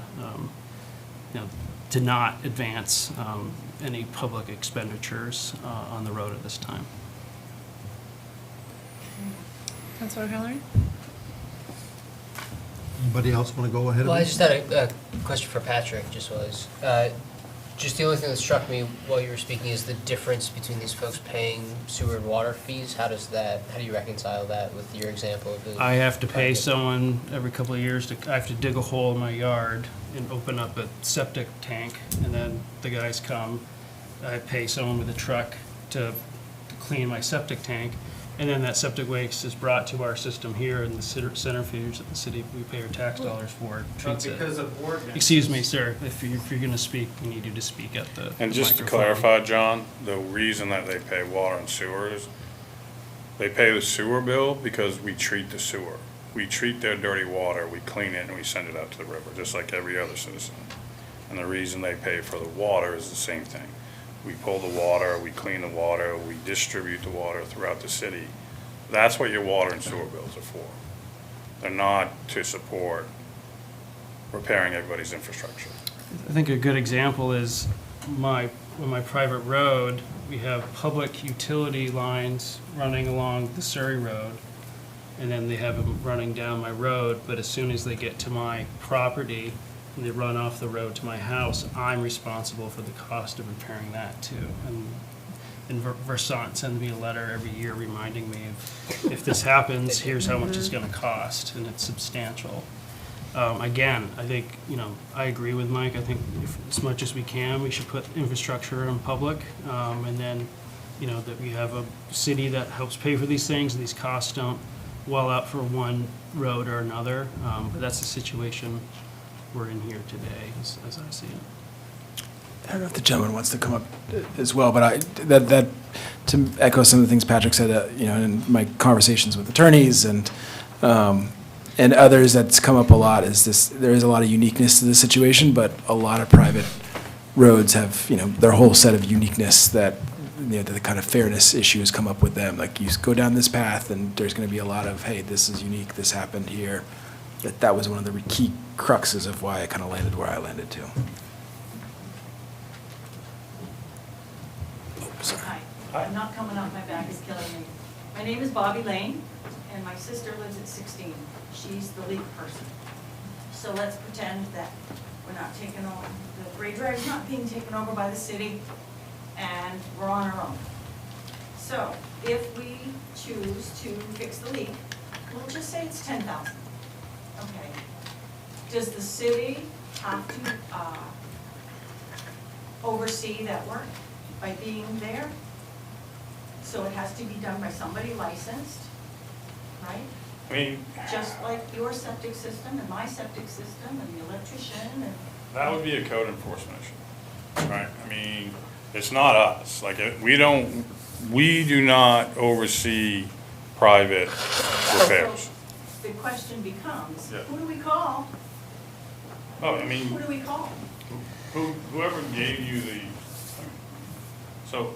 not advance any public expenditures on the road at this time. Councilor Halloran? Anybody else want to go ahead? Well, I just had a question for Patrick, just was, Just the only thing that struck me while you were speaking is the difference between these folks paying sewer and water fees. How do you reconcile that with your example of the? I have to pay someone every couple of years I have to dig a hole in my yard and open up a septic tank, and then the guys come. I pay someone with a truck to clean my septic tank, and then that septic waste is brought to our system here in the centrifuge that the city, we pay our tax dollars for, treats it. Because of ordinance. Excuse me, sir, if you're gonna speak, we need you to speak at the And just to microphone. clarify, John, the reason that they pay water and sewer is they pay the sewer bill because we treat the sewer. We treat their dirty water, we clean it, and we send it out to the river, just like every other citizen. And the reason they pay for the water is the same thing. We pull the water, we clean the water, we distribute the water throughout the city. That's what your water and sewer bills are for. They're not to support repairing everybody's infrastructure. I think a good example is on my private road, we have public utility lines running along the Surrey Road, and then they have them running down my road, but as soon as they get to my property, and they run off the road to my house, I'm responsible for the cost of repairing that too. And Versant sends me a letter every year reminding me of, if this happens, here's how much it's gonna cost, and it's substantial. Again, I think, I agree with Mike. I think as much as we can, we should put infrastructure in public, and then, that we have a city that helps pay for these things, and these costs don't well out for one road or another. But that's the situation we're in here today, as I see it. I don't know if the gentleman wants to come up as well, but that to echo some of the things Patrick said, in my conversations with attorneys and others, that's come up a lot, is this, there is a lot of uniqueness to the situation, but a lot of private roads have, their whole set of uniqueness that, the kind of fairness issues come up with them. Like, you go down this path and there's gonna be a lot of, hey, this is unique, this happened here. That was one of the key cruxes of why I kind of landed where I landed too. Hi. I'm not coming up, my back is killing me. My name is Bobby Lane, and my sister lives at 16. She's the leak person. So let's pretend that we're not taking over, the Bray Drive is not being taken over by the city, and we're on our own. So if we choose to fix the leak, we'll just say it's $10,000. Okay. Does the city have to oversee that work by being there? So it has to be done by somebody licensed, right? I mean, Just like your septic system and my septic system and the electrician and. that would be a code enforcement issue, right? I mean, it's not us. Like, we do not oversee private repairs. So the question becomes, Yeah. who do we call? Oh, I mean, Who do we call? whoever gave you so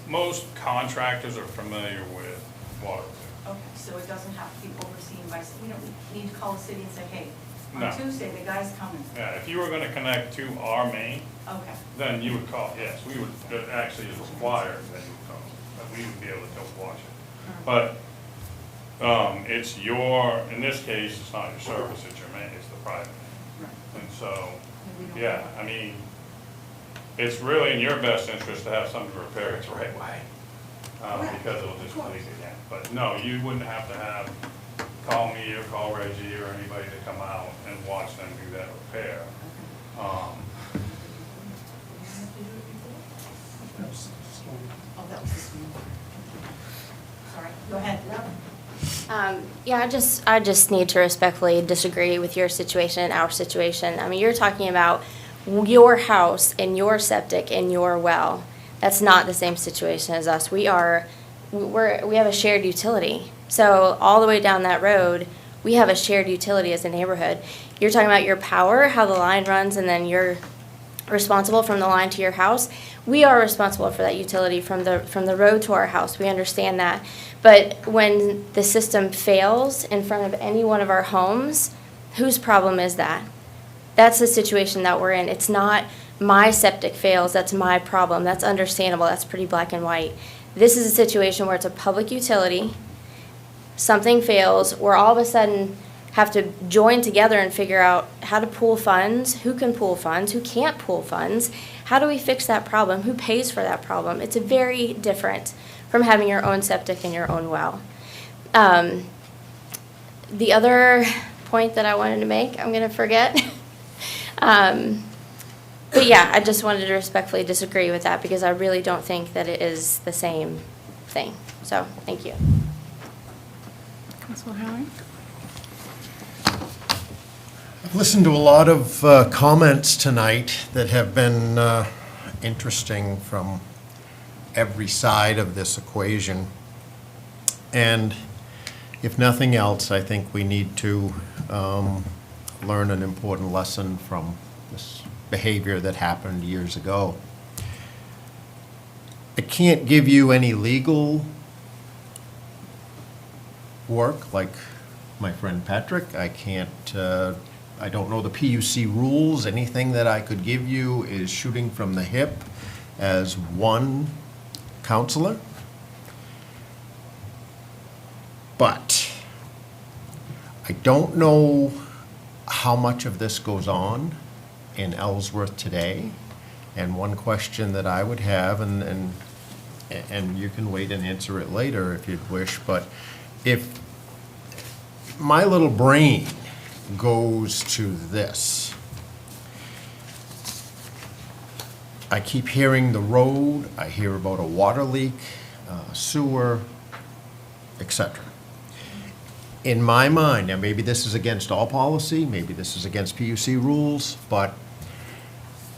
most contractors are familiar with water. Okay, so it doesn't have to be overseen by, we don't need to call the city and say, hey, No. on Tuesday, the guy's coming. Yeah, if you were gonna connect to our main, Okay. then you would call, yes, we would, that actually is required that you would call, that we would be able to go watch it. But, it's in this case, it's not your service, it's your main, it's the private. And so, yeah, I mean, it's really in your best interest to have somebody repair it the right way, because it'll just leak again. But no, you wouldn't have to call me or call Reggie or anybody to come out and watch them do that repair. Oh, that was this one. Sorry, go ahead. Yeah, I just need to respectfully disagree with your situation and our situation. I mean, you're talking about your house and your septic and your well. That's not the same situation as us. We have a shared utility. So all the way down that road, we have a shared utility as a neighborhood. You're talking about your power, how the line runs, and then you're responsible from the line to your house. We are responsible for that utility from the road to our house. We understand that. But when the system fails in front of any one of our homes, whose problem is that? That's the situation that we're in. It's not my septic fails, that's my problem. That's understandable. That's pretty black and white. This is a situation where it's a public utility, something fails, we're all of a sudden have to join together and figure out how to pool funds, who can pool funds, who can't pool funds, how do we fix that problem, who pays for that problem. It's very different from having your own septic and your own well. The other point that I wanted to make, I'm gonna forget. But yeah, I just wanted to respectfully disagree with that because I really don't think that it is the same thing. So, thank you. Councilor Howard? I've listened to a lot of comments tonight that have been interesting from every side of this equation. And if nothing else, I think we need to learn an important lesson from this behavior that happened years ago. I can't give you any legal work like my friend Patrick. I can't, I don't know the PUC rules. Anything that I could give you is shooting from the hip as one counselor. But I don't know how much of this goes on in Ellsworth today. And one question that I would have, and you can wait and answer it later if you'd wish, but if my little brain goes to this, I keep hearing the road, I hear about a water leak, sewer, etc. In my mind, now maybe this is against all policy, maybe this is against PUC rules, but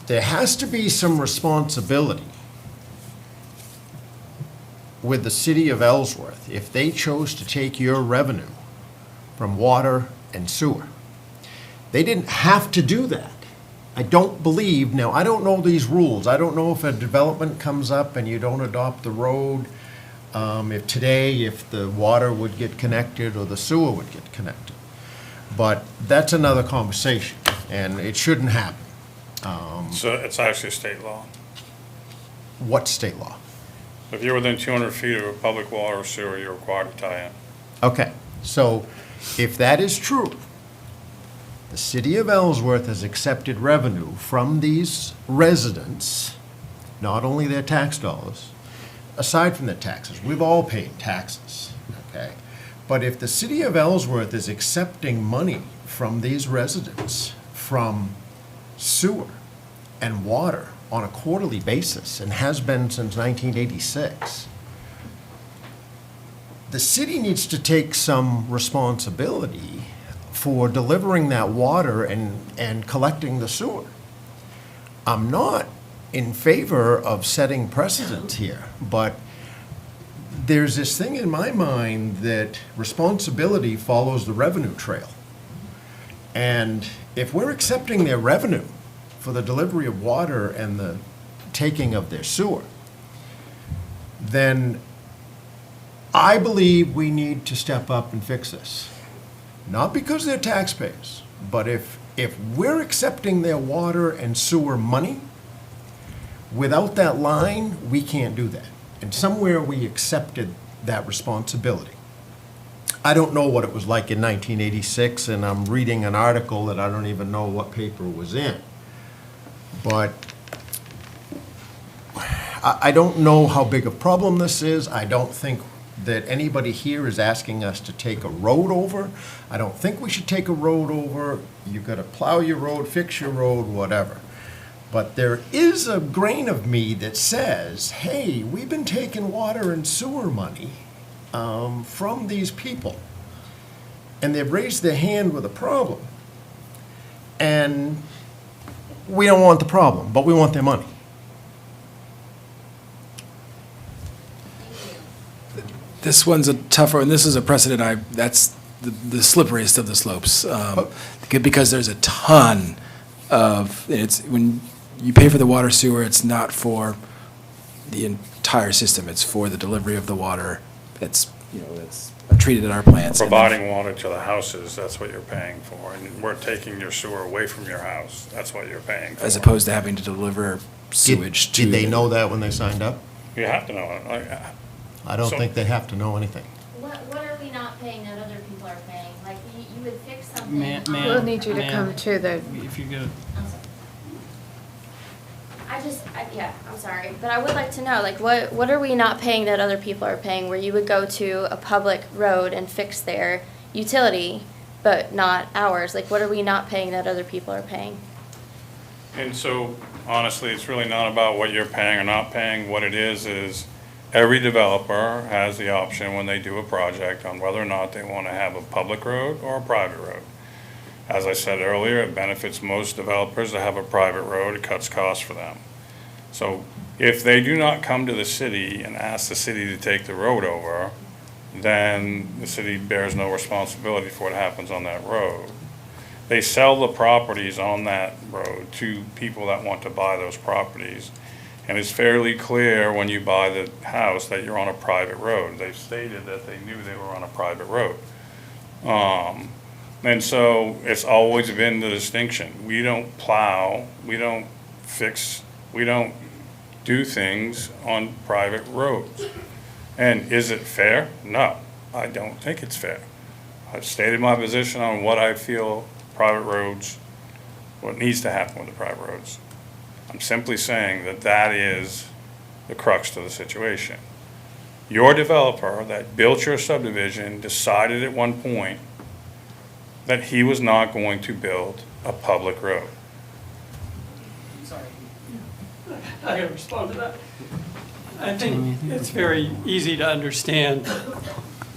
there has to be some responsibility with the city of Ellsworth if they chose to take your revenue from water and sewer. They didn't have to do that. I don't believe, now I don't know these rules. I don't know if a development comes up and you don't adopt the road, if the water would get connected or the sewer would get connected. But that's another conversation, and it shouldn't happen. So it's actually state law. What state law? If you're within 200 feet of a public water or sewer, you're required to tie in. Okay, so if that is true, the city of Ellsworth has accepted revenue from these residents, not only their tax dollars, aside from the taxes. We've all paid taxes, okay? But if the city of Ellsworth is accepting money from these residents, from sewer and water on a quarterly basis, and has been since 1986, the city needs to take some responsibility for delivering that water and collecting the sewer. I'm not in favor of setting precedent here, but there's this thing in my mind that responsibility follows the revenue trail. And if we're accepting their revenue for the delivery of water and the taking of their sewer, then I believe we need to step up and fix this. Not because they're taxpayers, but if we're accepting their water and sewer money, without that line, we can't do that. And somewhere we accepted that responsibility. I don't know what it was like in 1986, and I'm reading an article that I don't even know what paper it was in. But I don't know how big a problem this is. I don't think that anybody here is asking us to take a road over. I don't think we should take a road over. You've got to plow your road, fix your road, whatever. But there is a grain of me that says, hey, we've been taking water and sewer money from these people, and they've raised their hand with a problem. And we don't want the problem, but we want their money. This one's a tougher, and this is a precedent, that's the slipperiest of the slopes. Because there's a ton of, when you pay for the water sewer, it's not for the entire system, it's for the delivery of the water. It's treated at our plants. Providing water to the houses, that's what you're paying for. And we're taking your sewer away from your house, that's what you're paying for. As opposed to having to deliver sewage to. Did they know that when they signed up? You have to know it. I don't think they have to know anything. What are we not paying that other people are paying? Like, you would fix something ma'am. We'll need you to ma'am, come to the, If you go, Yeah, I'm sorry, but I would like to know, like, what are we not paying that other people are paying, where you would go to a public road and fix their utility, but not ours? Like, what are we not paying that other people are paying? And so honestly, it's really not about what you're paying or not paying. What it is every developer has the option when they do a project on whether or not they want to have a public road or a private road. As I said earlier, it benefits most developers to have a private road. It cuts costs for them. So if they do not come to the city and ask the city to take the road over, then the city bears no responsibility for what happens on that road. They sell the properties on that road to people that want to buy those properties. And it's fairly clear when you buy the house that you're on a private road. They've stated that they knew they were on a private road. And so it's always been the distinction. We don't plow, we don't fix, we don't do things on private roads. And is it fair? No, I don't think it's fair. I've stated my position on what I feel private roads, what needs to happen with the private roads. I'm simply saying that that is the crux to the situation. Your developer that built your subdivision decided at one point that he was not going to build a public road. Sorry. I gotta respond to that. I think it's very easy to understand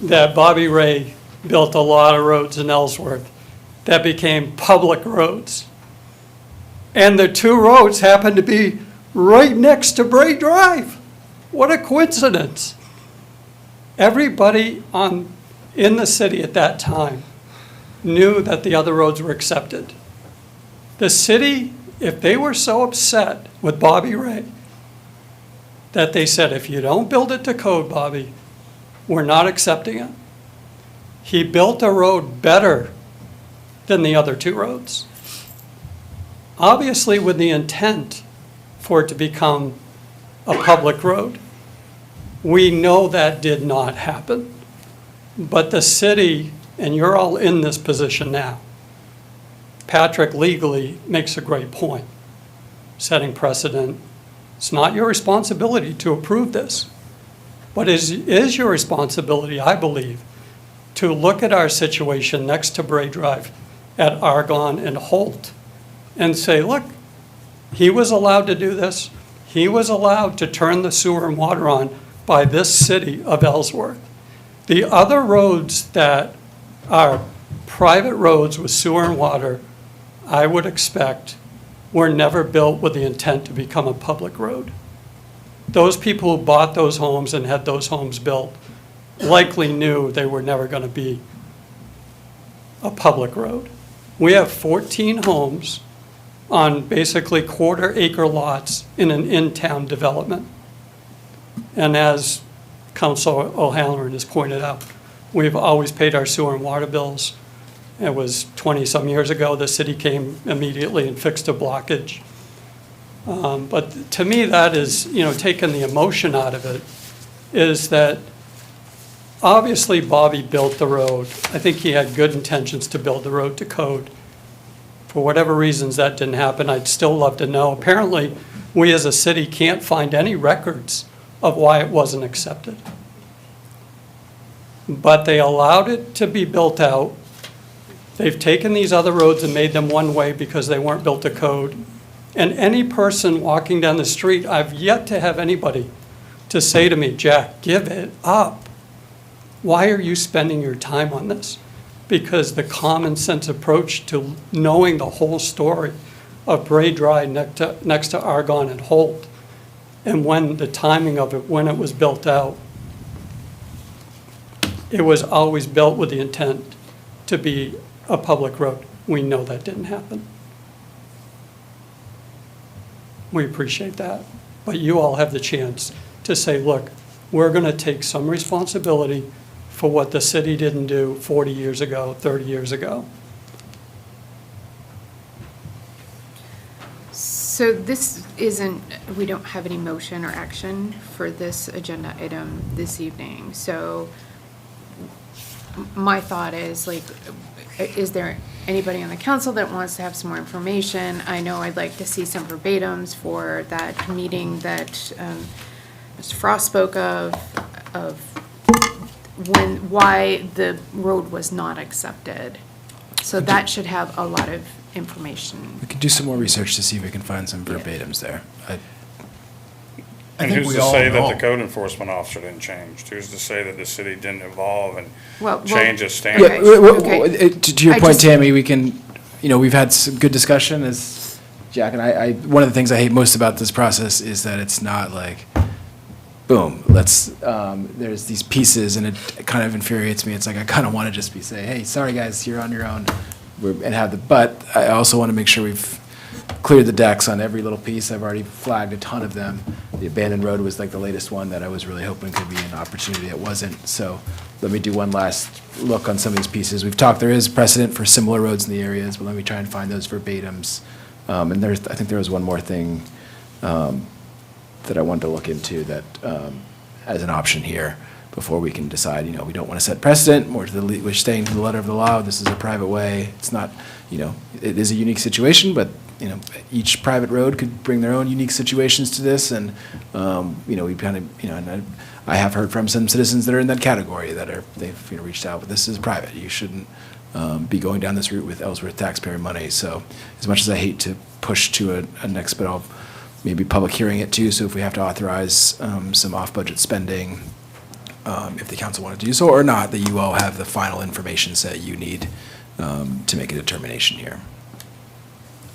that Bobby Ray built a lot of roads in Ellsworth that became public roads. And the two roads happened to be right next to Bray Drive. What a coincidence. Everybody in the city at that time knew that the other roads were accepted. The city, if they were so upset with Bobby Ray that they said, if you don't build it to code, Bobby, we're not accepting it. He built a road better than the other two roads. Obviously with the intent for it to become a public road. We know that did not happen. But the city, and you're all in this position now, Patrick legally makes a great point, setting precedent. It's not your responsibility to approve this, but it is your responsibility, I believe, to look at our situation next to Bray Drive at Argonne and Holt and say, look, he was allowed to do this. He was allowed to turn the sewer and water on by this city of Ellsworth. The other roads that are private roads with sewer and water, I would expect, were never built with the intent to become a public road. Those people who bought those homes and had those homes built likely knew they were never going to be a public road. We have 14 homes on basically quarter-acre lots in an in-town development. And as Councilor O'Halloran has pointed out, we've always paid our sewer and water bills. It was 20-some years ago, the city came immediately and fixed a blockage. But to me, that is, taking the emotion out of it, is that obviously Bobby built the road. I think he had good intentions to build the road to code. For whatever reasons that didn't happen, I'd still love to know. Apparently, we as a city can't find any records of why it wasn't accepted. But they allowed it to be built out. They've taken these other roads and made them one way because they weren't built to code. And any person walking down the street, I've yet to have anybody to say to me, Jack, give it up. Why are you spending your time on this? Because the common sense approach to knowing the whole story of Bray Drive next to Argonne and Holt, and when the timing of it, when it was built out, it was always built with the intent to be a public road. We know that didn't happen. We appreciate that. But you all have the chance to say, look, we're going to take some responsibility for what the city didn't do 40 years ago, 30 years ago. so this isn't, we don't have any motion or action for this agenda item this evening. So my thought is, like, is there anybody on the council that wants to have some more information? I know I'd like to see some verbatims for that meeting that Mr. Frost spoke of why the road was not accepted. So that should have a lot of information. We could do some more research to see if we can find some verbatims there. And think who's we to all say that know. the code enforcement officer didn't change? Who's to say that the city didn't evolve and Well, change its okay. standards? Okay. To your I point, just- Tammy, we can, we've had some good discussion as Jack and I, one of the things I hate most about this process is that it's not like, boom, there's these pieces and it kind of infuriates me. It's like, I kind of want to just say, hey, sorry guys, you're on your own. But I also want to make sure we've cleared the decks on every little piece. I've already flagged a ton of them. The abandoned road was like the latest one that I was really hoping could be an opportunity. It wasn't. So let me do one last look on some of these pieces. We've talked, there is precedent for similar roads in the areas, but let me try and find those verbatims. And I think there was one more thing that I wanted to look into that as an option here before we can decide, we don't want to set precedent, we're staying to the letter of the law. This is a private way. It's not, it is a unique situation, but each private road could bring their own unique situations to this, and we kind of, and I have heard from some citizens that are in that category they've reached out, but this is private. You shouldn't be going down this route with Ellsworth taxpayer money. So as much as I hate to push to a next, but I'll maybe public hearing it too. So if we have to authorize some off-budget spending, if the council wanted to do so or not, that you all have the final information set you need to make a determination here.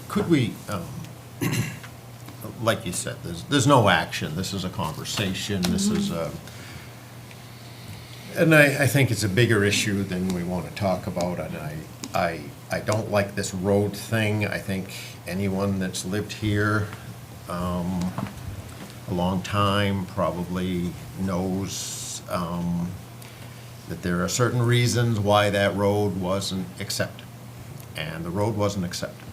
Could we, like you said, there's no action. This is a conversation. This is a, and I think it's a bigger issue than we want to talk about. And I don't like this road thing. I think anyone that's lived here a long time probably knows that there are certain reasons why that road wasn't accepted. And the road wasn't accepted.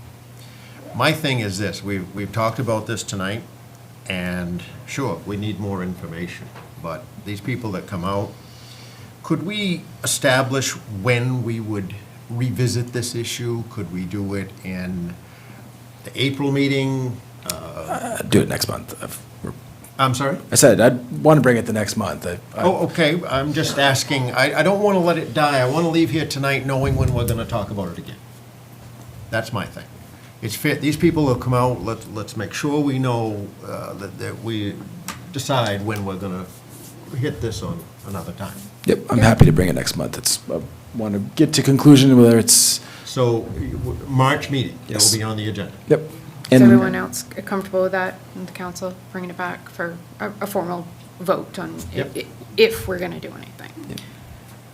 My thing is this, we've talked about this tonight, and sure, we need more information, but these people that come out, could we establish when we would revisit this issue? Could we do it in the April meeting? Do it next month. I'm sorry? I said I'd want to bring it the next month. Oh, okay, I'm just asking, I don't want to let it die. I want to leave here tonight knowing when we're going to talk about it again. That's my thing. It's fair, these people have come out, let's make sure we know that we decide when we're going to hit this on another time. Yep, I'm happy to bring it next month. I want to get to conclusion whether it's. So, March meeting, it Yes. will be on the agenda. Yep. Is everyone else comfortable with that in the council, bringing it back for a formal vote on Yep. if we're going to do anything?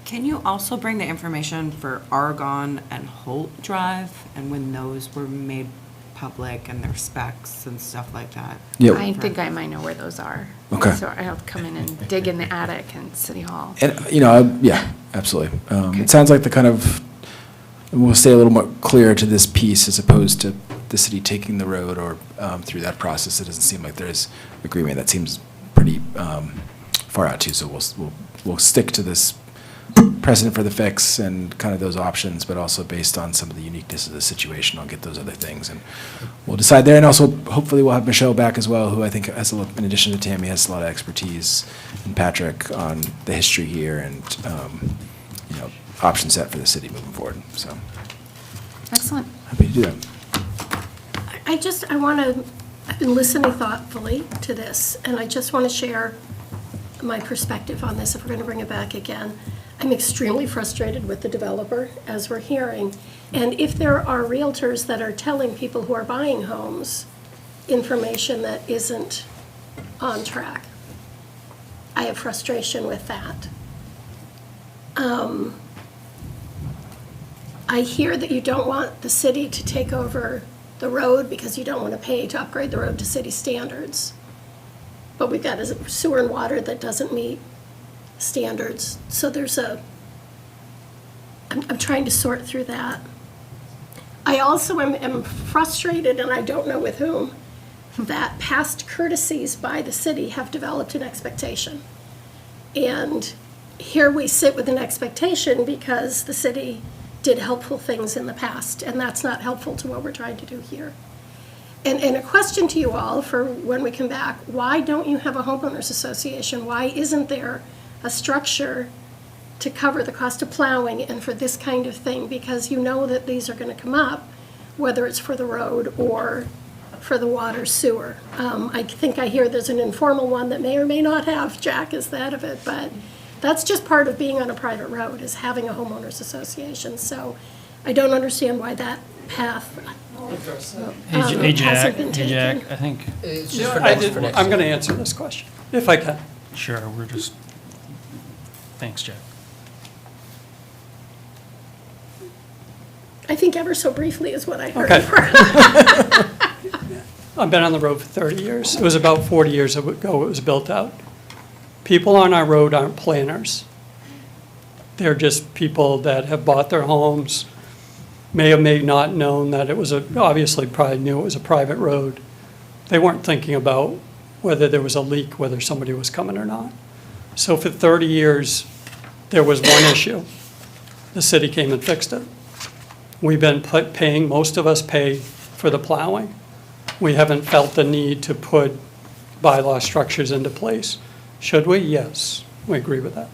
Can you also bring the information for Argonne and Holt Drive and when those were made public and their specs and stuff like that? Yep. I think I might know where those are. Okay. So I'll come in and dig in the attic in City Hall. And, yeah, absolutely. It sounds like the kind of, and we'll stay a little more clear to this piece as opposed to the city taking the road or through that process. It doesn't seem like there's agreement. That seems pretty far out too. So we'll stick to this precedent for the fix and kind of those options, but also based on some of the uniqueness of the situation, I'll get those other things and we'll decide there. And also, hopefully we'll have Michelle back as well, who I think has in addition to Tammy, has a lot of expertise, and Patrick on the history here and, option set for the city moving forward. So Excellent. happy to do that. I've been listening thoughtfully to this, and I just want to share my perspective on this if we're going to bring it back again. I'm extremely frustrated with the developer, as we're hearing. And if there are realtors that are telling people who are buying homes information that isn't on track, I have frustration with that. I hear that you don't want the city to take over the road because you don't want to pay to upgrade the road to city standards. But we've got a sewer and water that doesn't meet standards. So I'm trying to sort through that. I also am frustrated, and I don't know with whom, that past courtesies by the city have developed an expectation. And here we sit with an expectation because the city did helpful things in the past, and that's not helpful to what we're trying to do here. And a question to you all for when we come back, why don't you have a homeowners association? Why isn't there a structure to cover the cost of plowing and for this kind of thing? Because you know that these are gonna come up, whether it's for the road or for the water sewer. I think I hear there's an informal one that may or may not have Jack as the head of it, but that's just part of being on a private road, is having a homeowners association. So I don't understand why that path Hey, Jack, hasn't been taken. I think, It's just for I next, for did, next. I'm going to answer this question, if I can. sure, we're just, thanks, Jack. I think ever so briefly is what I heard. Okay. I've been on the road for 30 years. It was about 40 years ago it was built out. People on our road aren't planners. They're just people that have bought their homes, may or may not known that it was obviously probably knew it was a private road. They weren't thinking about whether there was a leak, whether somebody was coming or not. So for 30 years, there was one issue. The city came and fixed it. We've been paying, most of us pay for the plowing. We haven't felt the need to put bylaw structures into place. Should we? Yes, we agree with that.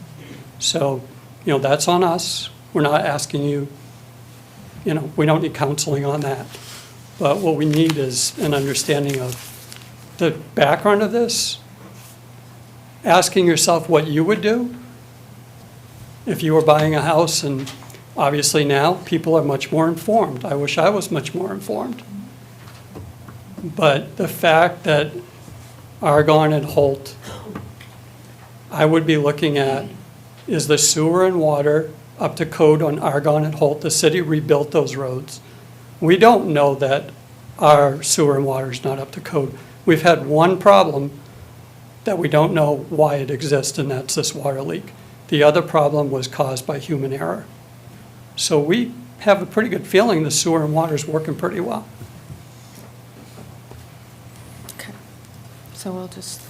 So, that's on us. We're not asking you, we don't need counseling on that. But what we need is an understanding of the background of this, asking yourself what you would do if you were buying a house, and obviously now people are much more informed. I wish I was much more informed. But the fact that Argonne and Holt, I would be looking at, is the sewer and water up to code on Argonne and Holt? The city rebuilt those roads. We don't know that our sewer and water is not up to code. We've had one problem that we don't know why it exists, and that's this water leak. The other problem was caused by human error. So we have a pretty good feeling the sewer and water is working pretty well. Okay. So we'll just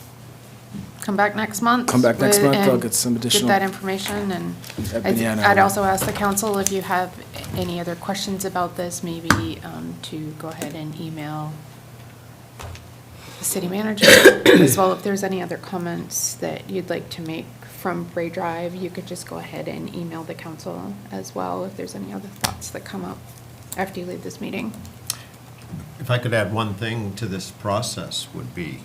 come back next month. Come back next month, I'll and get some additional- Get that information, and I'd also ask the council if you have any other questions about this, maybe to go ahead and email the city manager as well. If there's any other comments that you'd like to make from Bray Drive, you could just go ahead and email the council as well if there's any other thoughts that come up after you leave this meeting. If I could add one thing to this process would be,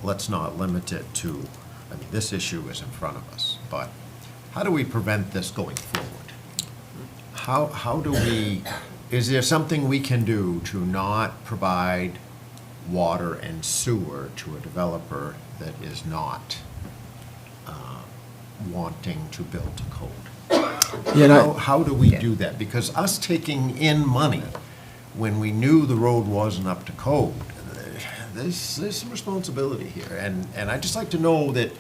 let's not limit it to, this issue is in front of us, but how do we prevent this going forward? How do we, is there something we can do to not provide water and sewer to a developer that is not wanting to build to code? How do we do that? Because us taking in money when we knew the road wasn't up to code, there's some responsibility here. And I'd just like to know that,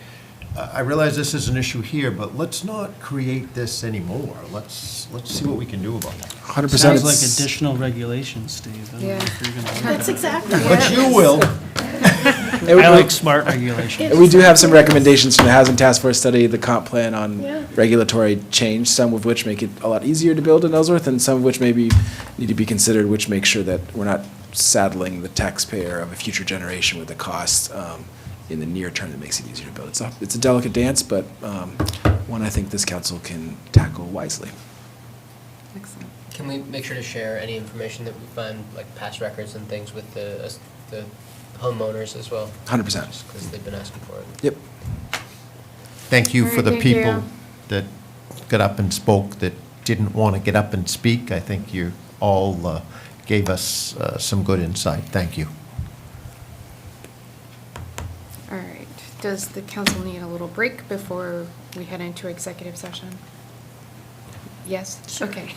I realize this is an issue here, but let's not create this anymore. Let's see what we can do about it. 100%. Sounds like additional regulations, Steve. I don't know if you're gonna like That's that. exactly it. But you will. I like smart regulations. And we do have some recommendations from the Housing Task Force study, the comp plan on Yeah. regulatory change, some of which make it a lot easier to build in Ellsworth, and some of which maybe need to be considered, which make sure that we're not saddling the taxpayer of a future generation with the cost in the near term that makes it easier to build. It's a delicate dance, but one I think this council can tackle wisely. Excellent. Can we make sure to share any information that we find, like past records and things with the homeowners as well? 100%. Just because they've been asking for it. Yep. Thank you All for right, the thank people you. that got up and spoke that didn't want to get up and speak. I think you all gave us some good insight. Thank you. All right. Does the council need a little break before we head into executive session? Yes? Sure. Okay.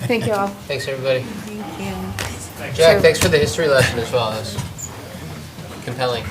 Thank you all. Thanks, everybody. Thank you. Jack, thanks for the history lesson as well. That was compelling.